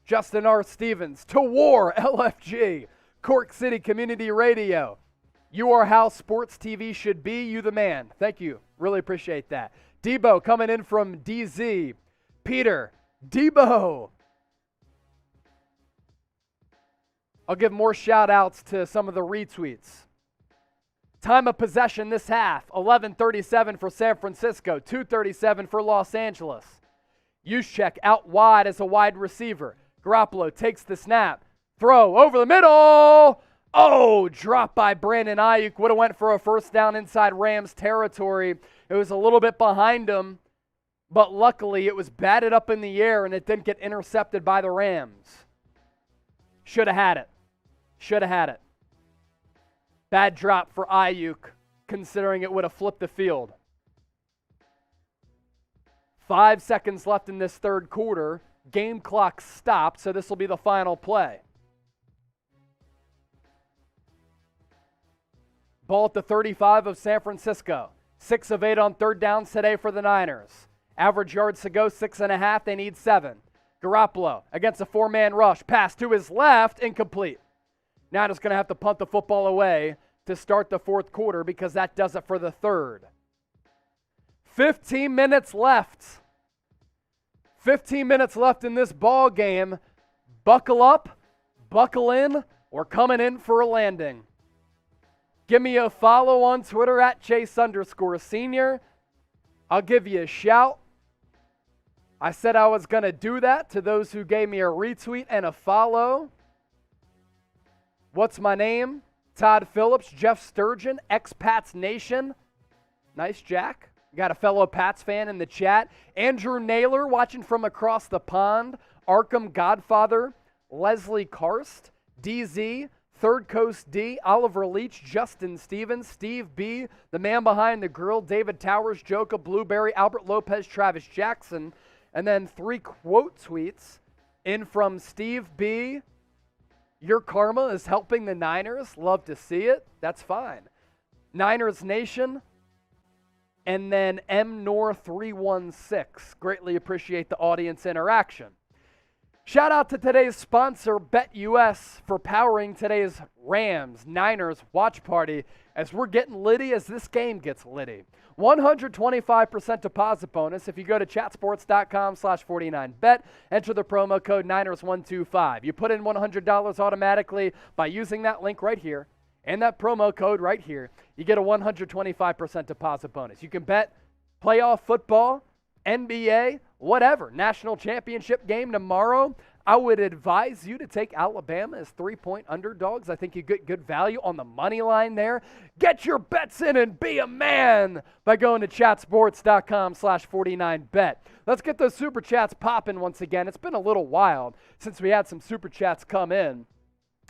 Justin R. Stevens, to war, LFG, Cork City Community Radio. You are how sports TV should be. You the man. Thank you. Really appreciate that. Debo coming in from DZ. Peter, Debo. I'll give more shout outs to some of the retweets. Time of possession this half, 11:37 for San Francisco, 2:37 for Los Angeles. Juszczyk out wide as a wide receiver. Garoppolo takes the snap. Throw over the middle. Oh, dropped by Brandon Ayuk. Would have went for a first down inside Rams territory. It was a little bit behind him, but luckily it was batted up in the air and it didn't get intercepted by the Rams. Should have had it. Should have had it. Bad drop for Ayuk, considering it would have flipped the field. 5 seconds left in this third quarter. Game clock stopped, so this will be the final play. Ball at the 35 of San Francisco. 6 of 8 on third downs today for the Niners. Average yards to go, 6.5. They need 7. Garoppolo against a 4-man rush. Pass to his left, incomplete. Niners going to have to punt the football away to start the fourth quarter because that does it for the third. 15 minutes left. 15 minutes left in this ball game. Buckle up, buckle in, we're coming in for a landing. Give me a follow on Twitter at Chase_Senior. I'll give you a shout. I said I was going to do that to those who gave me a retweet and a follow. What's my name? Todd Phillips, Jeff Sturgeon, ex-Pats Nation. Nice, Jack. Got a fellow Pats fan in the chat. Andrew Naylor watching from across the pond. Arkham Godfather. Leslie Karst. DZ. Third Coast D. Oliver Leach. Justin Stevens. Steve B. The man behind the grill. David Towers. Joka Blueberry. Albert Lopez. Travis Jackson. And then 3 quote tweets in from Steve B. Your karma is helping the Niners. Love to see it. That's fine. Niners Nation. And then MNOR316. Greatly appreciate the audience interaction. Shout out to today's sponsor, BetUS, for powering today's Rams-Niners watch party as we're getting litty as this game gets litty. 125% deposit bonus if you go to chatsports.com/49bet. Enter the promo code Niners125. You put in $100 automatically by using that link right here and that promo code right here. You get a 125% deposit bonus. You can bet playoff football, NBA, whatever. National championship game tomorrow. I would advise you to take Alabama as 3-point underdogs. I think you get good value on the money line there. Get your bets in and be a man by going to chatsports.com/49bet. Let's get those super chats popping once again. It's been a little while since we had some super chats come in.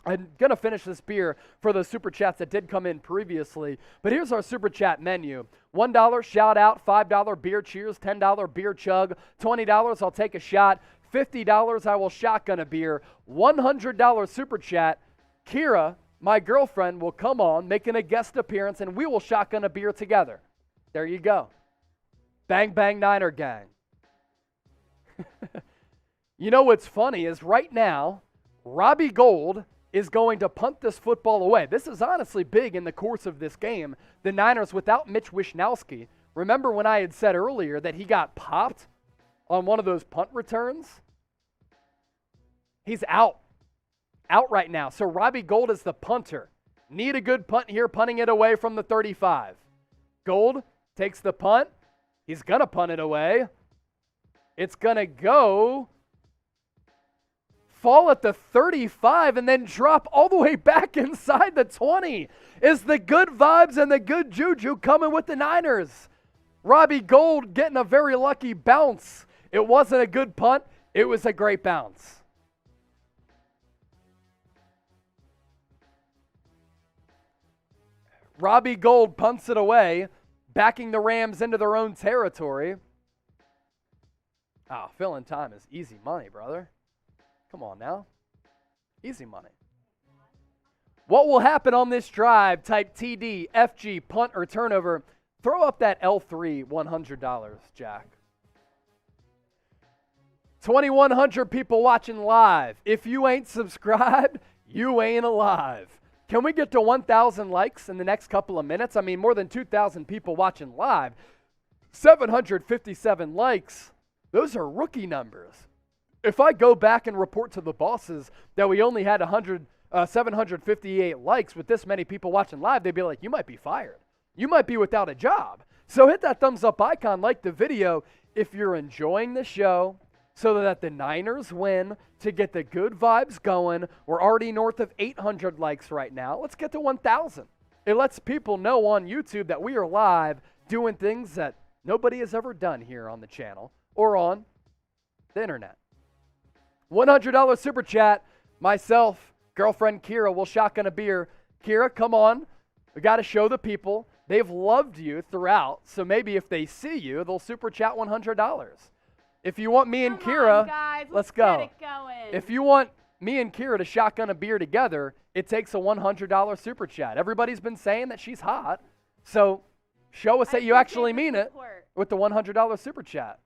I'm going to finish this beer for those super chats that did come in previously. But here's our super chat menu. $1 shout out, $5 beer cheers, $10 beer chug, $20 I'll take a shot, $50 I will shotgun a beer, $100 super chat. Kira, my girlfriend, will come on, making a guest appearance, and we will shotgun a beer together. There you go. Bang, bang, Niner gang. You know what's funny is right now, Robbie Gould is going to punt this football away. This is honestly big in the course of this game. The Niners without Mitch Wishnowsky. Remember when I had said earlier that he got popped on one of those punt returns? He's out. Out right now. So Robbie Gould is the punter. Need a good punt here, punting it away from the 35. Gould takes the punt. He's going to punt it away. It's going to go fall at the 35 and then drop all the way back inside the 20. Is the good vibes and the good juju coming with the Niners? Robbie Gould getting a very lucky bounce. It wasn't a good punt. It was a great bounce. Robbie Gould punts it away, backing the Rams into their own territory. Filling time is easy money, brother. Come on now. Easy money. What will happen on this drive? Type TD, FG, punt, or turnover. Throw up that L3 $100, Jack. 2,100 people watching live. If you ain't subscribed, you ain't alive. Can we get to 1,000 likes in the next couple of minutes? I mean, more than 2,000 people watching live. 757 likes. Those are rookie numbers. If I go back and report to the bosses that we only had 758 likes with this many people watching live, they'd be like, you might be fired. You might be without a job. So hit that thumbs up icon, like the video if you're enjoying the show so that the Niners win to get the good vibes going. We're already north of 800 likes right now. Let's get to 1,000. It lets people know on YouTube that we are live doing things that nobody has ever done here on the channel or on the internet. $100 super chat. Myself, girlfriend Kira will shotgun a beer. Kira, come on. We got to show the people. They've loved you throughout, so maybe if they see you, they'll super chat $100. If you want me and Kira, guys, let's go. Get it going. If you want me and Kira to shotgun a beer together, it takes a $100 super chat. Everybody's been saying that she's hot, so show us that you actually mean it with the $100 super chat.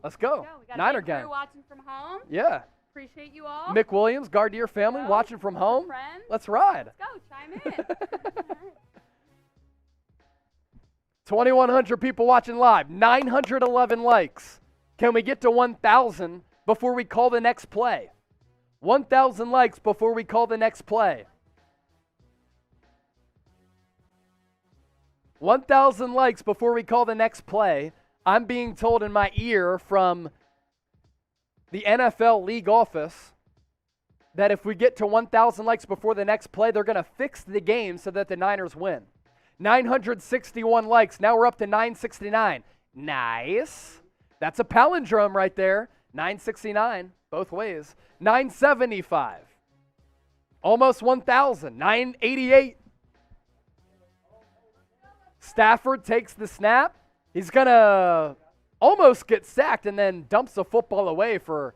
Let's go. We got Niner Nick gang. Crew watching from home. Yeah. Appreciate you all. Mick Williams, Gardier family, watching from home. Friends. Let's ride. Let's go. Chime in. All right. 2,100 people watching live. 911 likes. Can we get to 1,000 before we call the next play? 1,000 likes before we call the next play. 1,000 likes before we call the next play. I'm being told in my ear from the NFL league office that if we get to 1,000 likes before the next play, they're going to fix the game so that the Niners win. 961 likes. Now we're up to 969. Nice. That's a palindrome right there. 969, both ways. 975. Almost 1,000. 988. Stafford takes the snap. He's going to almost get sacked and then dumps the football away for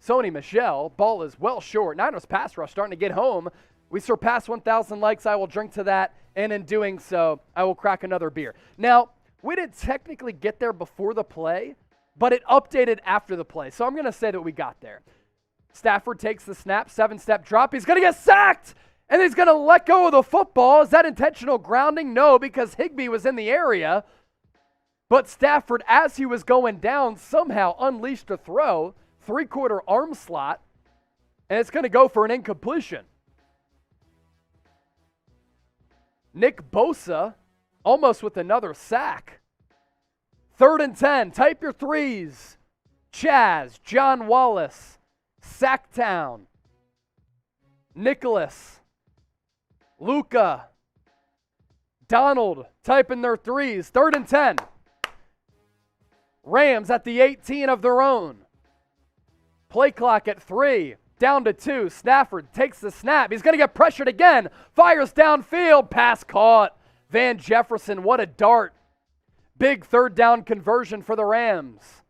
Sony Michel. Ball is well short. Niners pass rush starting to get home. We surpassed 1,000 likes. I will drink to that, and in doing so, I will crack another beer. Now, we didn't technically get there before the play, but it updated after the play, so I'm going to say that we got there. Stafford takes the snap, 7-step drop. He's going to get sacked, and he's going to let go of the football. Is that intentional grounding? No, because Higbee was in the area. But Stafford, as he was going down, somehow unleashed a throw, three-quarter arm slot, and it's going to go for an incompletion. Nick Bosa almost with another sack. 3rd and 10. Type your threes. Chaz, John Wallace, Sacktown, Nicholas, Luca, Donald, type in their threes. 3rd and 10. Rams at the 18 of their own. Play clock at 3. Down to 2. Stafford takes the snap. He's going to get pressured again. Fires downfield. Pass caught. Van Jefferson, what a dart. Big 3rd down conversion for the Rams.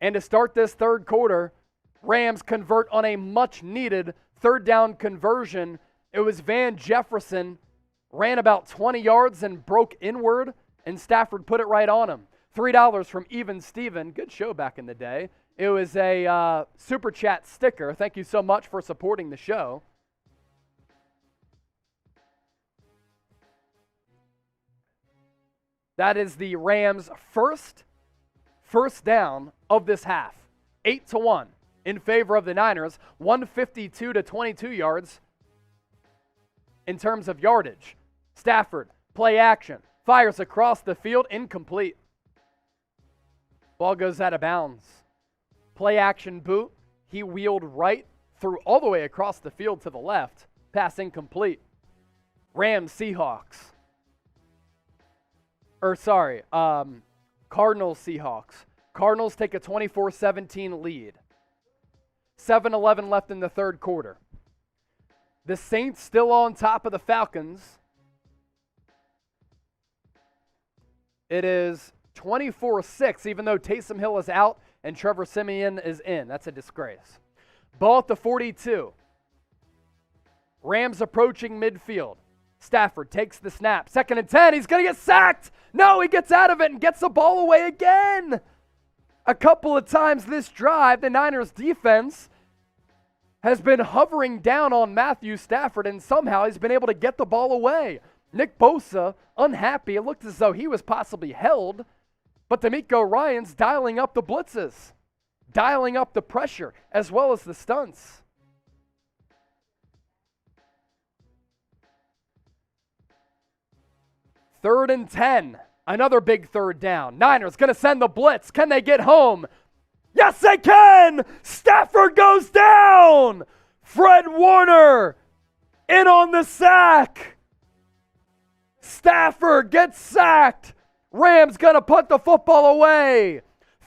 And to start this 3rd quarter, Rams convert on a much-needed 3rd down conversion. It was Van Jefferson, ran about 20 yards and broke inward, and Stafford put it right on him. $3 from Even Steven. Good show back in the day. It was a super chat sticker. Thank you so much for supporting the show. That is the Rams' first down of this half. 8-1 in favor of the Niners. 152 to 22 yards in terms of yardage. Stafford, play action. Fires across the field, incomplete. Ball goes out of bounds. Play action boot. He wheeled right through all the way across the field to the left. Pass incomplete. Rams, Seahawks. Cardinals, Seahawks. Cardinals take a 24-17 lead. 7-11 left in the 3rd quarter. The Saints still on top of the Falcons. It is 24-6, even though Taysom Hill is out and Trevor Siemian is in. That's a disgrace. Ball at the 42. Rams approaching midfield. Stafford takes the snap. 2nd and 10. He's going to get sacked. No, he gets out of it and gets the ball away again. A couple of times this drive, the Niners defense has been hovering down on Matthew Stafford, and somehow he's been able to get the ball away. Nick Bosa, unhappy. It looked as though he was possibly held, but D'Amico Ryans dialing up the blitzes, dialing up the pressure, as well as the stunts. Third and 10. Another big third down. Niners going to send the blitz. Can they get home? Yes, they can! Stafford goes down! Fred Warner in on the sack. Stafford gets sacked. Rams going to put the football away.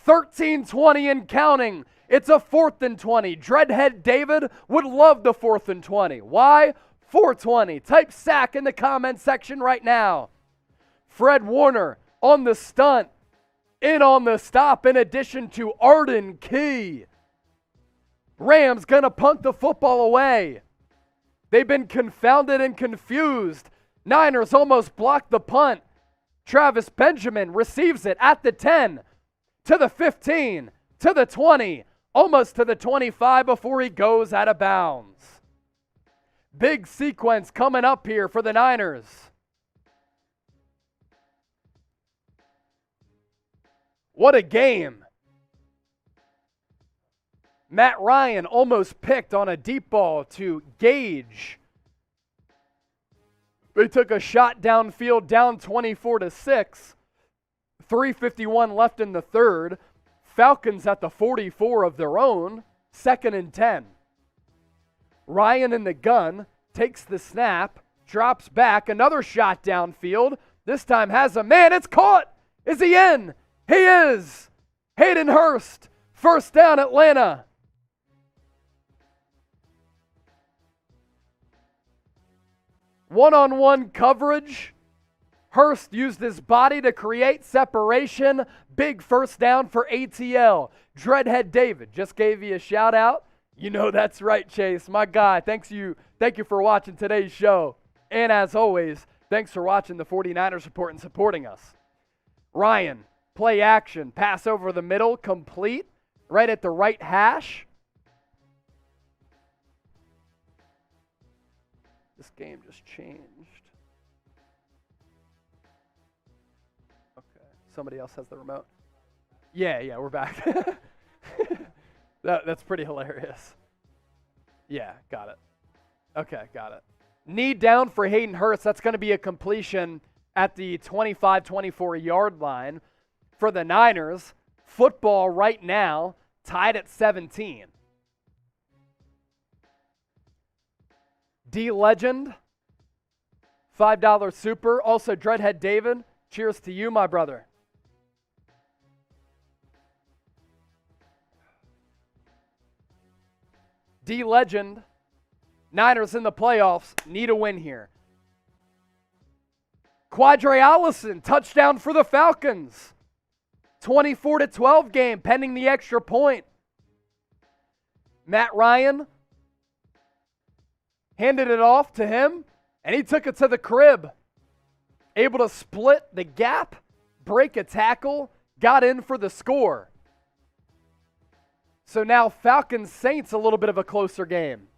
13-20 and counting. It's a 4th and 20. Dreadhead David would love the 4th and 20. Why? 420. Type sack in the comment section right now. Fred Warner on the stunt, in on the stop, in addition to Arden Key. Rams gonna punt the football away. They've been confounded and confused. Niners almost blocked the punt. Travis Benjamin receives it at the 10, to the 15, to the 20, almost to the 25 before he goes out of bounds. Big sequence coming up here for the Niners. What a game. Matt Ryan almost picked on a deep ball to Gage. They took a shot downfield, down 24-6. 3:51 left in the third. Falcons at the 44 of their own. 2nd and 10. Ryan in the gun, takes the snap, drops back, another shot downfield. This time has a man. It's caught. Is he in? He is. Hayden Hurst, first down Atlanta. One-on-one coverage. Hurst used his body to create separation. Big first down for ATL. Dreadhead David just gave you a shout out. You know that's right, Chase, my guy. Thank you for watching today's show. And as always, thanks for watching the 49ers Report and supporting us. Ryan, play action, pass over the middle, complete, right at the right hash. This game just changed. Okay, somebody else has the remote. Yeah, we're back. That's pretty hilarious. Yeah, got it. Okay, got it. Knee down for Hayden Hurst. That's going to be a completion at the 25-24 yard line for the Niners. Football right now tied at 17. D Legend, $5 super. Also, Dreadhead David, cheers to you, my brother. D Legend, Niners in the playoffs, need a win here. Quadre Allison, touchdown for the Falcons. 24-12 game, pending the extra point. Matt Ryan handed it off to him, and he took it to the crib. Able to split the gap, break a tackle, got in for the score. So now Falcons-Saints, a little bit of a closer game.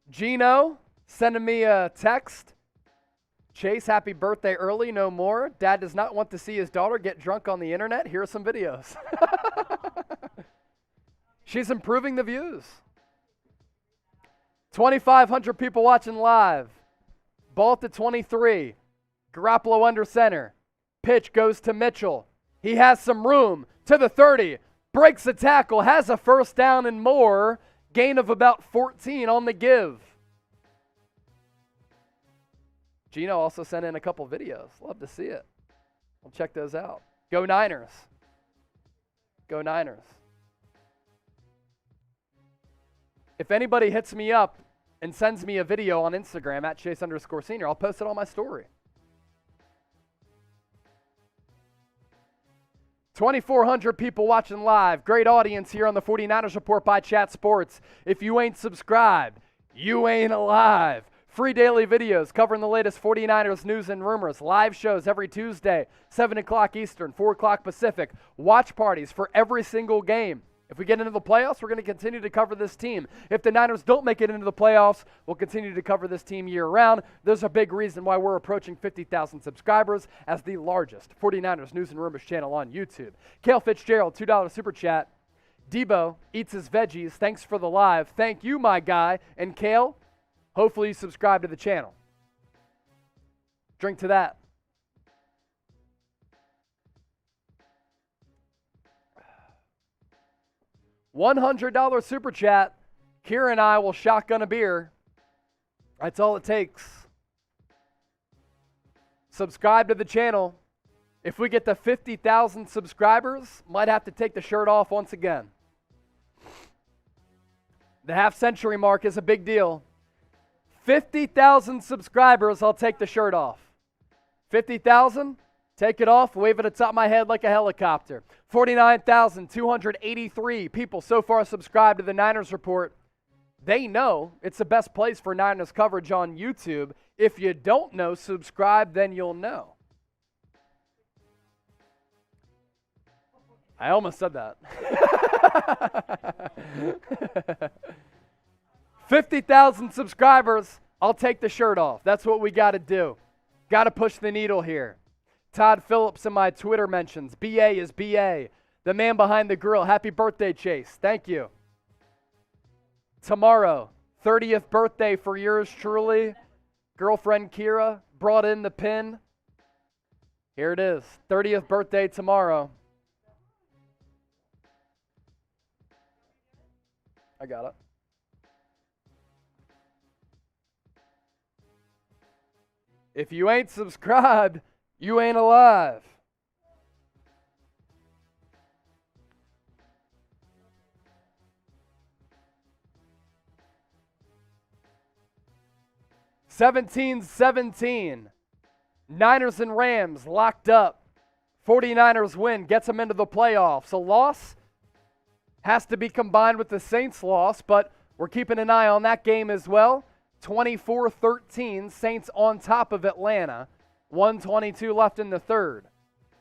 Gino sending me a text. Chase, happy birthday early, no more. Dad does not want to see his daughter get drunk on the internet. Here are some videos. She's improving the views. 2,500 people watching live. Ball at the 23. Garoppolo under center. Pitch goes to Mitchell. He has some room to the 30. Breaks the tackle. Has a first down and more. Gain of about 14 on the give. Gino also sent in a couple videos. Love to see it. I'll check those out. Go Niners. Go Niners. If anybody hits me up and sends me a video on Instagram at Chase_Senior, I'll post it on my story. 2,400 people watching live. Great audience here on the 49ers Report by Chat Sports. If you ain't subscribed, You ain't alive. Free daily videos covering the latest 49ers news and rumors. Live shows every Tuesday, 7 o'clock Eastern, 4 o'clock Pacific. Watch parties for every single game. If we get into the playoffs, we're going to continue to cover this team. If the Niners don't make it into the playoffs, we'll continue to cover this team year-round. There's a big reason why we're approaching 50,000 subscribers as the largest 49ers news and rumors channel on YouTube. Kale Fitzgerald, $2 super chat. Debo eats his veggies. Thanks for the live. Thank you, my guy. And Kale, hopefully you subscribe to the channel. Drink to that. $100 super chat. Kira and I will shotgun a beer. That's all it takes. Subscribe to the channel. If we get to 50,000 subscribers, might have to take the shirt off once again. The half-century mark is a big deal. 50,000 subscribers, I'll take the shirt off. 50,000, take it off, wave it atop my head like a helicopter. 49,283 people so far subscribed to the Niners Report. They know it's the best place for Niners coverage on YouTube. If you don't know, subscribe, then you'll know. I almost said that. 50,000 subscribers, I'll take the shirt off. That's what we got to do. Got to push the needle here. Todd Phillips in my Twitter mentions. BA is BA. The man behind the grill. Happy birthday, Chase. Thank you. Tomorrow, 30th birthday for yours truly. Girlfriend Kira brought in the pin. Here it is. 30th birthday tomorrow. I got it. If you ain't subscribed, you ain't alive. $17-17. Niners and Rams locked up. 49ers win, gets them into the playoffs. A loss has to be combined with the Saints loss, but we're keeping an eye on that game as well. 24-13, Saints on top of Atlanta. 1:22 left in the third.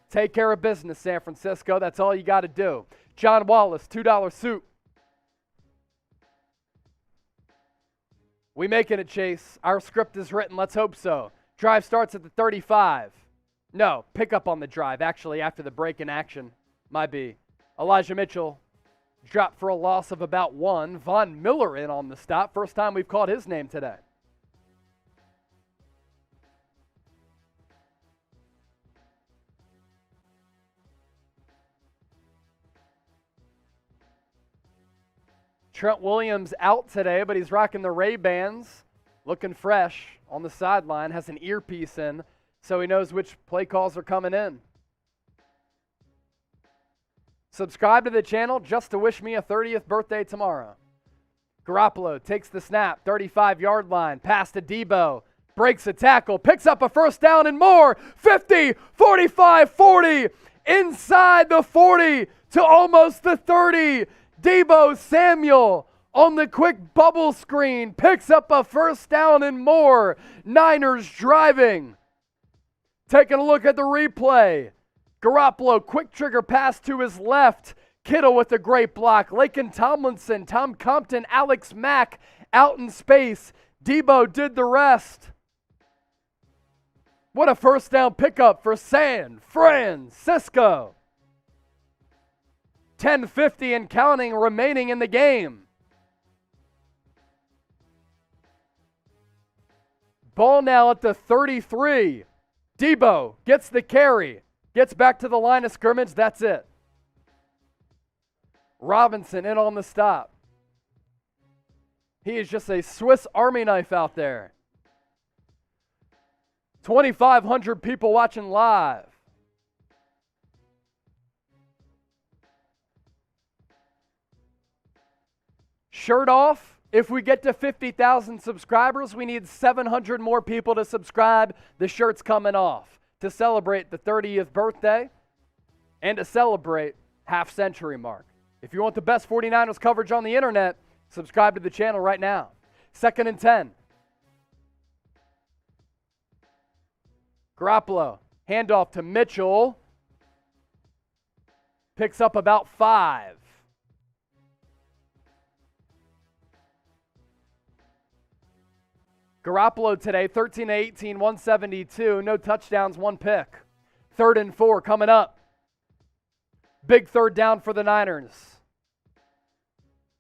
Take care of business, San Francisco. That's all you got to do. John Wallace, $2 soup. We making it, Chase. Our script is written. Let's hope so. Drive starts at the 35. No, pick up on the drive. Actually, after the break in action. Might be. Elijah Mitchell dropped for a loss of about 1. Von Miller in on the stop. First time we've called his name today. Trent Williams out today, but he's rocking the Ray-Bans, looking fresh on the sideline, has an earpiece in, so he knows which play calls are coming in. Subscribe to the channel just to wish me a 30th birthday tomorrow. Garoppolo takes the snap, 35-yard line, pass to Debo, breaks a tackle, picks up a first down and more, 50, 45, 40, inside the 40 to almost the 30. Debo Samuel on the quick bubble screen picks up a first down and more. Niners driving. Taking a look at the replay. Garoppolo, quick trigger pass to his left. Kittle with a great block. Laken Tomlinson, Tom Compton, Alex Mack out in space. Debo did the rest. What a first down pickup for San Francisco. 10:50 and counting remaining in the game. Ball now at the 33. Debo gets the carry. Gets back to the line of scrimmage. That's it. Robinson in on the stop. He is just a Swiss Army knife out there. 2,500 people watching live. Shirt off. If we get to 50,000 subscribers, we need 700 more people to subscribe. The shirt's coming off to celebrate the 30th birthday and to celebrate half-century mark. If you want the best 49ers coverage on the internet, subscribe to the channel right now. 2nd and 10. Garoppolo, handoff to Mitchell. Picks up about 5. Garoppolo today, 13-18, 172. No touchdowns, 1 pick. 3rd and 4 coming up. Big 3rd down for the Niners.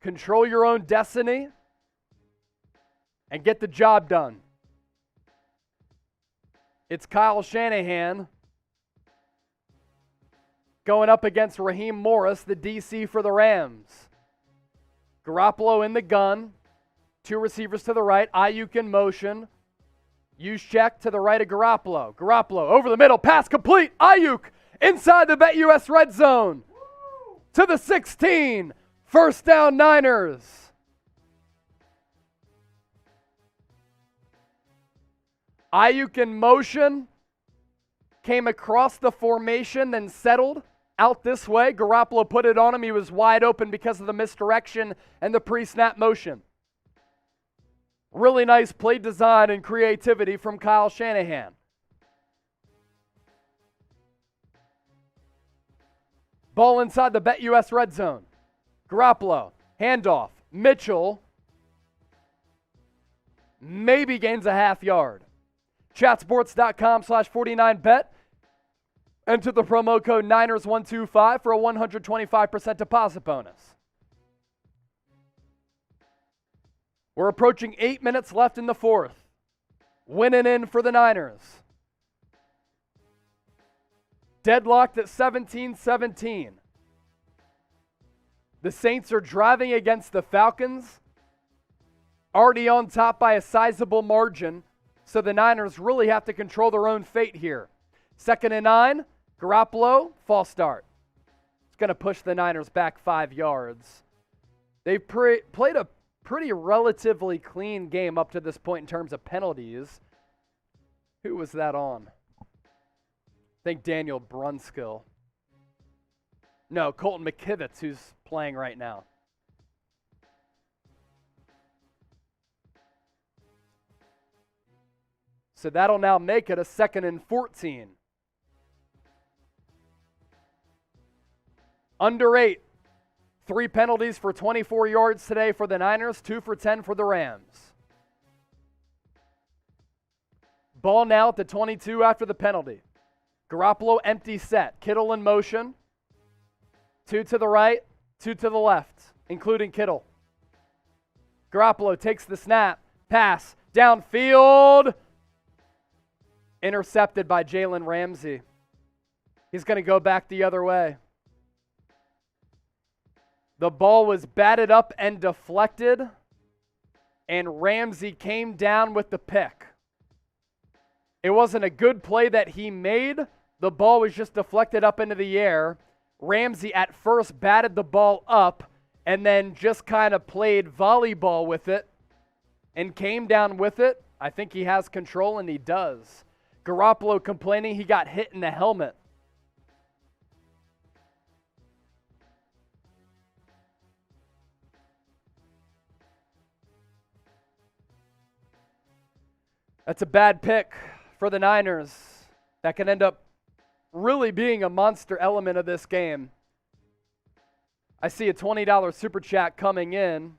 Control your own destiny and get the job done. It's Kyle Shanahan going up against Raheem Morris, the DC for the Rams. Garoppolo in the gun. 2 receivers to the right. Ayuk in motion. Use check to the right of Garoppolo. Garoppolo over the middle. Pass complete. Ayuk inside the BetUS red zone. To the 16. 1st down Niners. Ayuk in motion. Came across the formation, then settled out this way. Garoppolo put it on him. He was wide open because of the misdirection and the pre-snap motion. Really nice play design and creativity from Kyle Shanahan. Ball inside the BetUS red zone. Garoppolo, handoff. Mitchell maybe gains a half yard. Chatsports.com/49bet. Enter the promo code Niners125 for a 125% deposit bonus. We're approaching 8 minutes left in the 4th. Winning in for the Niners. Deadlocked at 17-17. The Saints are driving against the Falcons. Already on top by a sizable margin. So the Niners really have to control their own fate here. 2nd and 9. Garoppolo, false start. It's going to push the Niners back 5 yards. They've played a pretty relatively clean game up to this point in terms of penalties. Who was that on? I think Daniel Brunskill. No, Colton McKivitz, who's playing right now. So that'll now make it a 2nd and 14. Under 8. 3 penalties for 24 yards today for the Niners, 2 for 10 for the Rams. Ball now at the 22 after the penalty. Garoppolo empty set. Kittle in motion. 2 to the right, 2 to the left, including Kittle. Garoppolo takes the snap. Pass downfield. Intercepted by Jalen Ramsey. He's going to go back the other way. The ball was batted up and deflected, and Ramsey came down with the pick. It wasn't a good play that he made. The ball was just deflected up into the air. Ramsey at first batted the ball up and then just kind of played volleyball with it and came down with it. I think he has control, and he does. Garoppolo complaining he got hit in the helmet. That's a bad pick for the Niners. That can end up really being a monster element of this game. I see a $20 super chat coming in.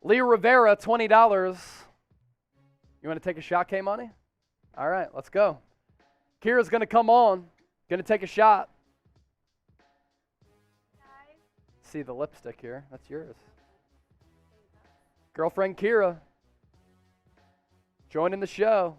Lee Rivera, $20. You want to take a shot, K-Money? All right, let's go. Kira's going to come on. Going to take a shot. See the lipstick here. That's yours. Girlfriend Kira. Joining the show.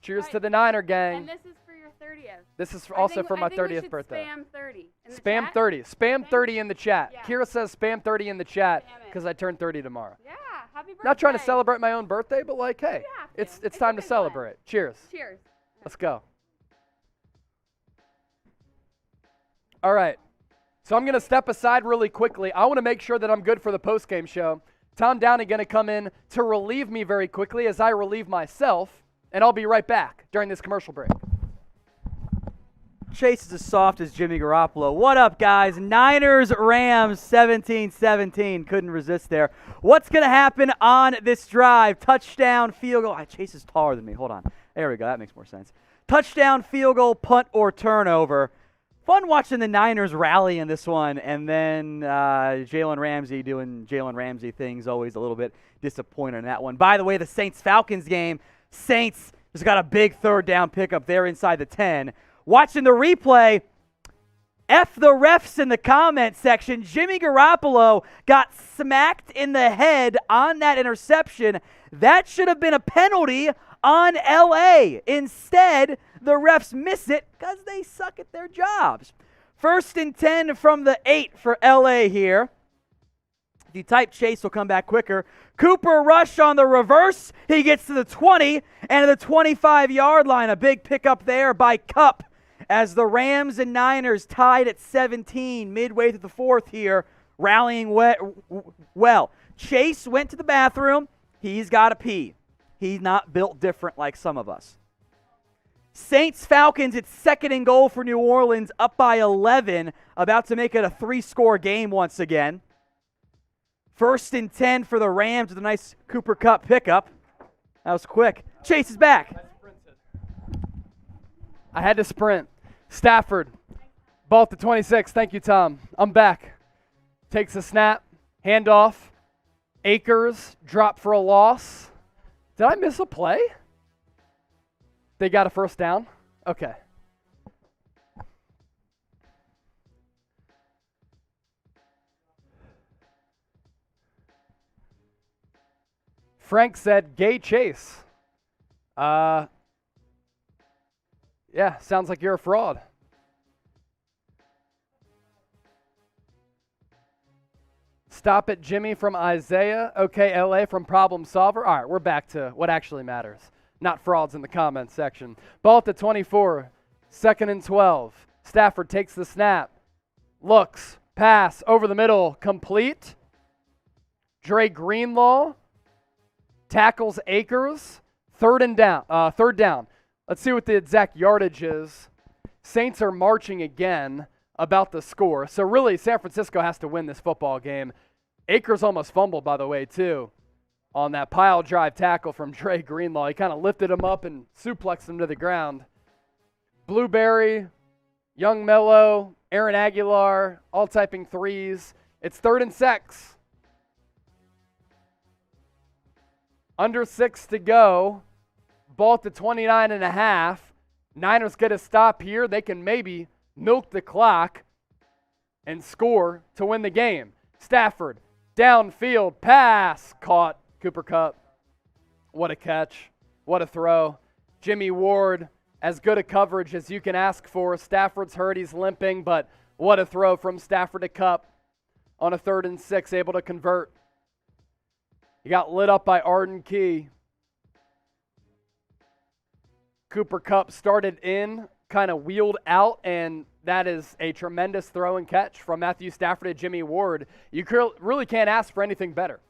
Cheers to the Niner gang. And this is for your 30th. This is also for my 30th birthday. Spam 30. Spam 30. Spam 30 in the chat. Yeah. Kira says spam 30 in the chat because I turn 30 tomorrow. Yeah, happy birthday. Not trying to celebrate my own birthday, but like, hey, You have to. it's It's time a to good one. celebrate. Cheers. Cheers. Let's go. All right. So I'm going to step aside really quickly. I want to make sure that I'm good for the postgame show. Tom Downey going to come in to relieve me very quickly as I relieve myself, and I'll be right back during this commercial break. Chase is as soft as Jimmy Garoppolo. What up, guys? Niners, Rams, 17-17. Couldn't resist there. What's going to happen on this drive? Touchdown, field goal. Chase is taller than me. Hold on. There we go. That makes more sense. Touchdown, field goal, punt, or turnover. Fun watching the Niners rally in this one, and then Jalen Ramsey doing Jalen Ramsey things. Always a little bit disappointed in that one. By the way, the Saints-Falcons game, Saints just got a big third down pickup there inside the 10. Watching the replay, F the refs in the comment section. Jimmy Garoppolo got smacked in the head on that interception. That should have been a penalty on LA. Instead, the refs miss it because they suck at their jobs. 1st and 10 from the 8 for LA here. If you type Chase, will come back quicker. Cooper rush on the reverse. He gets to the 20 and to the 25-yard line. A big pickup there by Kupp as the Rams and Niners tied at 17 midway through the fourth here, rallying well. Chase went to the bathroom. He's got to pee. He's not built different like some of us. Saints-Falcons, it's 2nd and goal for New Orleans, up by 11, about to make it a 3-score game once again. 1st and 10 for the Rams with a nice Cooper Kupp pickup. That was quick. Chase is back. I had to sprint. Stafford, ball at the 26. Thank you, Tom. I'm back. Takes a snap, handoff. Akers, drop for a loss. Did I miss a play? They got a first down? Okay. Frank said, gay Chase. Yeah, sounds like you're a fraud. Stop it, Jimmy from Isaiah. Okay, LA from Problem Solver. All right, we're back to what actually matters. Not frauds in the comments section. Ball at the 24, 2nd and 12. Stafford takes the snap. Looks, pass, over the middle, complete. Dre Greenlaw tackles Akers. Third down. Let's see what the exact yardage is. Saints are marching again about the score. So really, San Francisco has to win this football game. Akers almost fumbled, by the way, too, on that pile drive tackle from Dre Greenlaw. He kind of lifted him up and suplexed him to the ground. Blueberry, Young Mello, Aaron Aguilar, all typing threes. It's 3rd and 6. Under 6 to go. Ball at the 29.5. Niners get a stop here. They can maybe milk the clock and score to win the game. Stafford, downfield, pass, caught. Cooper Kupp. What a catch. What a throw. Jimmy Ward, as good a coverage as you can ask for. Stafford's hurt. He's limping, but what a throw from Stafford to Kupp on a 3rd and 6, able to convert. He got lit up by Arden Key. Cooper Kupp started in, kind of wheeled out, and that is a tremendous throw and catch from Matthew Stafford to Jimmy Ward. You really can't ask for anything better.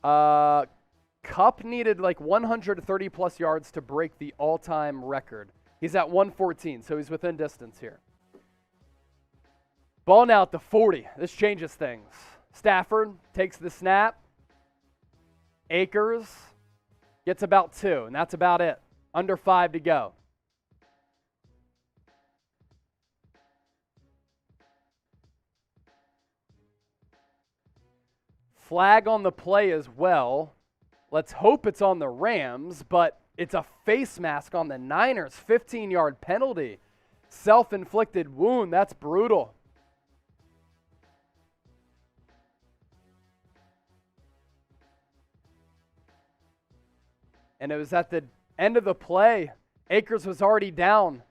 Kupp needed like 130-plus yards to break the all-time record. He's at 114, so he's within distance here. Ball now at the 40. This changes things. Stafford takes the snap. Akers gets about 2, and that's about it. Under 5 to go. Flag on the play as well. Let's hope it's on the Rams, but it's a face mask on the Niners. 15-yard penalty. Self-inflicted wound. That's brutal. And it was at the end of the play. Akers was already down.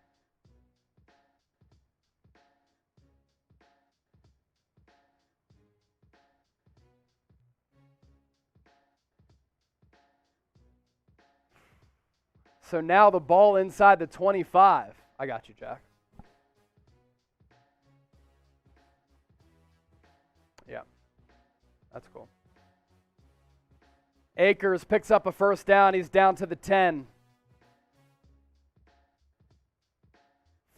So now the ball inside the 25. I got you, Jack. That's cool. Akers picks up a first down. He's down to the 10.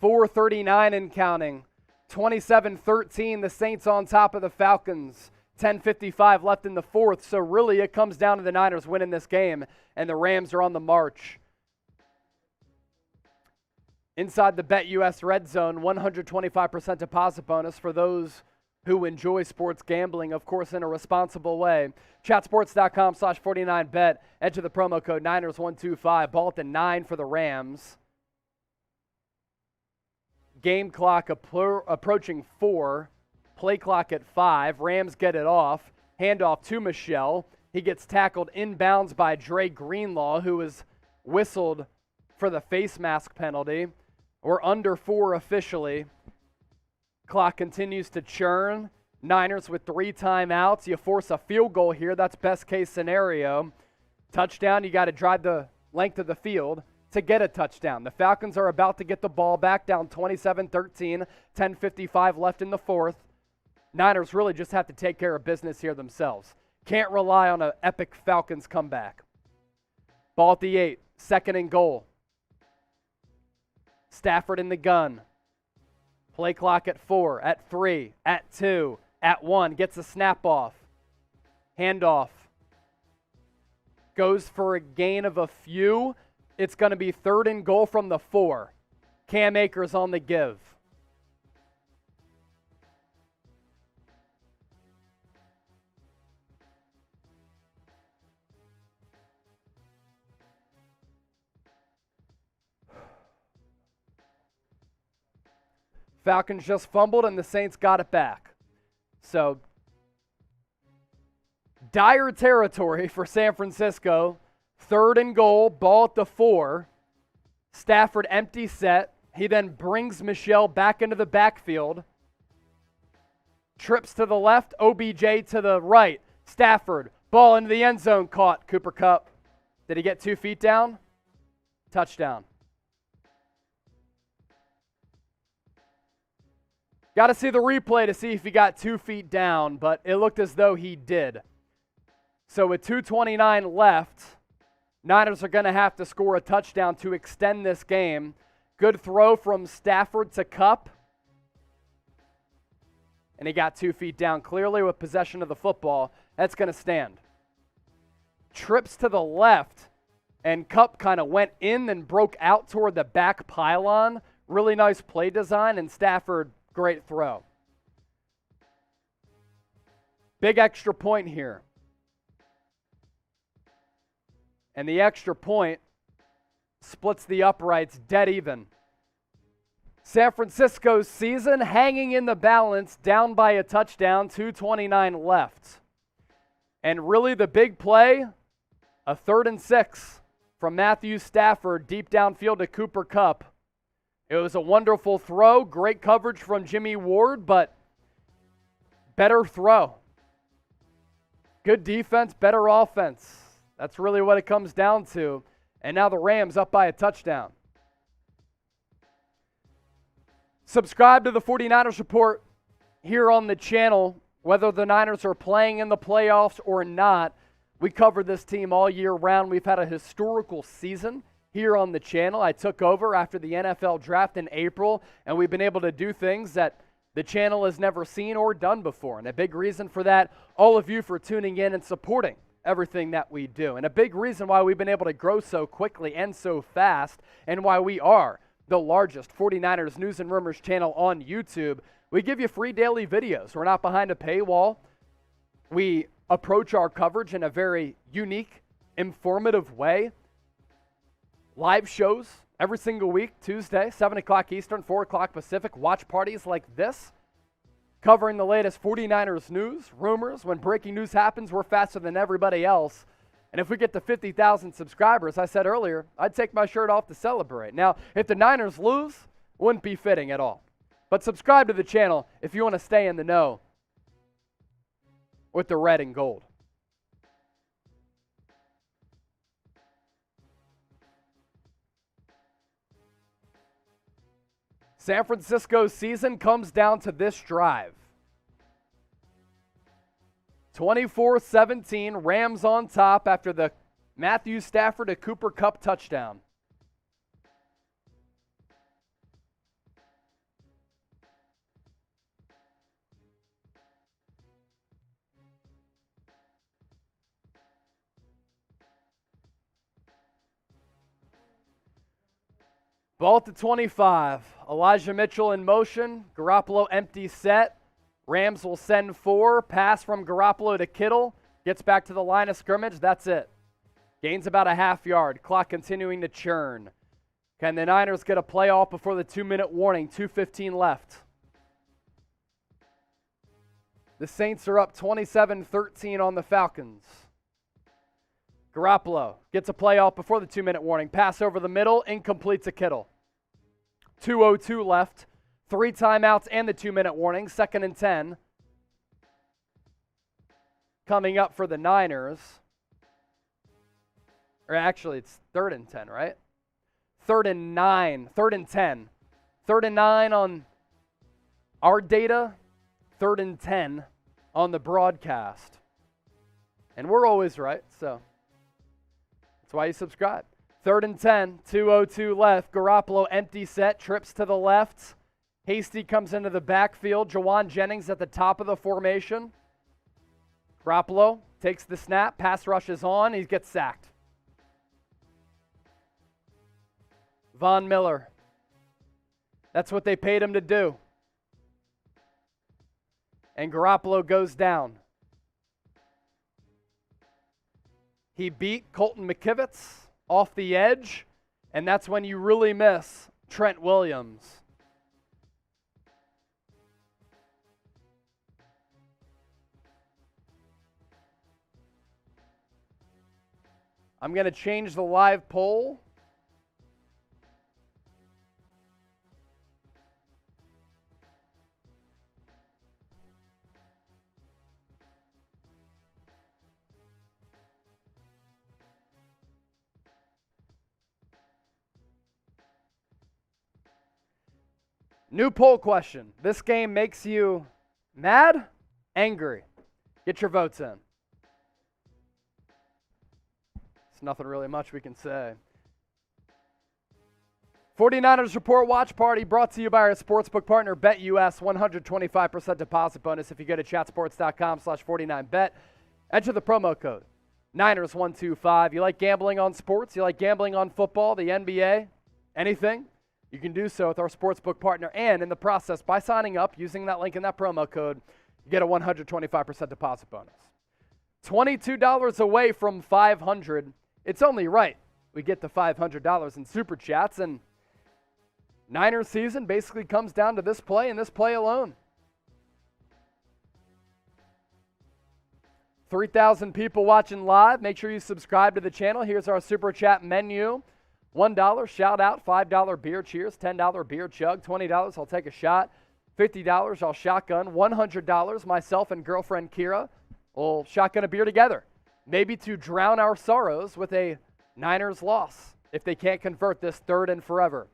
4:39 and counting. 27-13, the Saints on top of the Falcons. 10:55 left in the fourth, so really it comes down to the Niners winning this game, and the Rams are on the march. Inside the BetUS Red Zone, 125% deposit bonus for those who enjoy sports gambling, of course, in a responsible way. Chatsports.com/49bet. Enter the promo code Niners125. Ball at the 9 for the Rams. Game clock approaching 4. Play clock at 5. Rams get it off. Handoff to Michel. He gets tackled inbounds by Dre Greenlaw, who was whistled for the face mask penalty. We're under 4 officially. Clock continues to churn. Niners with 3 timeouts. You force a field goal here. That's best case scenario. Touchdown, you got to drive the length of the field to get a touchdown. The Falcons are about to get the ball back, down 27-13. 10:55 left in the fourth. Niners really just have to take care of business here themselves. Can't rely on an epic Falcons comeback. Ball at the 8. Second and goal. Stafford in the gun. Play clock at 4, at 3, at 2, at 1. Gets a snap off. Handoff. Goes for a gain of a few. It's going to be third and goal from the 4. Cam Akers on the give. Falcons just fumbled, and the Saints got it back. So, dire territory for San Francisco. Third and goal, ball at the 4. Stafford empty set. He then brings Michel back into the backfield. Trips to the left, OBJ to the right. Stafford, ball into the end zone, caught. Cooper Kupp. Did he get 2 feet down? Touchdown. Got to see the replay to see if he got 2 feet down, but it looked as though he did. So with 2:29 left, Niners are going to have to score a touchdown to extend this game. Good throw from Stafford to Kupp. And he got 2 feet down clearly with possession of the football. That's going to stand. Trips to the left, and Kupp kind of went in and broke out toward the back pylon. Really nice play design, and Stafford, great throw. Big extra point here. And the extra point splits the uprights dead even. San Francisco's season hanging in the balance, down by a touchdown, 2:29 left. And really the big play, a 3rd and 6 from Matthew Stafford deep downfield to Cooper Kupp. It was a wonderful throw, great coverage from Jimmy Ward, but better throw. Good defense, better offense. That's really what it comes down to. And now the Rams up by a touchdown. Subscribe to the 49ers Report here on the channel. Whether the Niners are playing in the playoffs or not, we cover this team all year round. We've had a historical season here on the channel. I took over after the NFL draft in April, and we've been able to do things that the channel has never seen or done before. And a big reason for that, all of you for tuning in and supporting everything that we do. And a big reason why we've been able to grow so quickly and so fast, and why we are the largest 49ers News and Rumors channel on YouTube. We give you free daily videos. We're not behind a paywall. We approach our coverage in a very unique, informative way. Live shows every single week, Tuesday, 7 o'clock Eastern, 4 o'clock Pacific. Watch parties like this, covering the latest 49ers news, rumors. When breaking news happens, we're faster than everybody else. And if we get to 50,000 subscribers, I said earlier, I'd take my shirt off to celebrate. Now, if the Niners lose, wouldn't be fitting at all. But subscribe to the channel if you want to stay in the know with the red and gold. San Francisco's season comes down to this drive. 24-17, Rams on top after the Matthew Stafford to Cooper Kupp touchdown. Ball to 25. Elijah Mitchell in motion. Garoppolo empty set. Rams will send 4. Pass from Garoppolo to Kittle. Gets back to the line of scrimmage. That's it. Gains about a half yard. Clock continuing to churn. Can the Niners get a playoff before the 2-minute warning? 2:15 left. The Saints are up 27-13 on the Falcons. Garoppolo gets a playoff before the 2-minute warning. Pass over the middle, incomplete to Kittle. 2:02 left. 3 timeouts and the 2-minute warning. 2nd and 10. Coming up for the Niners. Or actually, it's 3rd and 10, right? 3rd and 9. 3rd and 10. 3rd and 9 on our data. 3rd and 10 on the broadcast. And we're always right, so that's why you subscribe. 3rd and 10, 2:02 left. Garoppolo empty set, trips to the left. Hasty comes into the backfield. Jawan Jennings at the top of the formation. Garoppolo takes the snap, pass rushes on, he gets sacked. Von Miller. That's what they paid him to do. And Garoppolo goes down. He beat Colton McKivitz off the edge, and that's when you really miss Trent Williams. I'm going to change the live poll. New poll question. This game makes you mad, angry? Get your votes in. It's nothing really much we can say. 49ers Report Watch Party brought to you by our sportsbook partner, BetUS. 125% deposit bonus if you go to chatsports.com/49bet. Enter the promo code Niners125. You like gambling on sports? You like gambling on football, the NBA, anything? You can do so with our sportsbook partner, and in the process, by signing up using that link in that promo code, you get a 125% deposit bonus. $22 away from $500. It's only right we get the $500 in super chats, and Niners season basically comes down to this play and this play alone. 3,000 people watching live. Make sure you subscribe to the channel. Here's our super chat menu. $1 shout out, $5 beer cheers, $10 beer chug, $20 I'll take a shot, $50 I'll shotgun, $100 myself and girlfriend Kira will shotgun a beer together, maybe to drown our sorrows with a Niners loss if they can't convert this 3rd and forever.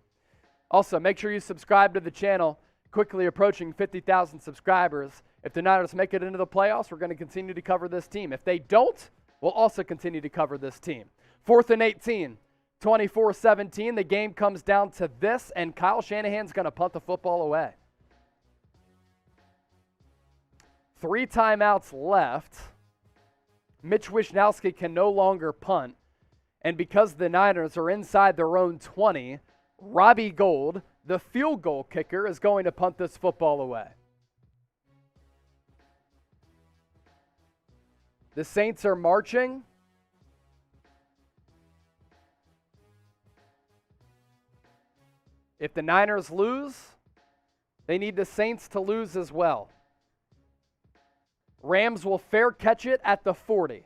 Also, make sure you subscribe to the channel. Quickly approaching 50,000 subscribers. If the Niners make it into the playoffs, we're going to continue to cover this team. If they don't, we'll also continue to cover this team. 4th and 18. 24-17, the game comes down to this, and Kyle Shanahan's going to punt the football away. 3 timeouts left. Mitch Wishnowsky can no longer punt, and because the Niners are inside their own 20, Robbie Gould, the field goal kicker, is going to punt this football away. The Saints are marching. If the Niners lose, they need the Saints to lose as well. Rams will fair catch it at the 40.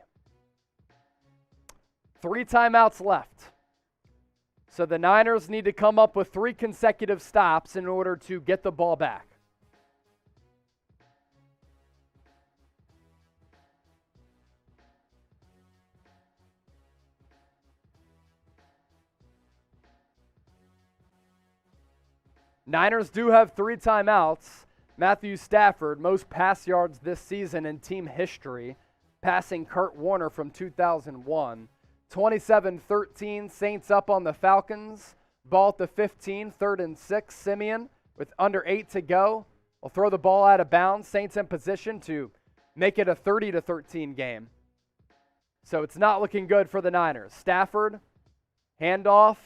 3 timeouts left. So the Niners need to come up with 3 consecutive stops in order to get the ball back. Niners do have 3 timeouts. Matthew Stafford, most pass yards this season in team history, passing Kurt Warner from 2001. 27-13, Saints up on the Falcons. Ball at the 15, 3rd and 6. Simeon with under 8 to go will throw the ball out of bounds. Saints in position to make it a 30-13 game. So it's not looking good for the Niners. Stafford, handoff,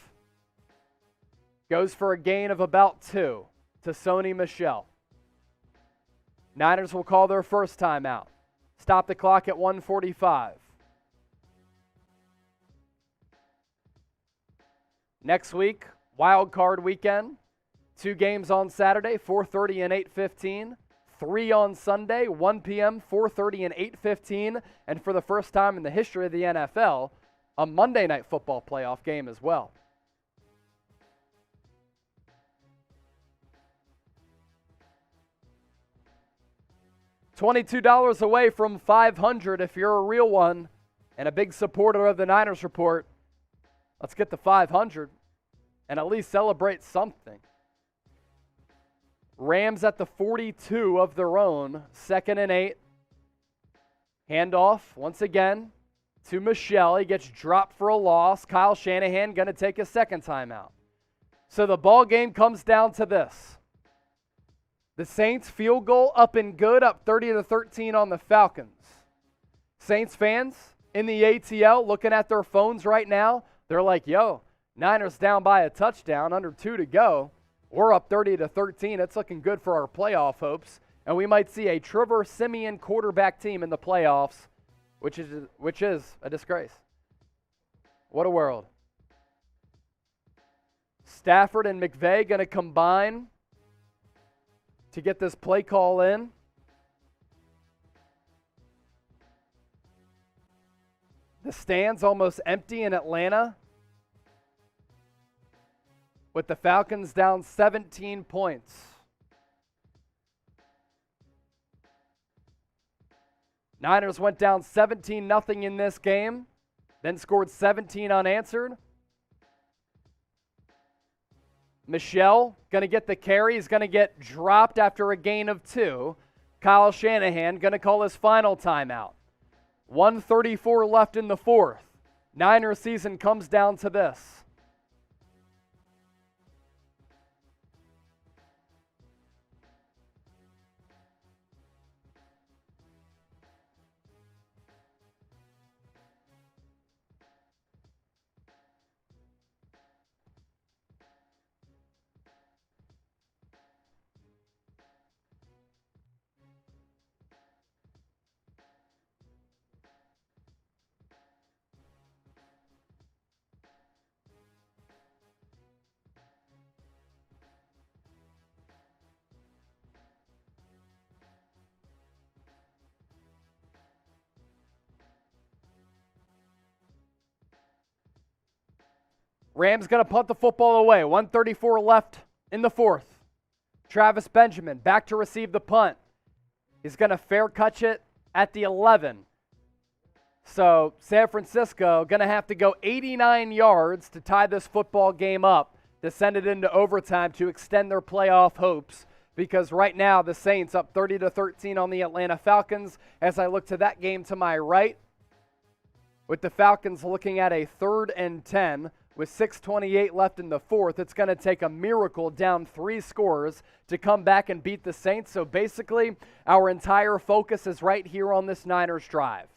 goes for a gain of about 2 to Sony Michel. Niners will call their first timeout. Stop the clock at 1:45. Next week, wild card weekend. 2 games on Saturday, 4:30 and 8:15. 3 on Sunday, 1 p.m., 4:30 and 8:15. And for the first time in the history of the NFL, a Monday Night Football playoff game as well. $22 away from $500 if you're a real one and a big supporter of the Niners Report. Let's get the $500 and at least celebrate something. Rams at the 42 of their own, 2nd and 8. Handoff once again to Michel. He gets dropped for a loss. Kyle Shanahan going to take a second timeout. So the ball game comes down to this. The Saints field goal up and good, up 30-13 on the Falcons. Saints fans in the ATL looking at their phones right now. They're like, yo, Niners down by a touchdown, under 2 to go. We're up 30-13. It's looking good for our playoff hopes. And we might see a Trevor Siemian quarterback team in the playoffs, which is a disgrace. What a world. Stafford and McVay going to combine to get this play call in. The stands almost empty in Atlanta, with the Falcons down 17 points. Niners went down 17-0 in this game, then scored 17 unanswered. Michel going to get the carry. He's going to get dropped after a gain of 2. Kyle Shanahan going to call his final timeout. 1:34 left in the 4th. Niners season comes down to this. Rams going to punt the football away. 1:34 left in the 4th. Travis Benjamin back to receive the punt. He's going to fair catch it at the 11. So San Francisco going to have to go 89 yards to tie this football game up, to send it into overtime to extend their playoff hopes, because right now the Saints up 30-13 on the Atlanta Falcons. As I look to that game to my right, with the Falcons looking at a 3rd and 10 with 6:28 left in the 4th. It's going to take a miracle down 3 scores to come back and beat the Saints. So basically, our entire focus is right here on this Niners drive.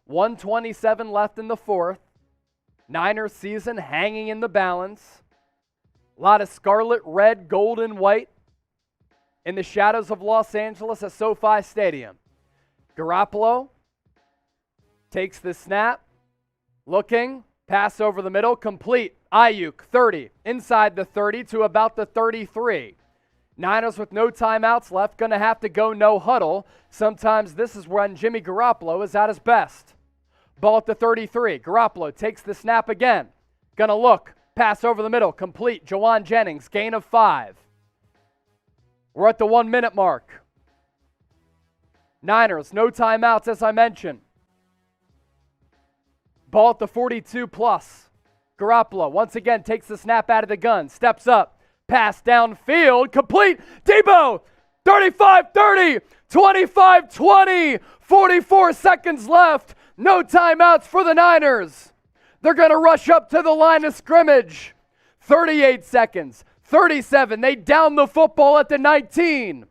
1:27 left in the 4th. Niners season hanging in the balance. A lot of scarlet, red, gold, and white in the shadows of Los Angeles at SoFi Stadium. Garoppolo takes the snap, looking, pass over the middle, complete. Ayuk, 30, inside the 30 to about the 33. Niners with no timeouts left, going to have to go no huddle. Sometimes this is when Jimmy Garoppolo is at his best. Ball at the 33. Garoppolo takes the snap again. Going to look, pass over the middle, complete. Jawan Jennings, gain of 5. We're at the 1-minute mark. Niners, no timeouts as I mentioned. Ball at the 42 plus. Garoppolo once again takes the snap out of the gun. Steps up. Pass downfield. Complete. Debo. 35-30 25-20, 44 seconds left. No timeouts for the Niners. They're going to rush up to the line of scrimmage. 38 seconds, 37. They down the football at the 19.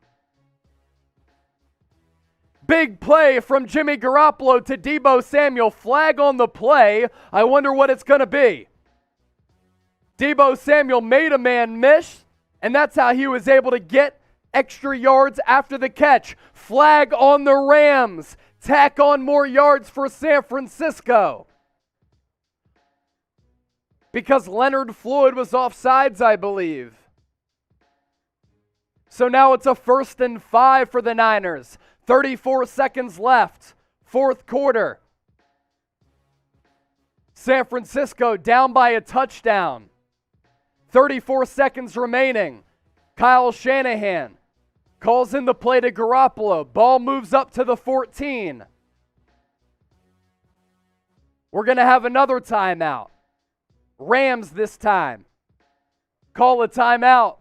Big play from Jimmy Garoppolo to Deebo Samuel. Flag on the play. I wonder what it's going to be. Deebo Samuel made a man miss, and that's how he was able to get extra yards after the catch. Flag on the Rams. Tack on more yards for San Francisco. Because Leonard Floyd was offsides, I believe. So now it's a 1st and 5 for the Niners. 34 seconds left. Fourth quarter. San Francisco down by a touchdown. 34 seconds remaining. Kyle Shanahan calls in the play to Garoppolo. Ball moves up to the 14. We're going to have another timeout. Rams this time. Call a timeout.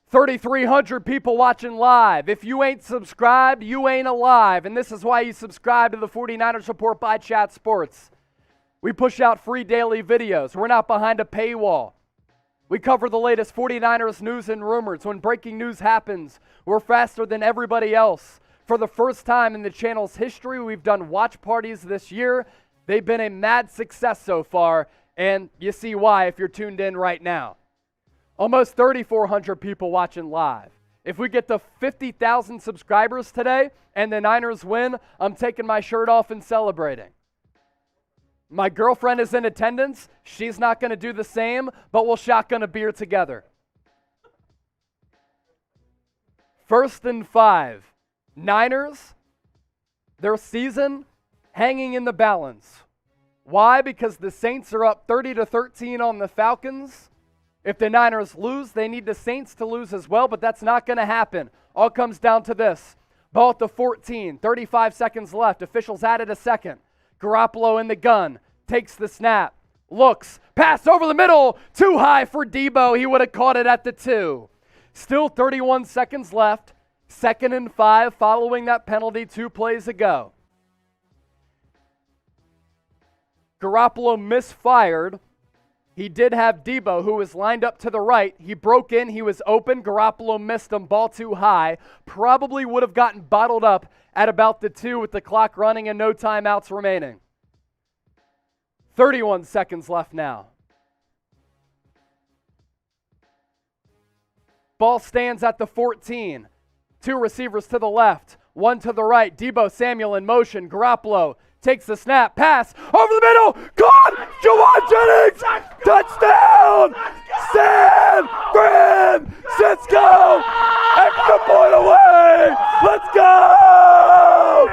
3,300 people watching live. If you ain't subscribed, you ain't alive. And this is why you subscribe to the 49ers Report by Chat Sports. We push out free daily videos. We're not behind a paywall. We cover the latest 49ers news and rumors. When breaking news happens, we're faster than everybody else. For the first time in the channel's history, we've done watch parties this year. They've been a mad success so far, and you see why if you're tuned in right now. Almost 3,400 people watching live. If we get to 50,000 subscribers today and the Niners win, I'm taking my shirt off and celebrating. My girlfriend is in attendance. She's not going to do the same, but we'll shotgun a beer together. 1st and 5. Niners, their season hanging in the balance. Why? Because the Saints are up 30-13 on the Falcons. If the Niners lose, they need the Saints to lose as well, but that's not going to happen. All comes down to this. Ball at the 14, 35 seconds left. Officials added a second. Garoppolo in the gun, takes the snap, looks, pass over the middle, too high for Deebo. He would have caught it at the 2. Still 31 seconds left. 2nd and 5 following that penalty 2 plays ago. Garoppolo misfired. He did have Deebo, who was lined up to the right. He broke in. He was open. Garoppolo missed him. Ball too high. Probably would have gotten bottled up at about the 2 with the clock running and no timeouts remaining. 31 seconds left now. Ball stands at the 14. 2 receivers to the left, 1 to the right. Deebo Samuel in motion. Garoppolo takes the snap, pass, over the middle, caught, Juwan Jennings, touchdown, San Francisco, extra point away, let's go,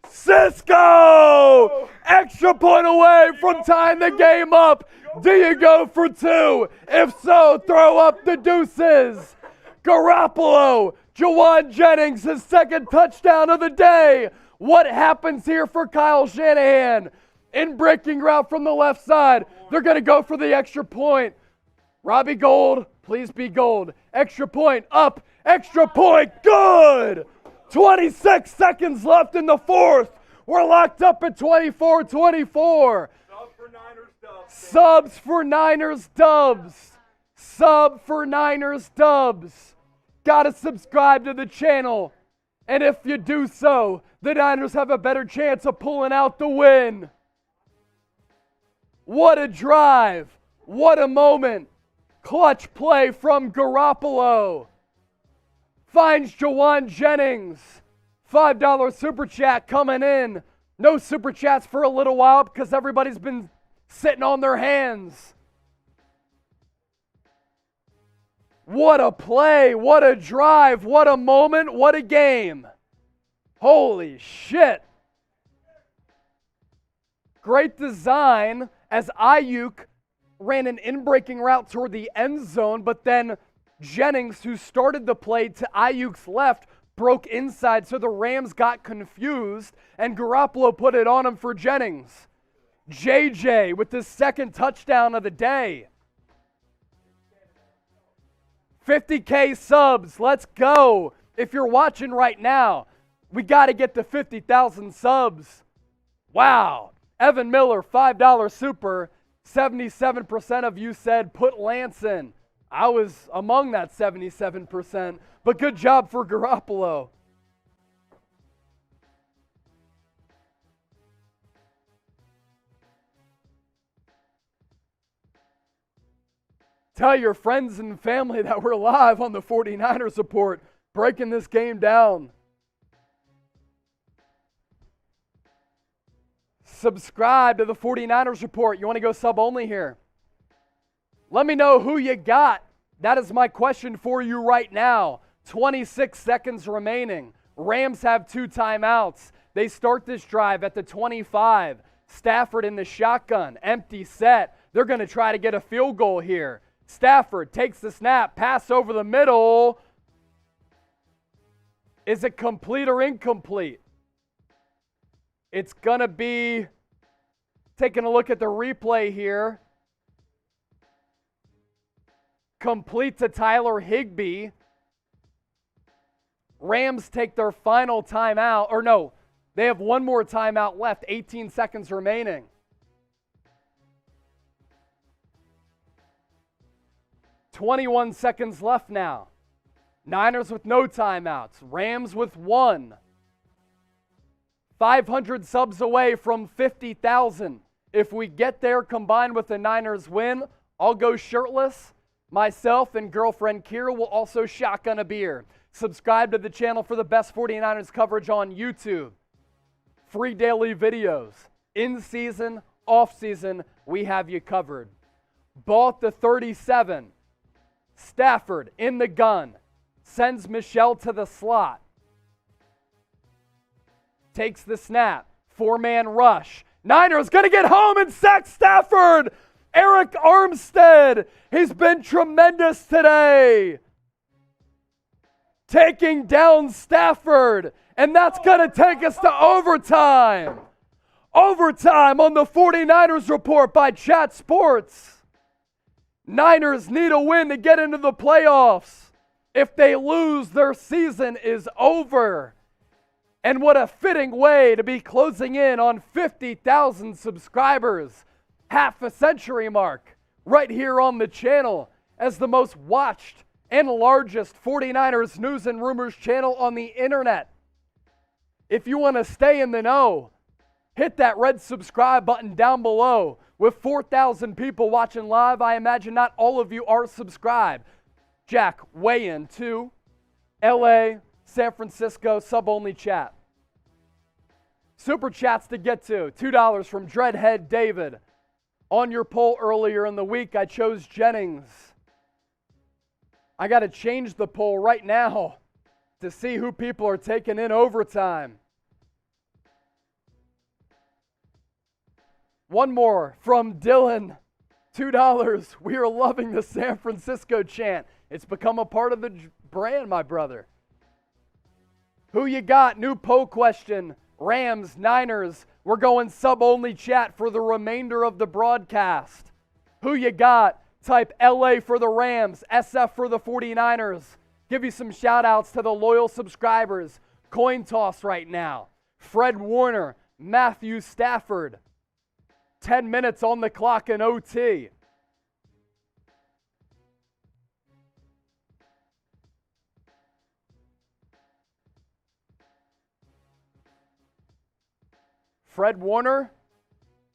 Cisco, extra point away from tying the game up. Do you go for 2? If so, throw up the deuces. Garoppolo, Juwan Jennings, his 2nd touchdown of the day. What happens here for Kyle Shanahan? In breaking route from the left side. They're going to go for the extra point. Robbie Gould, please be gold. Extra point up. Extra point. Good. 26 seconds left in the 4th. We're locked up at 24-24. Subs for Niners dubs. Sub for Niners dubs. Gotta subscribe to the channel. And if you do so, the Niners have a better chance of pulling out the win. What a drive. What a moment. Clutch play from Garoppolo. Finds Juwan Jennings. $5 super chat coming in. No super chats for a little while because everybody's been sitting on their hands. What a play, what a drive, what a moment, what a game. Holy shit. Great design as Ayuk ran an in-breaking route toward the end zone, but then Jennings, who started the play to Ayuk's left, broke inside, so the Rams got confused, and Garoppolo put it on him for Jennings. JJ with his 2nd touchdown of the day. 50K subs. Let's go. If you're watching right now, we got to get to 50,000 subs. Wow. Evan Miller, $5 super. 77% of you said put Lance in. I was among that 77%, but good job for Garoppolo. Tell your friends and family that we're live on the 49ers Report, breaking this game down. Subscribe to the 49ers Report. You want to go sub only here? Let me know who you got. That is my question for you right now. 26 seconds remaining. Rams have 2 timeouts. They start this drive at the 25. Stafford in the shotgun. Empty set. They're going to try to get a field goal here. Stafford takes the snap. Pass over the middle. Is it complete or incomplete? It's going to be, taking a look at the replay here, complete to Tyler Higbee. Rams take their final timeout, or no, they have one more timeout left, 18 seconds remaining. $21 seconds left now. Niners with no timeouts. Rams with 1. 500 subs away from 50,000. If we get there combined with the Niners win, I'll go shirtless. Myself and girlfriend Kira will also shotgun a beer. Subscribe to the channel for the best 49ers coverage on YouTube. Free daily videos. In season, off season, we have you covered. Bought the 37. Stafford in the gun. Sends Michelle to the slot. Takes the snap. 4-man rush. Niners going to get home and sack Stafford. Eric Armstead. He's been tremendous today. Taking down Stafford. And that's going to take us to overtime. Overtime on the 49ers Report by Chat Sports. Niners need a win to get into the playoffs. If they lose, their season is over. And what a fitting way to be closing in on 50,000 subscribers. Half a century mark right here on the channel as the most watched and largest 49ers news and rumors channel on the internet. If you want to stay in the know, hit that red subscribe button down below. With 4,000 people watching live, I imagine not all of you are subscribed. Jack, weigh in to LA, San Francisco, sub-only chat. Super chats to get to. $2 from Dreadhead David. On your poll earlier in the week, I chose Jennings. I got to change the poll right now to see who people are taking in overtime. One more from Dylan. $2. We are loving the San Francisco chant. It's become a part of the brand, my brother. Who you got? New poll question. Rams, Niners. We're going sub-only chat for the remainder of the broadcast. Who you got? Type LA for the Rams, SF for the 49ers. Give you some shout-outs to the loyal subscribers. Coin toss right now. Fred Warner, Matthew Stafford. 10 minutes on the clock in OT. Fred Warner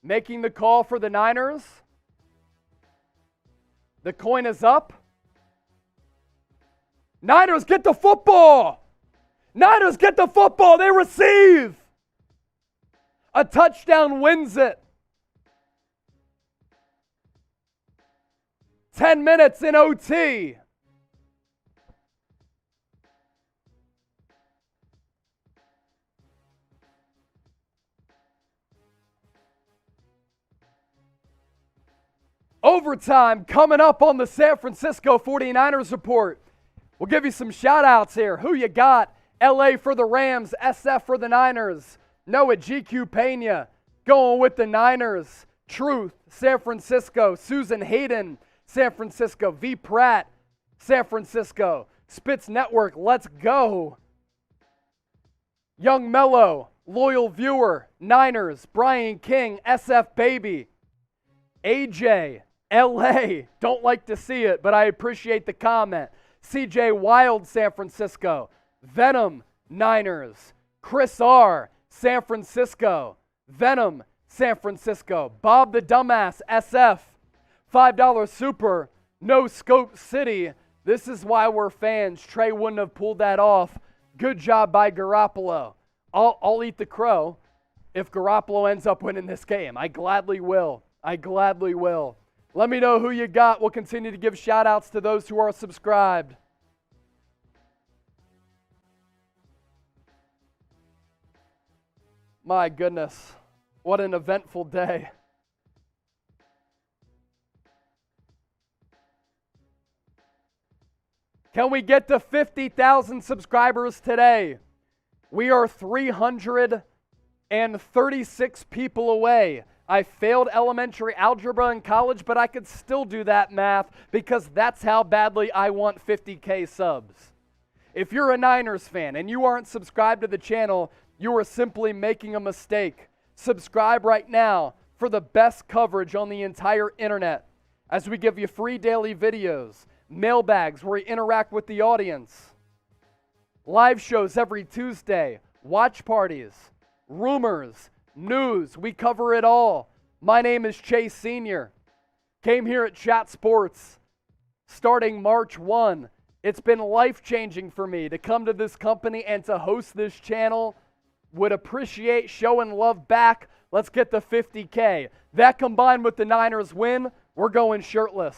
making the call for the Niners. The coin is up. Niners get the football. Niners get the football. They receive. A touchdown wins it. 10 minutes in OT. Overtime coming up on the San Francisco 49ers Report. We'll give you some shout-outs here. Who you got? LA for the Rams, SF for the Niners. Noah GQ Pena going with the Niners. Truth, San Francisco. Susan Hayden, San Francisco. V. Pratt, San Francisco. Spitz Network, let's go. Young Mello, loyal viewer, Niners, Brian King, SF Baby. AJ, LA, don't like to see it, but I appreciate the comment. CJ Wild, San Francisco. Venom, Niners. Chris R, San Francisco. Venom, San Francisco. Bob the Dumbass, SF. $5 Super, No Scope City. This is why we're fans. Trey wouldn't have pulled that off. Good job by Garoppolo. I'll eat the crow if Garoppolo ends up winning this game. I gladly will. I gladly will. Let me know who you got. We'll continue to give shout-outs to those who are subscribed. My goodness, what an eventful day. Can we get to 50,000 subscribers today? We are 336 people away. I failed elementary algebra in college, but I could still do that math because that's how badly I want 50K subs. If you're a Niners fan and you aren't subscribed to the channel, you are simply making a mistake. Subscribe right now for the best coverage on the entire internet as we give you free daily videos, mailbags where we interact with the audience, live shows every Tuesday, watch parties, rumors, news. We cover it all. My name is Chase Sr. Came here at Chat Sports starting March 1. It's been life-changing for me to come to this company and to host this channel. Would appreciate showing love back. Let's get the 50K. That combined with the Niners win, we're going shirtless.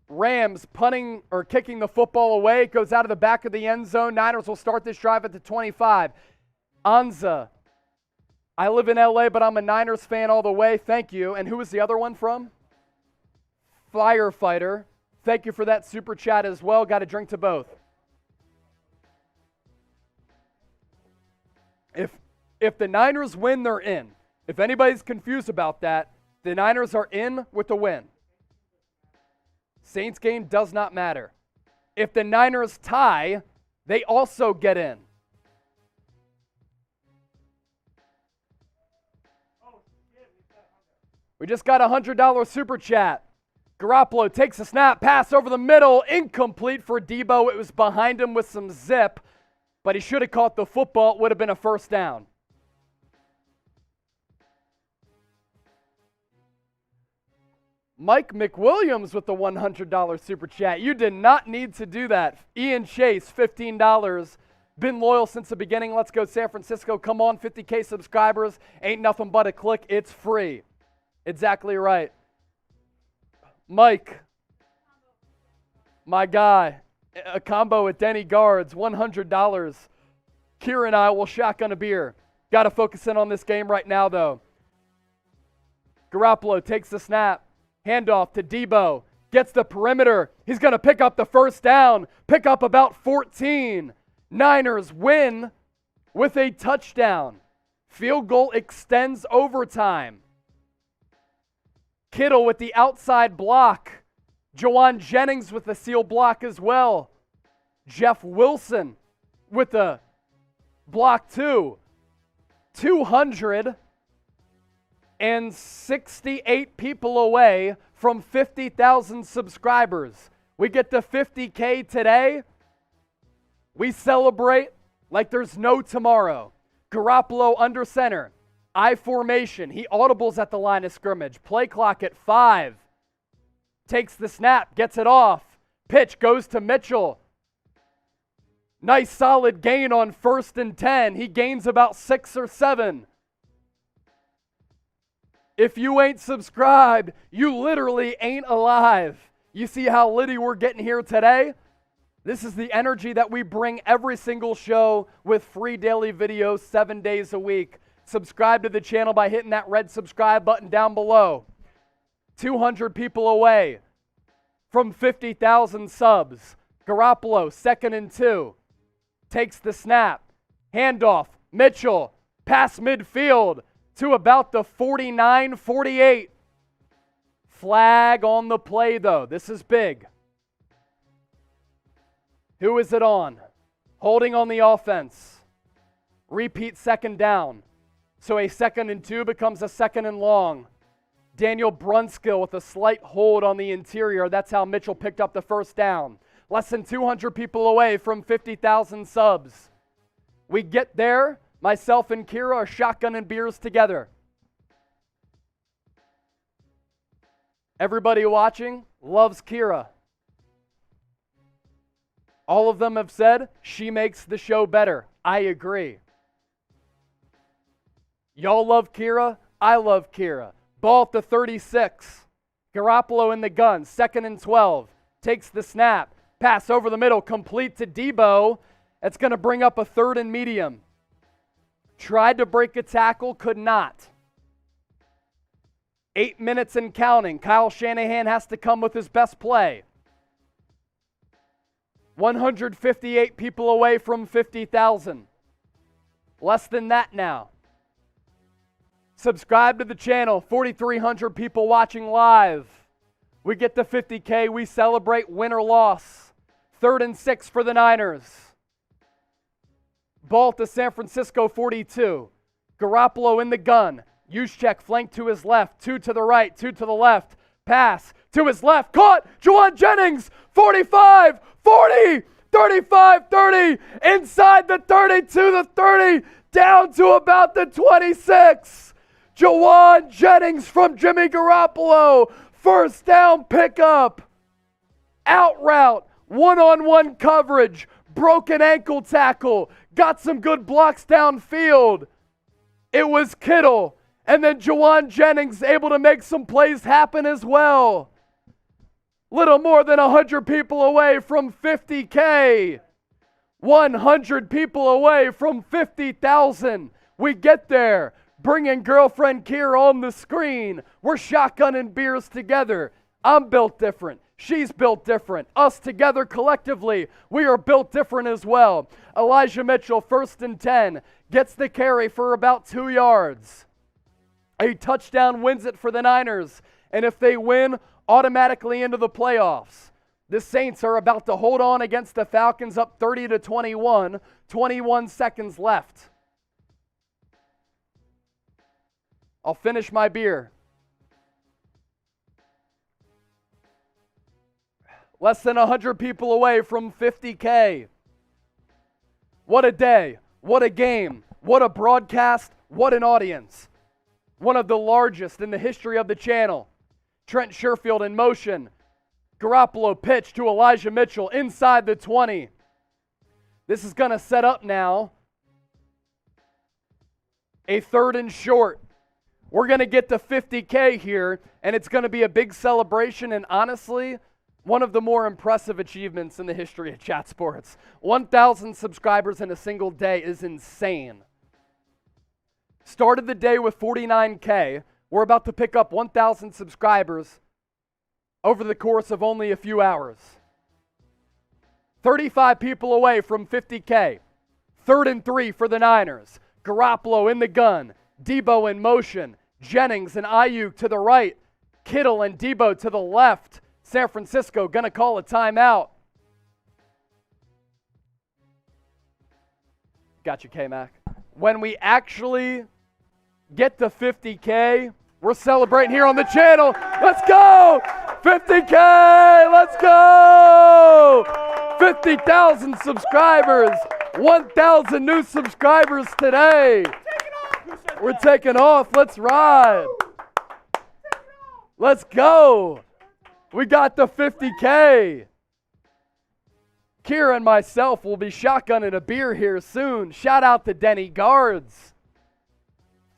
Rams punting or kicking the football away. It goes out of the back of the end zone. Niners will start this drive at the 25. Anza. I live in LA, but I'm a Niners fan all the way. Thank you. And who was the other one from? Firefighter. Thank you for that super chat as well. Got a drink to both. If the Niners win, they're in. If anybody's confused about that, the Niners are in with the win. Saints game does not matter. If the Niners tie, they also get in. We just got a $100 super chat. Garoppolo takes a snap, pass over the middle, incomplete for Debo. It was behind him with some zip, but he should have caught the football. It would have been a first down. Mike McWilliams with the $100 super chat. You did not need to do that. Ian Chase, $15. Been loyal since the beginning. Let's go San Francisco. Come on, 50K subscribers. Ain't nothing but a click. It's free. Exactly right. Mike, my guy, a combo at Denny Guards, $100. Kira and I will shotgun a beer. Got to focus in on this game right now, though. Garoppolo takes the snap. Handoff to Debo. Gets the perimeter. He's going to pick up the first down. Pick up about 14. Niners win with a touchdown. Field goal extends overtime. Kittle with the outside block. Jawan Jennings with the seal block as well. Jeff Wilson with the block too. 268 people away from 50,000 subscribers. We get to 50K today. We celebrate like there's no tomorrow. Garoppolo under center. I formation. He audibles at the line of scrimmage. Play clock at 5. Takes the snap. Gets it off. Pitch goes to Mitchell. Nice solid gain on 1st and 10. He gains about 6 or 7. If you ain't subscribed, you literally ain't alive. You see how litty we're getting here today? This is the energy that we bring every single show with free daily videos 7 days a week. Subscribe to the channel by hitting that red subscribe button down below. 200 people away from 50,000 subs. Garoppolo, 2nd and 2. Takes the snap. Handoff. Mitchell past midfield to about the 49-48. Flag on the play, though. This is big. Who is it on? Holding on the offense. Repeat second down. So a 2nd and 2 becomes a 2nd and long. Daniel Brunskill with a slight hold on the interior. That's how Mitchell picked up the first down. Less than 200 people away from 50,000 subs. We get there. Myself and Kira are shotgunning beers together. Everybody watching loves Kira. All of them have said she makes the show better. I agree. Y'all love Kira. I love Kira. Ball at the 36. Garoppolo in the gun. 2nd and 12. Takes the snap. Pass over the middle. Complete to Debo. It's going to bring up a 3rd and medium. Tried to break a tackle. Could not. 8 minutes and counting. Kyle Shanahan has to come with his best play. 158 people away from 50,000. Less than that now. Subscribe to the channel. 4,300 people watching live. We get to 50K. We celebrate win or loss. 3rd and 6 for the Niners. Ball to San Francisco 42. Garoppolo in the gun. Juszczyk flank to his left. 2 to the right. 2 to the left. Pass to his left. Caught. Juwan Jennings. 45. 40. 35. 30. Inside the 32. The 30. Down to about the 26. Juwan Jennings from Jimmy Garoppolo. First down pickup. Out route. One-on-one coverage. Broken ankle tackle. Got some good blocks downfield. It was Kittle. And then Juwan Jennings able to make some plays happen as well. Little more than 100 people away from 50K. 100 people away from 50,000. We get there. Bringing girlfriend Kira on the screen. We're shotgunning beers together. I'm built different. She's built different. Us together collectively, we are built different as well. Elijah Mitchell, 1st and 10, gets the carry for about 2 yards. A touchdown wins it for the Niners. And if they win, automatically into the playoffs. The Saints are about to hold on against the Falcons up 30-21. 21 seconds left. I'll finish my beer. Less than 100 people away from 50K. What a day. What a game. What a broadcast. What an audience. One of the largest in the history of the channel. Trent Sherfield in motion. Garoppolo pitch to Elijah Mitchell inside the 20. This is going to set up now a 3rd and short. We're going to get to 50K here, and it's going to be a big celebration, and honestly, one of the more impressive achievements in the history of Chat Sports. 1,000 subscribers in a single day is insane. Started the day with 49K. We're about to pick up 1,000 subscribers over the course of only a few hours. 35 people away from 50K. 3rd and 3 for the Niners. Garoppolo in the gun. Debo in motion. Jennings and Ayuk to the right. Kittle and Debo to the left. San Francisco going to call a timeout. Got you, K-Mac. When we actually get to 50K, we're celebrating here on the channel. Let's go! 50K! Let's go! 50,000 subscribers. 1,000 new subscribers today. We're taking off. Let's ride. Let's go. We got the 50K. Kira and myself will be shotgunning a beer here soon. Shout out to Denny Guards.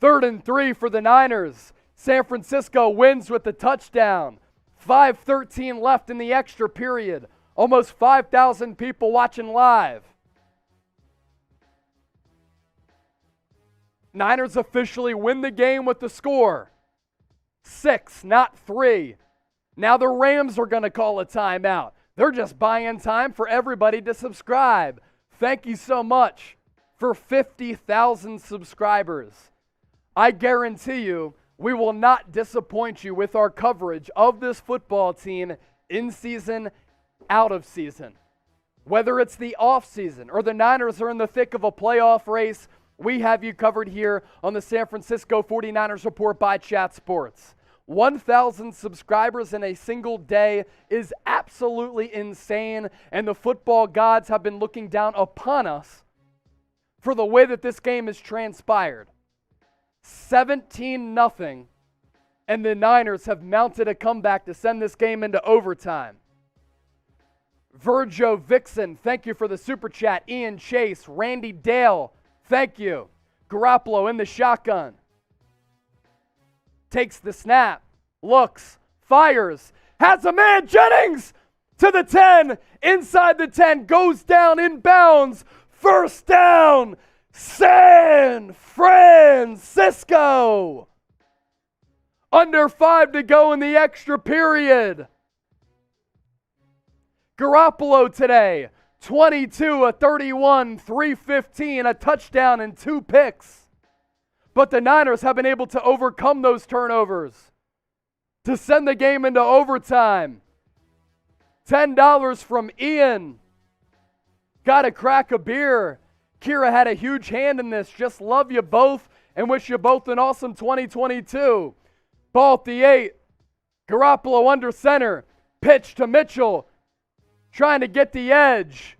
3rd and 3 for the Niners. San Francisco wins with the touchdown. 5:13 left in the extra period. Almost 5,000 people watching live. Niners officially win the game with the score. 6, not 3. Now the Rams are going to call a timeout. They're just buying time for everybody to subscribe. Thank you so much for 50,000 subscribers. I guarantee you, we will not disappoint you with our coverage of this football team in season, out of season. Whether it's the off season or the Niners are in the thick of a playoff race, we have you covered here on the San Francisco 49ers Report by Chat Sports. 1,000 subscribers in a single day is absolutely insane, and the football gods have been looking down upon us for the way that this game has transpired. 17-0, and the Niners have mounted a comeback to send this game into overtime. Virgil Vixen, thank you for the super chat. Ian Chase, Randy Dale, thank you. Garoppolo in the shotgun. Takes the snap, looks, fires, has a man, Jennings to the 10, inside the 10, goes down in bounds, first down, San Francisco. Under 5 to go in the extra period. Garoppolo today, 22 of 31, 315, a touchdown and 2 picks. But the Niners have been able to overcome those turnovers to send the game into overtime. $10 from Ian. Got a crack a beer. Kira had a huge hand in this. Just love you both and wish you both an awesome 2022. Ball at the 8. Garoppolo under center. Pitch to Mitchell. Trying to get the edge.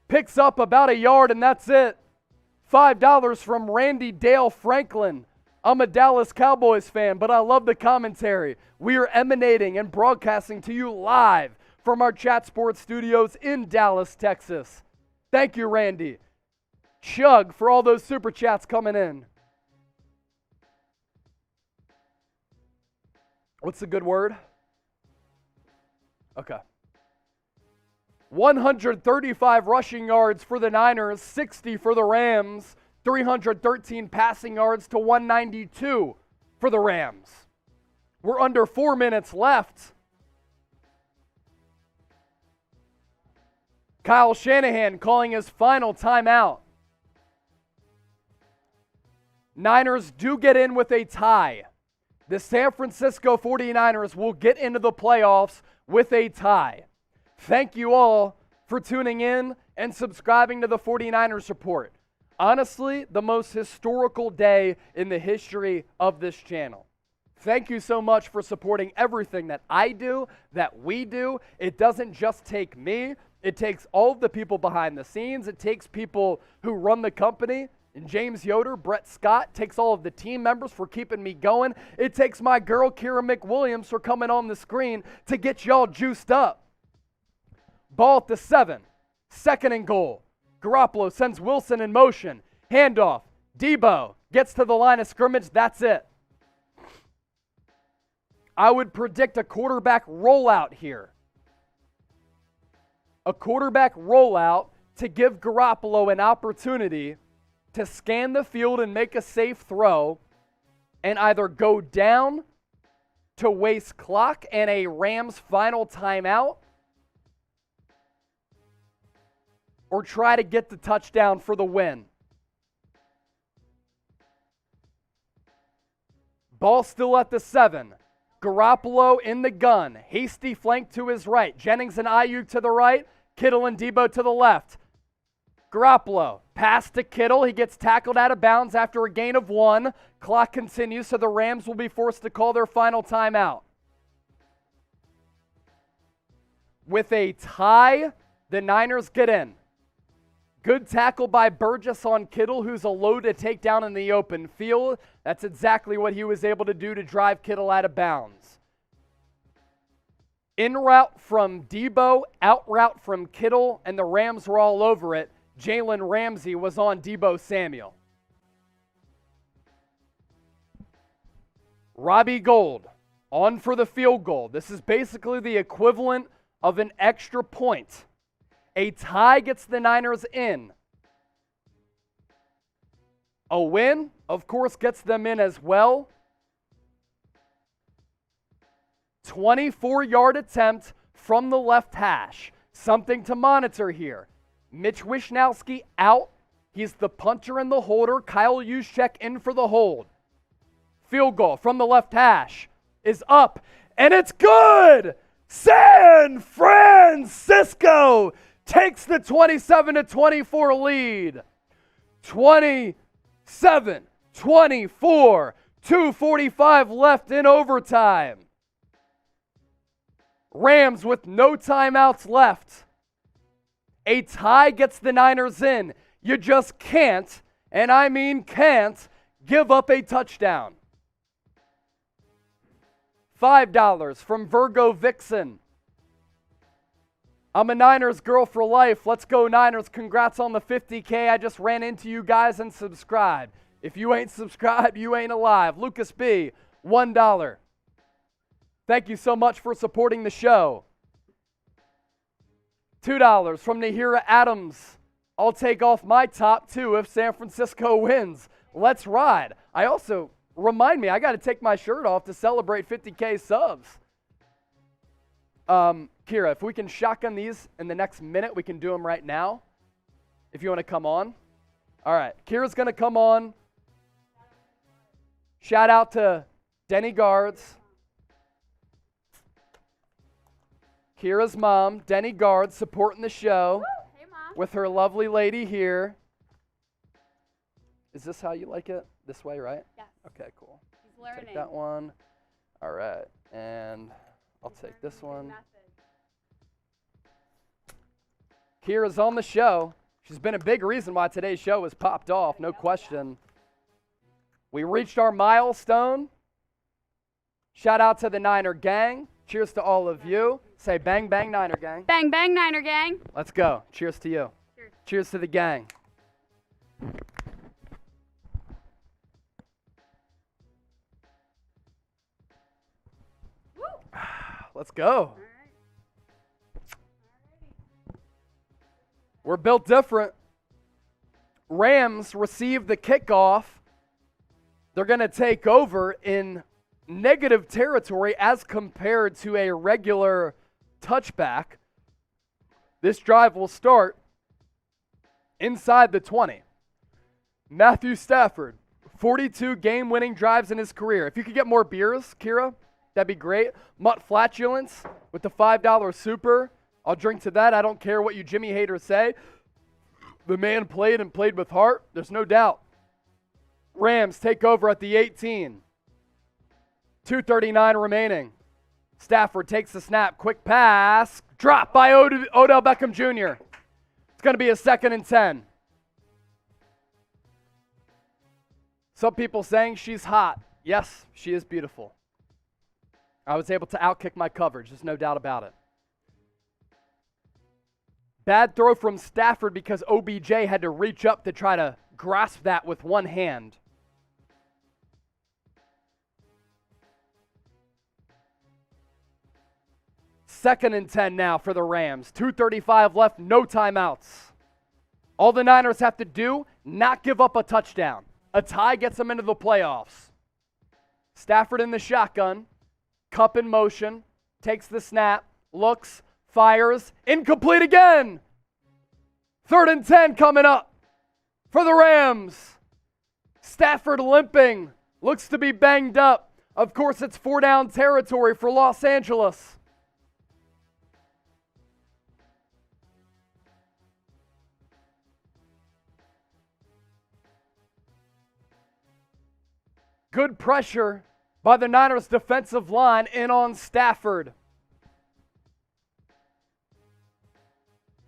Picks up about a yard and that's it. $5 from Randy Dale Franklin. I'm a Dallas Cowboys fan, but I love the commentary. We are emanating and broadcasting to you live from our Chat Sports studios in Dallas, Texas. Thank you, Randy. Chug for all those super chats coming in. What's the good word? Okay. 135 rushing yards for the Niners, 60 for the Rams, 313 passing yards to 192 for the Rams. We're under 4 minutes left. Kyle Shanahan calling his final timeout. Niners do get in with a tie. The San Francisco 49ers will get into the playoffs with a tie. Thank you all for tuning in and subscribing to the 49ers Report. Honestly, the most historical day in the history of this channel. Thank you so much for supporting everything that I do, that we do. It doesn't just take me. It takes all of the people behind the scenes. It takes people who run the company. And James Yoder, Brett Scott, takes all of the team members for keeping me going. It takes my girl, Kira McWilliams, for coming on the screen to get y'all juiced up. Ball at the 7. Second and goal. Garoppolo sends Wilson in motion. Handoff. Debo gets to the line of scrimmage. That's it. I would predict a quarterback rollout here. A quarterback rollout to give Garoppolo an opportunity to scan the field and make a safe throw and either go down to waste clock and a Rams final timeout or try to get the touchdown for the win. Ball still at the 7. Garoppolo in the gun. Hasty flank to his right. Jennings and Ayuk to the right. Kittle and Debo to the left. Garoppolo, pass to Kittle. He gets tackled out of bounds after a gain of 1. Clock continues, so the Rams will be forced to call their final timeout. With a tie, the Niners get in. Good tackle by Burgess on Kittle, who's a load to take down in the open field. That's exactly what he was able to do to drive Kittle out of bounds. In route from Debo, out route from Kittle, and the Rams were all over it. Jalen Ramsey was on Debo Samuel. Robbie Gould on for the field goal. This is basically the equivalent of an extra point. A tie gets the Niners in. A win, of course, gets them in as well. 24-yard attempt from the left hash. Something to monitor here. Mitch Wishnowsky out He's the punter and the holder. Kyle Juszczyk in for the hold. Field goal from the left hash is up, and it's good! San Francisco takes the 27-24 lead. 27-24, 2:45 left in overtime. Rams with no timeouts left. A tie gets the Niners in. You just can't, and I mean can't, give up a touchdown. $5 from Virgo Vixen. I'm a Niners girl for life. Let's go Niners. Congrats on the 50K. I just ran into you guys and subscribed. If you ain't subscribed, you ain't alive. Lucas B, $1. Thank you so much for supporting the show. $2 from Nahira Adams. I'll take off my top 2 if San Francisco wins. Let's ride. I also, remind me, I got to take my shirt off to celebrate 50K subs. Kira, if we can shotgun these in the next minute, we can do them right now. If you want to come on. All right, Kira's going to come on. Shout out to Denny Guards. Kira's mom, Denny Guards, supporting the show. Woo! Hey, Mom. With her lovely lady here. Is this how you like it? This way, right? Yes. Okay, cool. He's learning. Take that one. All right, and I'll take this one. Kira's on the show. She's been a big reason why today's show has popped off, no question. We reached our milestone. Shout out to the Niner gang. Cheers to all of you. Say bang, bang, Niner gang. Bang, bang, Niner gang. Let's go. Cheers to you. Cheers. Cheers to the gang. Woo! Let's go. All right. We're built different. Rams receive the kickoff. They're going to take over in negative territory as compared to a regular touchback. This drive will start inside the 20. Matthew Stafford, 42 game-winning drives in his career. If you could get more beers, Kira, that'd be great. Mutt Flatulence with the $5 super. I'll drink to that. I don't care what you Jimmy haters say. The man played and played with heart. There's no doubt. Rams take over at the 18. 2:39 remaining. Stafford takes the snap. Quick pass. Drop by Odell Beckham Jr. It's going to be a 2nd and 10. Some people saying she's hot. Yes, she is beautiful. I was able to outkick my coverage. There's no doubt about it. Bad throw from Stafford because OBJ had to reach up to try to grasp that with one hand. Second and 10 now for the Rams. 2:35 left, no timeouts. All the Niners have to do, not give up a touchdown. A tie gets them into the playoffs. Stafford in the shotgun. Cup in motion. Takes the snap. Looks. Fires. Incomplete again. 3rd and 10 coming up for the Rams. Stafford limping. Looks to be banged up. Of course, it's 4-down territory for Los Angeles. Good pressure by the Niners defensive line in on Stafford.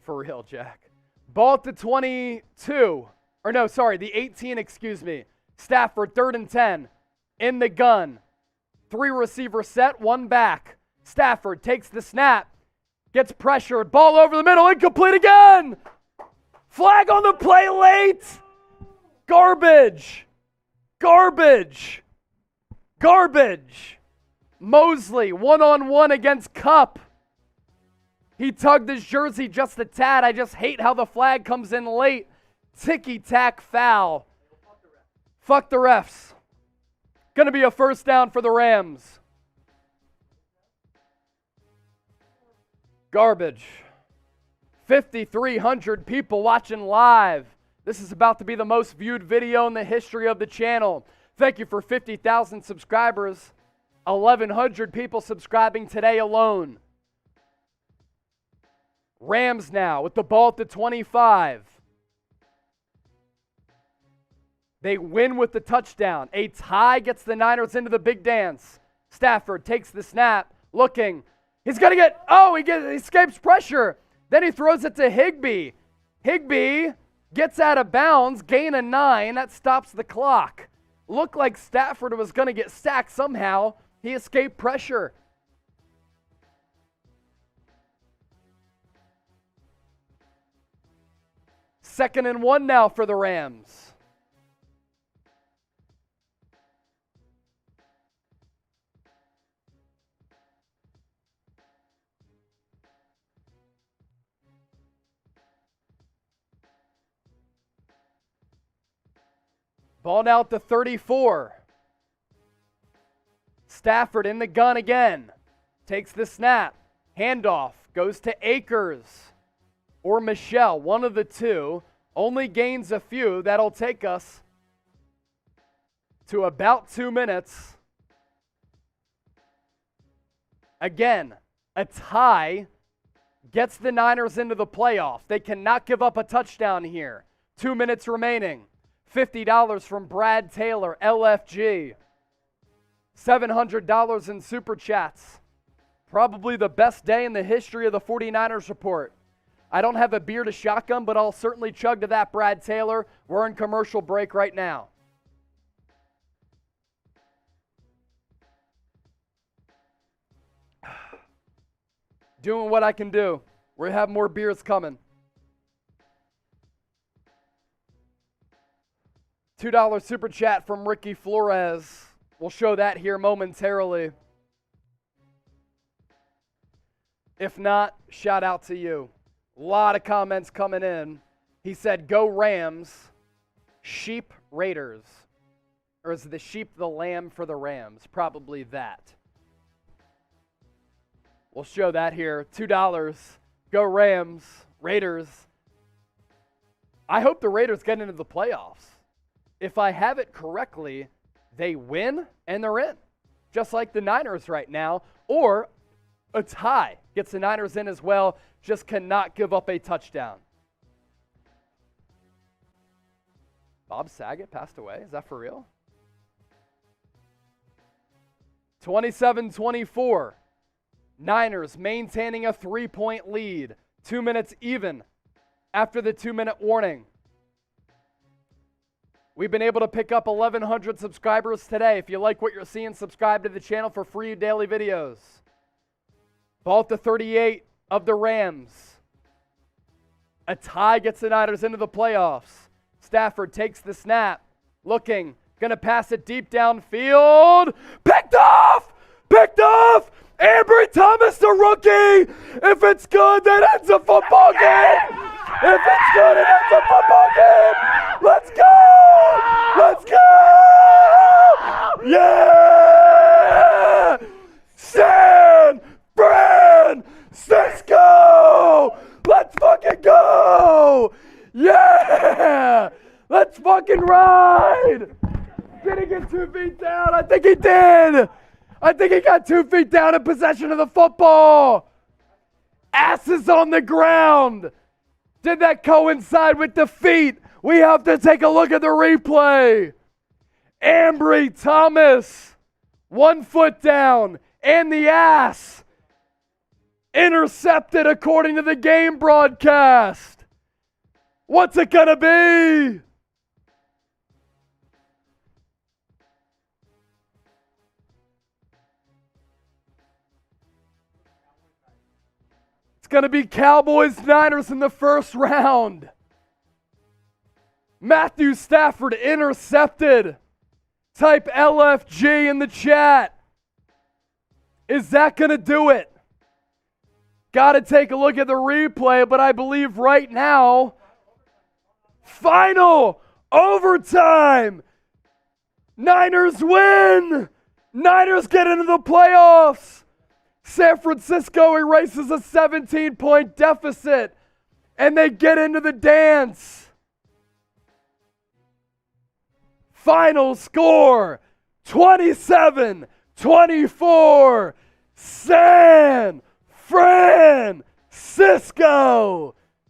For real, Jack. Ball at the 22. Or no, sorry, the 18, excuse me. Stafford, 3rd and 10. In the gun. 3 receiver set, 1 back. Stafford takes the snap. Gets pressured. Ball over the middle. Incomplete again. Flag on the play late. Garbage. Garbage. Garbage. Mosley, 1-on-1 against Kupp. He tugged his jersey just a tad. I just hate how the flag comes in late. Ticky-tack foul. Fuck the refs. Going to be a 1st down for the Rams. Garbage. 5,300 people watching live. This is about to be the most viewed video in the history of the channel. Thank you for 50,000 subscribers. 1,100 people subscribing today alone. Rams now with the ball at the 25. They win with the touchdown. A tie gets the Niners into the big dance. Stafford takes the snap, looking. He's going to get, he escapes pressure. Then he throws it to Higbee. Higbee gets out of bounds, gain of 9. That stops the clock. Looked like Stafford was going to get sacked somehow. He escaped pressure. Second and 1 now for the Rams. Ball now at the 34. Stafford in the gun again. Takes the snap. Handoff. Goes to Akers or Michelle. One of the two. Only gains a few. That'll take us to about 2 minutes. Again, a tie gets the Niners into the playoff. They cannot give up a touchdown here. 2 minutes remaining. $50 from Brad Taylor, LFG. $700 in Super Chats. Probably the best day in the history of the 49ers report. I don't have a beer to shotgun, but I'll certainly chug to that, Brad Taylor. We're in commercial break right now. Doing what I can do. We have more beers coming. $2 Super Chat from Ricky Flores. We'll show that here momentarily. If not, shout out to you. A lot of comments coming in. He said, go Rams, sheep Raiders. Or is the sheep the lamb for the Rams? Probably that. We'll show that here. $2. Go Rams, Raiders. I hope the Raiders get into the playoffs. If I have it correctly, they win and they're in. Just like the Niners right now. Or a tie gets the Niners in as well. Just cannot give up a touchdown. Bob Saget passed away. Is that for real? 27-24. Niners maintaining a 3-point lead. 2 minutes even after the 2-minute warning. We've been able to pick up 1,100 subscribers today. If you like what you're seeing, subscribe to the channel for free daily videos. Ball at the 38 of the Rams. A tie gets the Niners into the playoffs. Stafford takes the snap. Looking. Going to pass it deep downfield. Picked off! Picked off! Ambry Thomas, the rookie! If it's good, then it's a football game! If it's good, it ends a football game! Let's go! Let's go! Yeah! San Francisco! Let's fucking go! Yeah! Let's fucking ride! Did he get 2 feet down? I think he did! I think he got 2 feet down in possession of the football! Asses on the ground! Did that coincide with the feet? We have to take a look at the replay. Ambry Thomas, 1 foot down, and the ass. Intercepted according to the game broadcast. What's it gonna be? It's going to be Cowboys-Niners in the first round. Matthew Stafford intercepted. Type LFG in the chat. Is that going to do it? Got to take a look at the replay, but I believe right now, final overtime. Niners win. Niners get into the playoffs. San Francisco erases a 17-point deficit, and they get into the dance. Final score 27-24. San Francisco.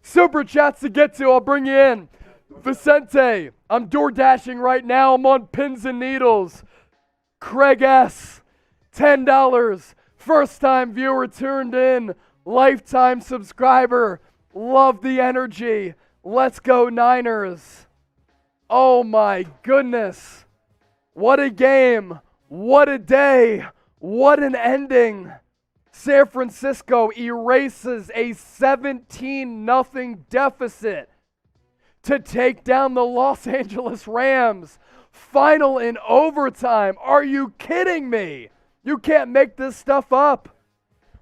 Super chats to get to. I'll bring you in. Vicente, I'm door dashing right now. I'm on pins and needles. Craig S, $10. First time viewer tuned in. Lifetime subscriber. Love the energy. Let's go Niners. Oh my goodness. What a game. What a day. What an ending. San Francisco erases a 17-0 deficit to take down the Los Angeles Rams. Final in overtime. Are you kidding me? You can't make this stuff up.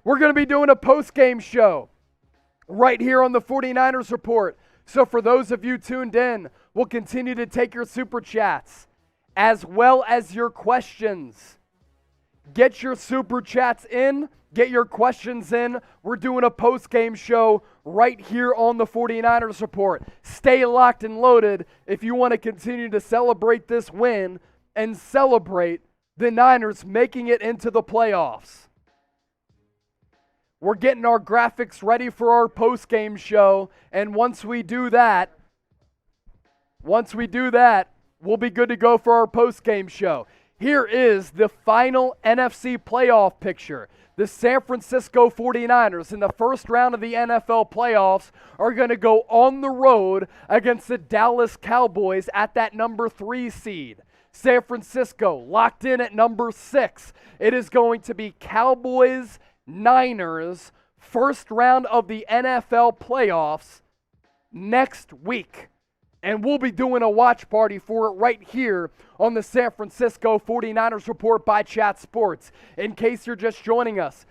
We're going to be doing a post-game show right here on the 49ers Report. So for those of you tuned in, we'll continue to take your super chats as well as your questions. Get your super chats in. Get your questions in. We're doing a post-game show right here on the 49ers Report. Stay locked and loaded if you want to continue to celebrate this win and celebrate the Niners making it into the playoffs. We're getting our graphics ready for our post-game show, and once we do that, we'll be good to go for our post-game show. Here is the final NFC playoff picture. The San Francisco 49ers in the first round of the NFL playoffs are going to go on the road against the Dallas Cowboys at that number 3 seed. San Francisco locked in at number 6. It is going to be Cowboys, Niners, first round of the NFL playoffs next week. And we'll be doing a watch party for it right here on the San Francisco 49ers Report by Chat Sports. In case you're just joining us,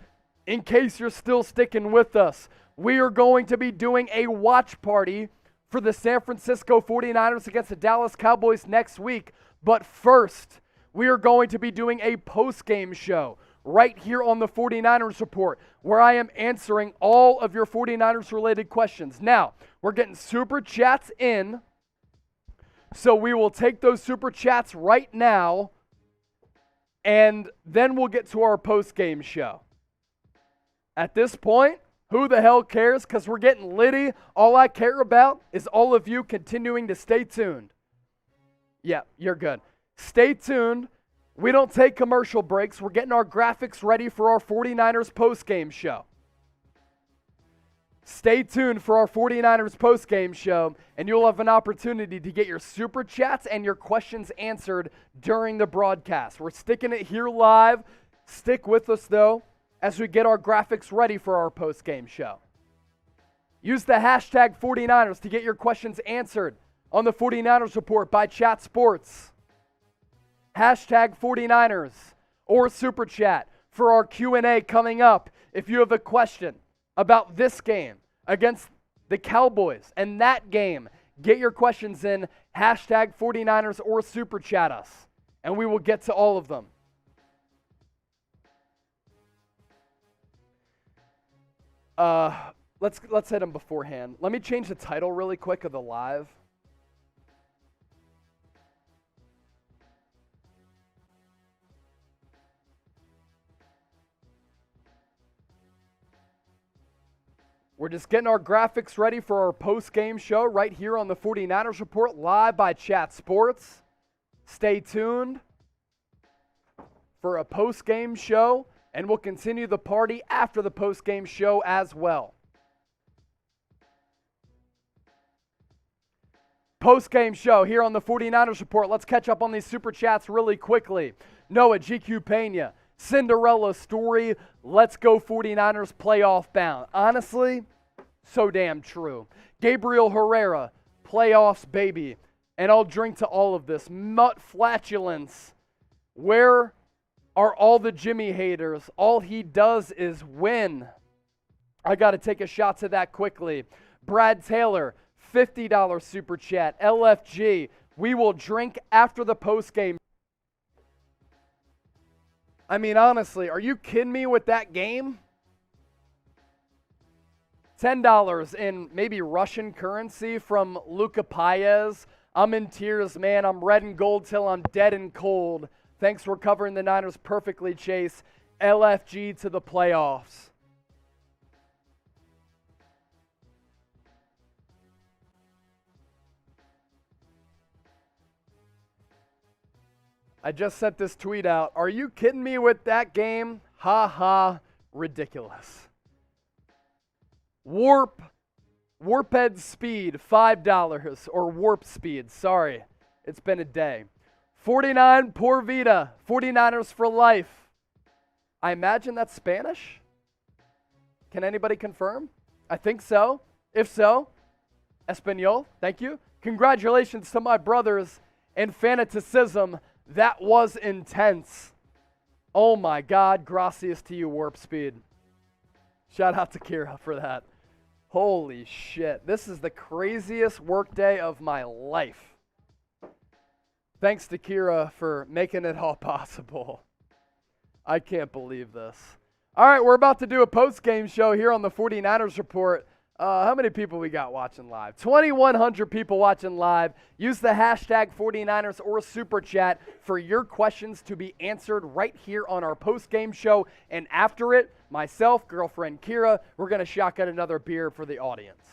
in case you're still sticking with us, we are going to be doing a watch party for the San Francisco 49ers against the Dallas Cowboys next week. But first, we are going to be doing a post-game show right here on the 49ers Report, where I am answering all of your 49ers related questions. Now, we're getting super chats in. So we will take those super chats right now, and then we'll get to our post-game show. At this point, who the hell cares? Because we're getting litty. All I care about is all of you continuing to stay tuned. Yeah, you're good. Stay tuned. We don't take commercial breaks. We're getting our graphics ready for our 49ers post-game show. Stay tuned for our 49ers post-game show, and you'll have an opportunity to get your super chats and your questions answered during the broadcast. We're sticking it here live. Stick with us, though, as we get our graphics ready for our post-game show. Use the hashtag 49ers to get your questions answered on the 49ers Report by Chat Sports. Hashtag 49ers or super chat for our Q&A coming up. If you have a question about this game against the Cowboys and that game, get your questions in, hashtag 49ers or super chat us, and we will get to all of them. Let's hit them beforehand. Let me change the title really quick of the live. We're just getting our graphics ready for our post-game show right here on the 49ers Report live by Chat Sports. Stay tuned for a post-game show, and we'll continue the party after the post-game show as well. Post-game show here on the 49ers Report. Let's catch up on these super chats really quickly. Noah, GQ Pena, Cinderella story, let's go 49ers playoff bound. Honestly, so damn true. Gabriel Herrera, playoffs baby. And I'll drink to all of this. Mutt flatulence. Where are all the Jimmy haters? All he does is win. I got to take a shot to that quickly. Brad Taylor, $50 super chat. LFG, we will drink after the postgame. I mean, honestly, are you kidding me with that game? $10 in maybe Russian currency from Luca Paez. I'm in tears, man. I'm red and gold till I'm dead and cold. Thanks for covering the Niners perfectly, Chase. LFG to the playoffs. I just sent this tweet out. Are you kidding me with that game? Ha ha, ridiculous. Warped speed, $5. Or warp speed, sorry. It's been a day. 49, Por Vida. 49ers for life. I imagine that's Spanish? Can anybody confirm? I think so. If so, Espanol, thank you. Congratulations to my brothers in fanaticism. That was intense. Oh my God, gracias to you, Warp Speed. Shout out to Kira for that. Holy shit. This is the craziest workday of my life. Thanks to Kira for making it all possible. I can't believe this. All right, we're about to do a post-game show here on the 49ers Report. How many people we got watching live? 2,100 people watching live. Use the hashtag 49ers or Super Chat for your questions to be answered right here on our post-game show. And after it, myself, girlfriend Kira, we're going to shotgun another beer for the audience.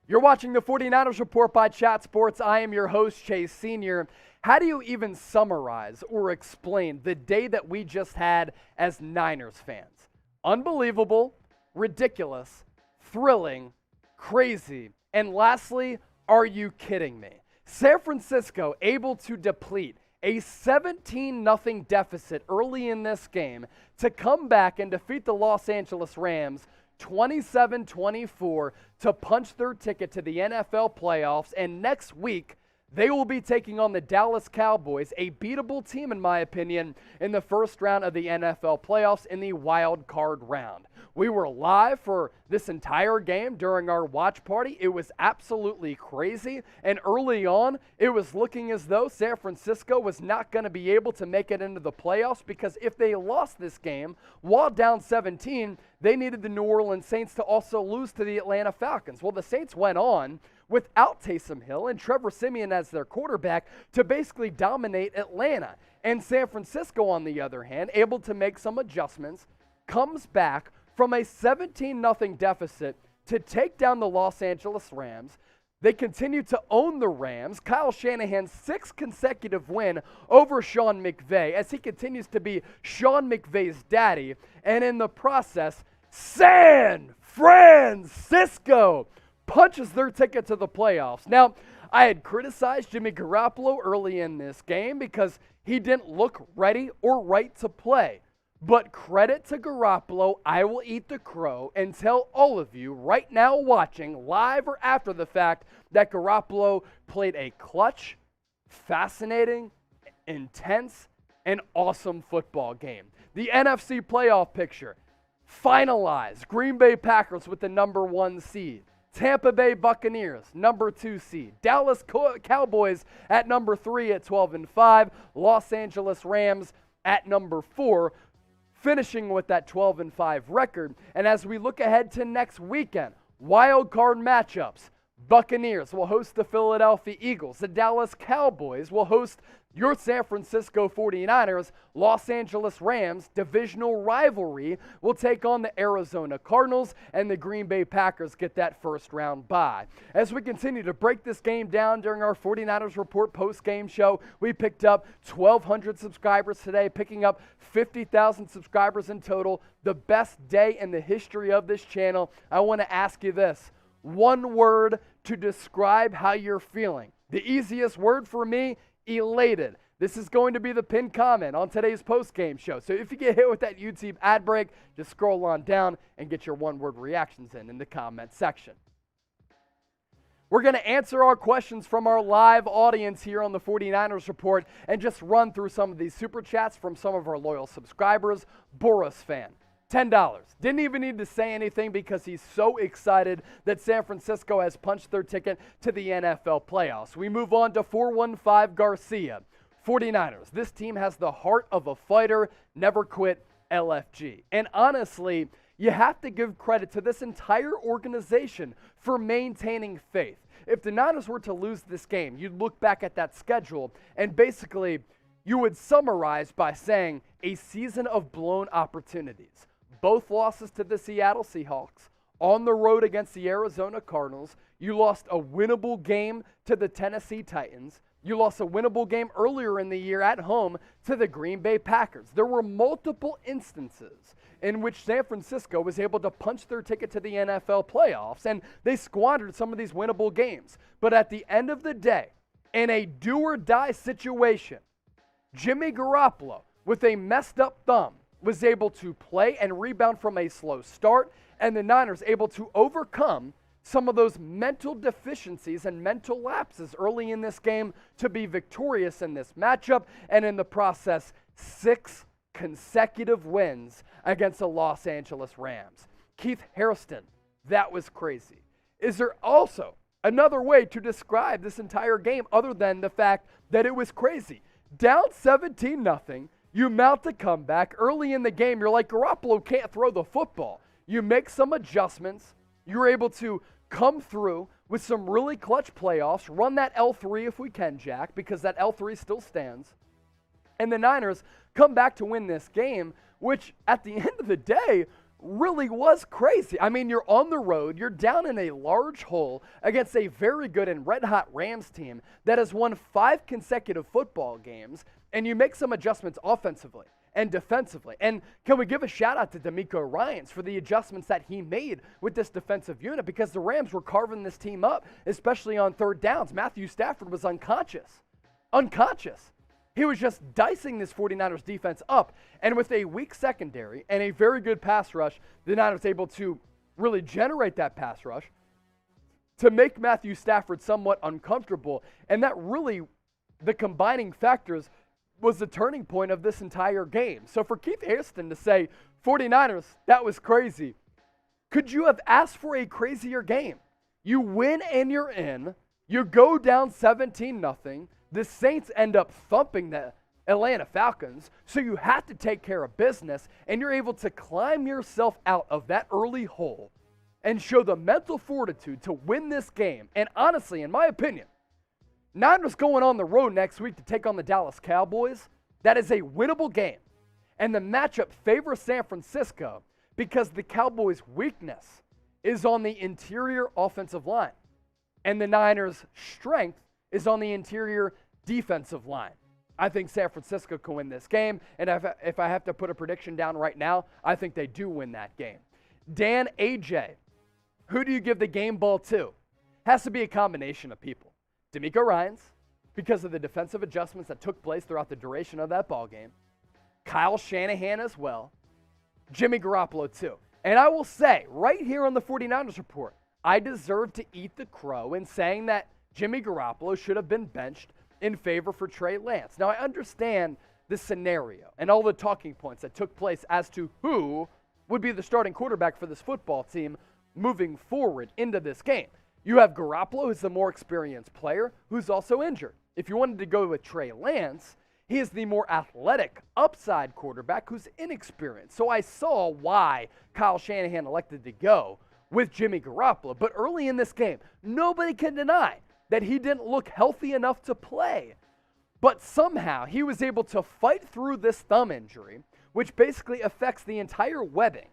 You're watching the 49ers Report by Chat Sports. I am your host, Chase Sr. How do you even summarize or explain the day that we just had as Niners fans? Unbelievable, ridiculous, thrilling, crazy, and lastly, are you kidding me? San Francisco able to deplete a 17-0 deficit early in this game to come back and defeat the Los Angeles Rams 27-24 to punch their ticket to the NFL playoffs, and next week, they will be taking on the Dallas Cowboys, a beatable team in my opinion, in the first round of the NFL playoffs in the wild card round. We were live for this entire game during our watch party. It was absolutely crazy, and early on, it was looking as though San Francisco was not going to be able to make it into the playoffs because if they lost this game while down 17, they needed the New Orleans Saints to also lose to the Atlanta Falcons. Well, the Saints went on without Taysom Hill and Trevor Siemian as their quarterback to basically dominate Atlanta. And San Francisco, on the other hand, able to make some adjustments, comes back from a 17-0 deficit to take down the Los Angeles Rams. They continue to own the Rams. Kyle Shanahan's 6th consecutive win over Sean McVay as he continues to be Sean McVay's daddy. And in the process, San Francisco punches their ticket to the playoffs. Now, I had criticized Jimmy Garoppolo early in this game because he didn't look ready or right to play. But credit to Garoppolo, I will eat the crow and tell all of you right now watching, live or after the fact, that Garoppolo played a clutch, fascinating, intense, and awesome football game. The NFC playoff picture, finalized. Green Bay Packers with the number 1 seed. Tampa Bay Buccaneers, number 2 seed. Dallas Cowboys at number 3 at 12-5. Los Angeles Rams at number 4. Finishing with that 12-5 record. And as we look ahead to next weekend, wild card matchups. Buccaneers will host the Philadelphia Eagles. The Dallas Cowboys will host your San Francisco 49ers. Los Angeles Rams, divisional rivalry, will take on the Arizona Cardinals, and the Green Bay Packers get that first round bye. As we continue to break this game down during our 49ers Report post-game show, we picked up 1,200 subscribers today, picking up 50,000 subscribers in total, the best day in the history of this channel. I want to ask you this. One word to describe how you're feeling. The easiest word for me, elated. This is going to be the pinned comment on today's post-game show. So if you get hit with that YouTube ad break, just scroll on down and get your one-word reactions in the comment section. We're going to answer our questions from our live audience here on the 49ers Report and just run through some of these super chats from some of our loyal subscribers. Boris fan. $10. Didn't even need to say anything because he's so excited that San Francisco has punched their ticket to the NFL playoffs. We move on to 415 Garcia. 49ers. This team has the heart of a fighter, never quit, LFG. And honestly, you have to give credit to this entire organization for maintaining faith. if the Niners were to lose this game, you'd look back at that schedule and basically you would summarize by saying a season of blown opportunities. Both losses to the Seattle Seahawks, on the road against the Arizona Cardinals. You lost a winnable game to the Tennessee Titans. You lost a winnable game earlier in the year at home to the Green Bay Packers. There were multiple instances in which San Francisco was able to punch their ticket to the NFL playoffs, and they squandered some of these winnable games. But at the end of the day, in a do-or-die situation, Jimmy Garoppolo, with a messed up thumb, was able to play and rebound from a slow start, and the Niners able to overcome some of those mental deficiencies and mental lapses early in this game to be victorious in this matchup, and in the process, 6 consecutive wins against the Los Angeles Rams. Keith Hairston, that was crazy. Is there also another way to describe this entire game other than the fact that it was crazy? Down 17-0, you mount a comeback. Early in the game, you're like, Garoppolo can't throw the football. You make some adjustments. You're able to come through with some really clutch playoffs, run that L3 if we can, Jack, because that L3 still stands. And the Niners come back to win this game, which at the end of the day really was crazy. I mean, you're on the road, you're down in a large hole against a very good and red-hot Rams team that has won 5 consecutive football games, and you make some adjustments offensively and defensively. And can we give a shout out to D'Amico Ryans for the adjustments that he made with this defensive unit, because the Rams were carving this team up, especially on third downs. Matthew Stafford was unconscious. He was just dicing this 49ers defense up. And with a weak secondary and a very good pass rush, the Niners able to really generate that pass rush to make Matthew Stafford somewhat uncomfortable. And that really, the combining factors, was the turning point of this entire game. So for Keith Hairston to say, 49ers, that was crazy. Could you have asked for a crazier game? You win and you're in. You go down 17-0. The Saints end up thumping the Atlanta Falcons, so you have to take care of business, and you're able to climb yourself out of that early hole and show the mental fortitude to win this game. And honestly, in my opinion, Niners going on the road next week to take on the Dallas Cowboys, that is a winnable game. And the matchup favors San Francisco because the Cowboys' weakness is on the interior offensive line, and the Niners' strength is on the interior defensive line. I think San Francisco can win this game, and if I have to put a prediction down right now, I think they do win that game. Dan, AJ, who do you give the game ball to? Has to be a combination of people. D'Amico Ryans, because of the defensive adjustments that took place throughout the duration of that ball game. Kyle Shanahan as well. Jimmy Garoppolo too. And I will say, right here on the 49ers Report, I deserve to eat the crow in saying that Jimmy Garoppolo should have been benched in favor for Trey Lance. Now, I understand the scenario and all the talking points that took place as to who would be the starting quarterback for this football team moving forward into this game. You have Garoppolo, who's the more experienced player, who's also injured. If you wanted to go with Trey Lance, he is the more athletic upside quarterback who's inexperienced. So I saw why Kyle Shanahan elected to go with Jimmy Garoppolo. But early in this game, nobody can deny that he didn't look healthy enough to play. But somehow he was able to fight through this thumb injury, which basically affects the entire webbing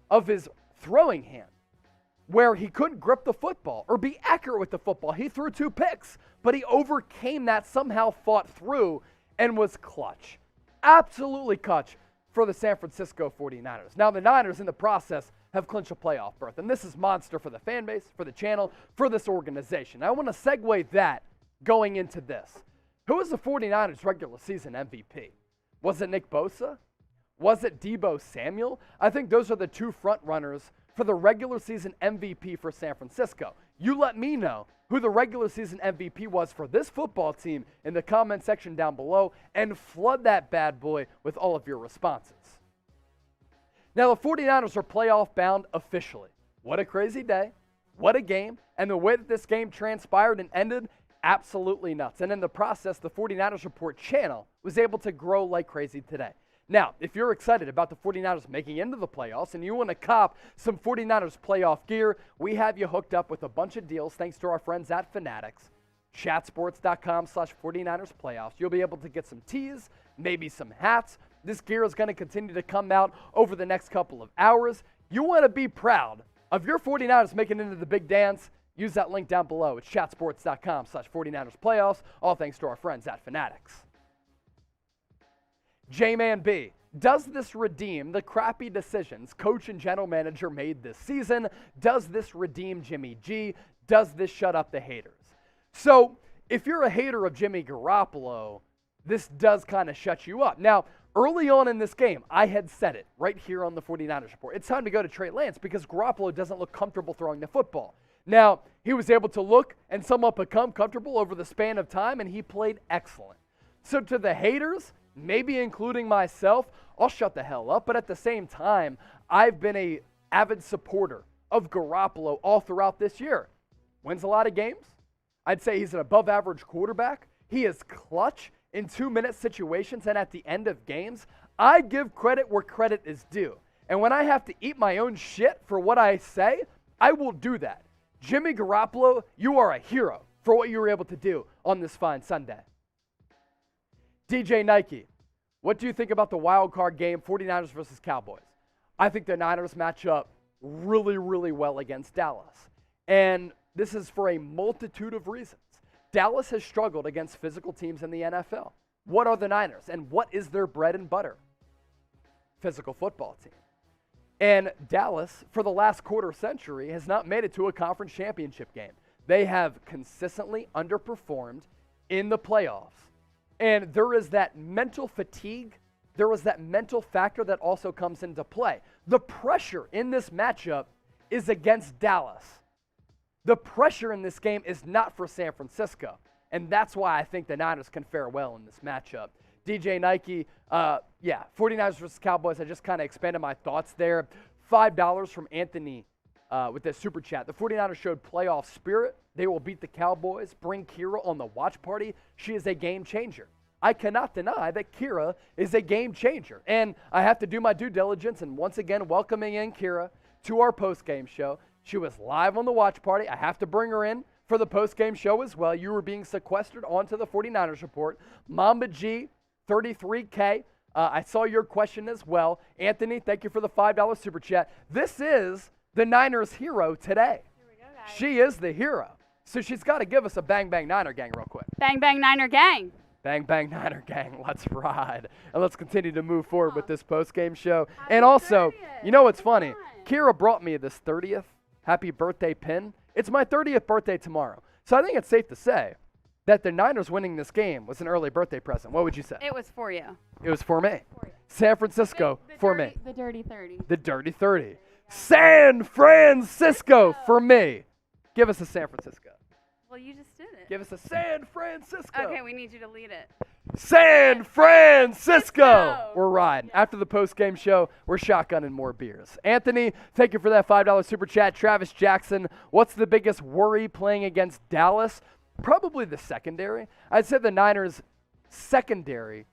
of his throwing hand, where he couldn't grip the football or be accurate with the football. He threw 2 picks, but he overcame that, somehow fought through, and was clutch. Absolutely clutch for the San Francisco 49ers. Now the Niners in the process have clinched a playoff berth, and this is monster for the fan base, for the channel, for this organization. I want to segue that going into this. Who was the 49ers regular season MVP? Was it Nick Bosa? Was it Deebo Samuel? I think those are the 2 front runners for the regular season MVP for San Francisco. You let me know who the regular season MVP was for this football team in the comment section down below, and flood that bad boy with all of your responses. Now, the 49ers are playoff bound officially. What a crazy day. What a game. And the way that this game transpired and ended, absolutely nuts. And in the process, the 49ers Report channel was able to grow like crazy today. Now, if you're excited about the 49ers making into the playoffs and you want to cop some 49ers playoff gear, we have you hooked up with a bunch of deals thanks to our friends at Fanatics. Chatsports.com/49ers playoffs. You'll be able to get some tees, maybe some hats. This gear is going to continue to come out over the next couple of hours. You want to be proud of your 49ers making into the big dance. Use that link down below. It's chatsports.com/49ers playoffs. All thanks to our friends at Fanatics. J-Man B, does this redeem the crappy decisions coach and general manager made this season? Does this redeem Jimmy G? Does this shut up the haters? So, if you're a hater of Jimmy Garoppolo, this does kind of shut you up. Now, early on in this game, I had said it right here on the 49ers report. It's time to go to Trey Lance because Garoppolo doesn't look comfortable throwing the football. Now, he was able to look and somewhat become comfortable over the span of time, and he played excellent. So to the haters, maybe including myself, I'll shut the hell up. But at the same time, I've been an avid supporter of Garoppolo all throughout this year. Wins a lot of games. I'd say he's an above-average quarterback. He is clutch in 2-minute situations and at the end of games. I give credit where credit is due. And when I have to eat my own shit for what I say, I will do that. Jimmy Garoppolo, you are a hero for what you were able to do on this fine Sunday. DJ Nike, what do you think about the wild card game, 49ers versus Cowboys? I think the Niners match up really, really well against Dallas. And this is for a multitude of reasons. Dallas has struggled against physical teams in the NFL. What are the Niners? And what is their bread and butter? Physical football team. And Dallas, for the last quarter century, has not made it to a conference championship game. They have consistently underperformed in the playoffs. And there is that mental fatigue. There is that mental factor that also comes into play. The pressure in this matchup is against Dallas. The pressure in this game is not for San Francisco, and that's why I think the Niners can fare well in this matchup. DJ Nike, 49ers versus Cowboys, I just kind of expanded my thoughts there. $5 from Anthony with this super chat. The 49ers showed playoff spirit. They will beat the Cowboys. Bring Kira on the watch party. She is a game changer. I cannot deny that Kira is a game changer, and I have to do my due diligence, and once again, welcoming in Kira to our post-game show. She was live on the watch party. I have to bring her in for the post-game show as well. You were being sequestered onto the 49ers report. Mamba G, 33K. I saw your question as well. Anthony, thank you for the $5 super chat. This is the Niners hero today. Here we go, guys. She is the hero. So she's got to give us a Bang Bang Niner gang real quick. Bang, bang, Niner gang. Bang Bang Niner gang, let's ride. And let's continue to move forward with this post-game show. And also, you know what's funny? Kira brought me this 30th happy birthday pin. It's my 30th birthday tomorrow. So I think it's safe to say that the Niners winning this game was an early birthday present. What would you say? It was for you. It was for me. San Francisco for me. The dirty 30. The dirty 30. San Francisco for me. Give us a San Francisco. Well, you just did it. Give us a San Francisco. Okay, we need you to lead it. San Francisco. We're riding. After the post-game show, we're shotgunning more beers. Anthony, thank you for that $5 super chat. Travis Jackson, what's the biggest worry playing against Dallas? Probably the secondary. I'd say the Niners' secondary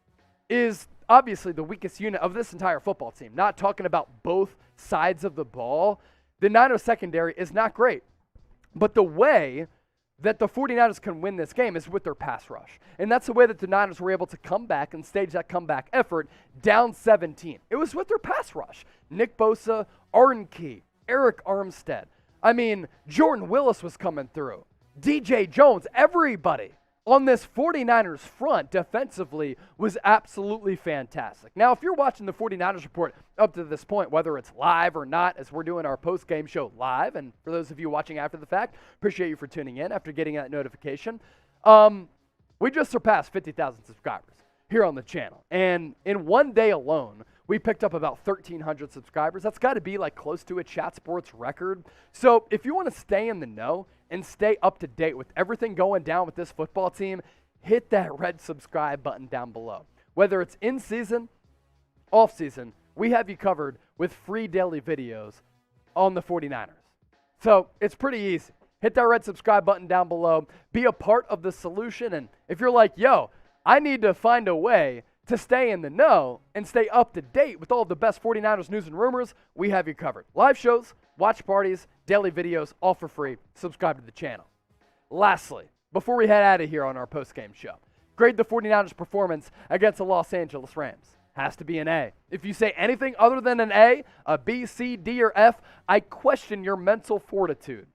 is obviously the weakest unit of this entire football team. Not talking about both sides of the ball. The Niners' secondary is not great. But the way that the 49ers can win this game is with their pass rush. And that's the way that the Niners were able to come back and stage that comeback effort down 17. It was with their pass rush. Nick Bosa, Arden Key, Eric Armstead. I mean, Jordan Willis was coming through. DJ Jones, everybody on this 49ers front defensively was absolutely fantastic. Now, if you're watching the 49ers report up to this point, whether it's live or not, as we're doing our post-game show live, and for those of you watching after the fact, appreciate you for tuning in after getting that notification. We just surpassed 50,000 subscribers here on the channel. And in one day alone, we picked up about 1,300 subscribers. That's got to be like close to a Chat Sports record. So if you want to stay in the know and stay up to date with everything going down with this football team, hit that red subscribe button down below. Whether it's in season, off season, we have you covered with free daily videos on the 49ers. So it's pretty easy. Hit that red subscribe button down below. Be a part of the solution. And if you're like, yo, I need to find a way to stay in the know and stay up to date with all the best 49ers news and rumors, we have you covered. Live shows, watch parties, daily videos, all for free. Subscribe to the channel. Lastly, before we head out of here on our post-game show, grade the 49ers' performance against the Los Angeles Rams. Has to be an A. If you say anything other than an A, a B, C, D, or F, I question your mental fortitude.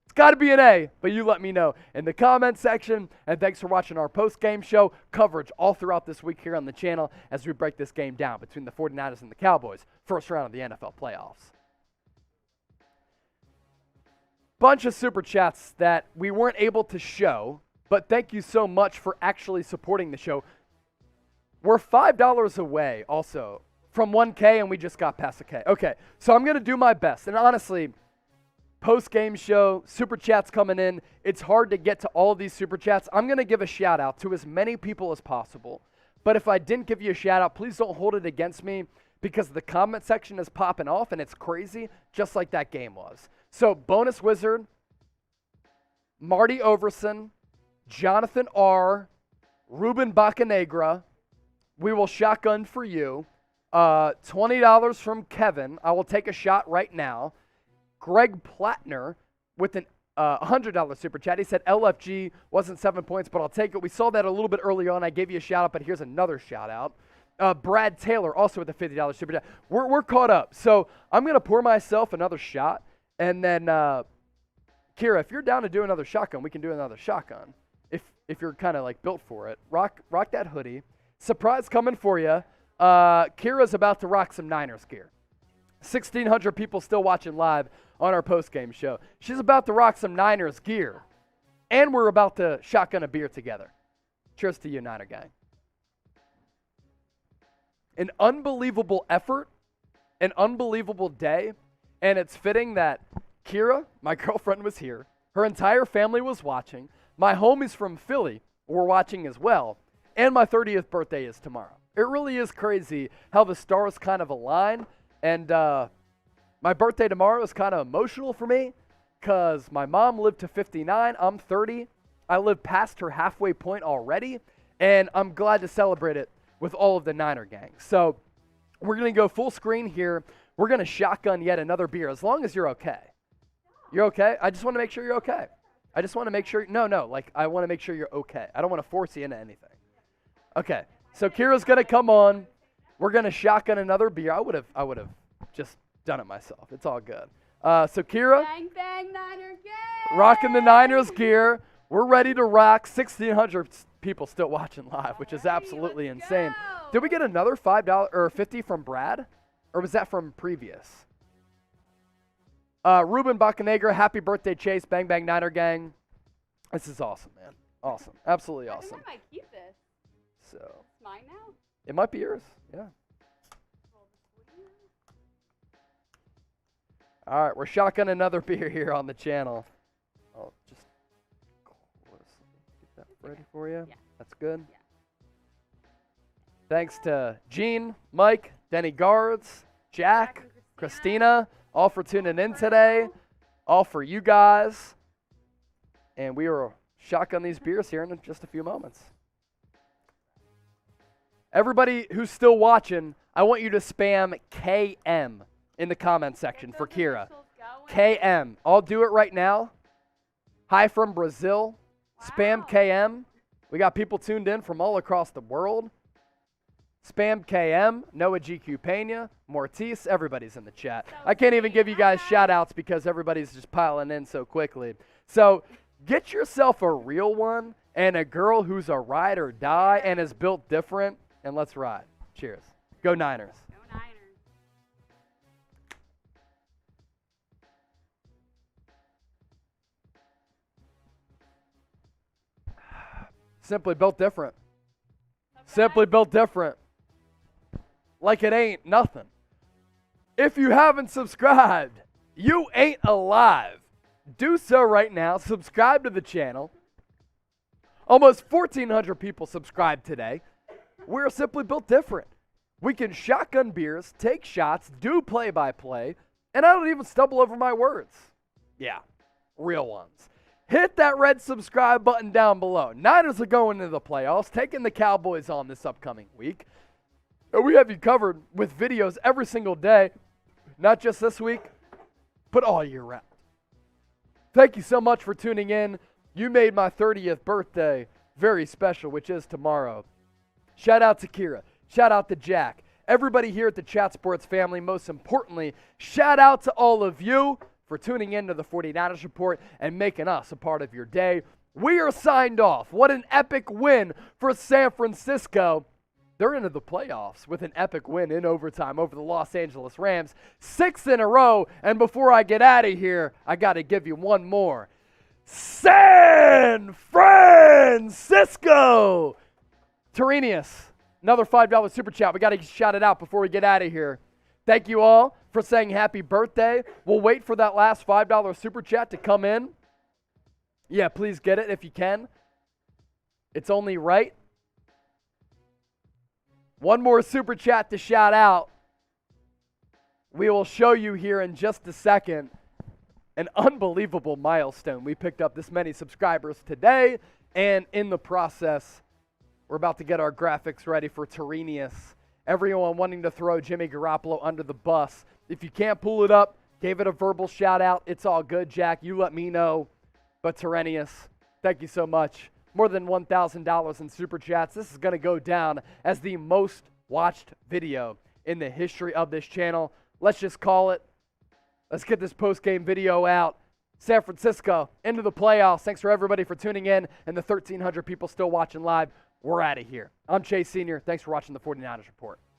It's got to be an A, but you let me know in the comment section. And thanks for watching our post-game show coverage all throughout this week here on the channel as we break this game down between the 49ers and the Cowboys, first round of the NFL playoffs. Bunch of super chats that we weren't able to show, but thank you so much for actually supporting the show. We're $5 away also from 1K, and we just got past a K. Okay, so I'm going to do my best. And honestly, post-game show, super chats coming in. It's hard to get to all of these super chats. I'm going to give a shout-out to as many people as possible. But if I didn't give you a shout-out, please don't hold it against me because the comment section is popping off, and it's crazy, just like that game was. So, Bonus Wizard, Marty Overson, Jonathan R., Ruben Bacanegra, we will shotgun for you. $20 from Kevin. I will take a shot right now. Greg Plattner with an $100 super chat. He said LFG wasn't 7 points, but I'll take it. We saw that a little bit early on. I gave you a shout out, but here's another shout out. Brad Taylor also with a $50 super chat. We're caught up. So I'm going to pour myself another shot. And then, Kira, if you're down to do another shotgun, we can do another shotgun. If you're kind of like built for it. Rock that hoodie. Surprise coming for you. Kira's about to rock some Niners gear. 1,600 people still watching live on our post-game show. She's about to rock some Niners gear. And we're about to shotgun a beer together. Cheers to you, Niner gang. An unbelievable effort, an unbelievable day, and it's fitting that Kira, my girlfriend, was here. Her entire family was watching. My homies from Philly were watching as well. And my 30th birthday is tomorrow. It really is crazy how the stars kind of align. And my birthday tomorrow is kind of emotional for me because my mom lived to 59. I'm 30. I live past her halfway point already. And I'm glad to celebrate it with all of the Niner gang. So we're going to go full screen here. We're going to shotgun yet another beer as long as you're okay. You're okay? I just want to make sure you're okay. I just want to make sure. No. Like, I want to make sure you're okay. I don't want to force you into anything. Okay, so Kira's going to come on. We're going to shotgun another beer. I would have just done it myself. It's all good. So Kira, Bang, bang, Niner gang! rocking the Niners gear. We're ready to rock. 1,600 people still watching live, which is absolutely insane. Go. Did we get another $5 or $50 from Brad? Or was that from previous? Ruben Bacanegra, happy birthday, Chase. Bang, bang, Niner gang. This is awesome, man. Awesome. Absolutely awesome. I think I might keep this. So It's mine now? it might be yours. Yeah. All right, we're shotgunning another beer here on the channel. I'll just get that ready for you. Yeah. That's good. Yeah. Thanks to Gene, Mike, Denny Guards, Jack, and Christina, all for tuning in today. All for you guys. And we will shotgun these beers here in just a few moments. Everybody who's still watching, I want you to spam KM in the comment section for Kira. KM. I'll do it right now. Hi from Brazil. Spam KM. We got people tuned in from all across the world. Spam KM. Noah GQ Pena. Mortiz. Everybody's in the chat. I can't even give you guys shout outs because everybody's just piling in so quickly. So get yourself a real one and a girl who's a ride or die and is built different. And let's ride. Cheers. Go Niners. Go Niners. Simply built different. Simply built different. Like it ain't nothing. If you haven't subscribed, you ain't alive. Do so right now. Subscribe to the channel. Almost 1,400 people subscribed today. We're simply built different. We can shotgun beers, take shots, do play-by-play, and I don't even stumble over my words. Yeah, real ones. hit that red subscribe button down below. Niners are going into the playoffs, taking the Cowboys on this upcoming week. And we have you covered with videos every single day, not just this week, but all year round. Thank you so much for tuning in. You made my 30th birthday very special, which is tomorrow. Shout out to Kira. Shout out to Jack. Everybody here at the Chat Sports family. Most importantly, shout out to all of you for tuning in to the 49ers Report and making us a part of your day. We are signed off. What an epic win for San Francisco. They're into the playoffs with an epic win in overtime over the Los Angeles Rams. 6 in a row. And before I get out of here, I got to give you one more. San Francisco! Terenius, another $5 super chat. We got to shout it out before we get out of here. Thank you all for saying happy birthday. We'll wait for that last $5 super chat to come in. Yeah, please get it if you can. It's only right. One more super chat to shout out. We will show you here in just a second an unbelievable milestone. We picked up this many subscribers today, and in the process, we're about to get our graphics ready for Terenius. Everyone wanting to throw Jimmy Garoppolo under the bus. If you can't pull it up, gave it a verbal shout out. It's all good, Jack. You let me know. But Terenius, thank you so much. More than $1,000 in super chats. This is going to go down as the most watched video in the history of this channel. Let's just call it. Let's get this post-game video out. San Francisco into the playoffs. Thanks for everybody for tuning in and the 1,300 people still watching live. We're out of here. I'm Chase Sr. Thanks for watching the 49ers Report.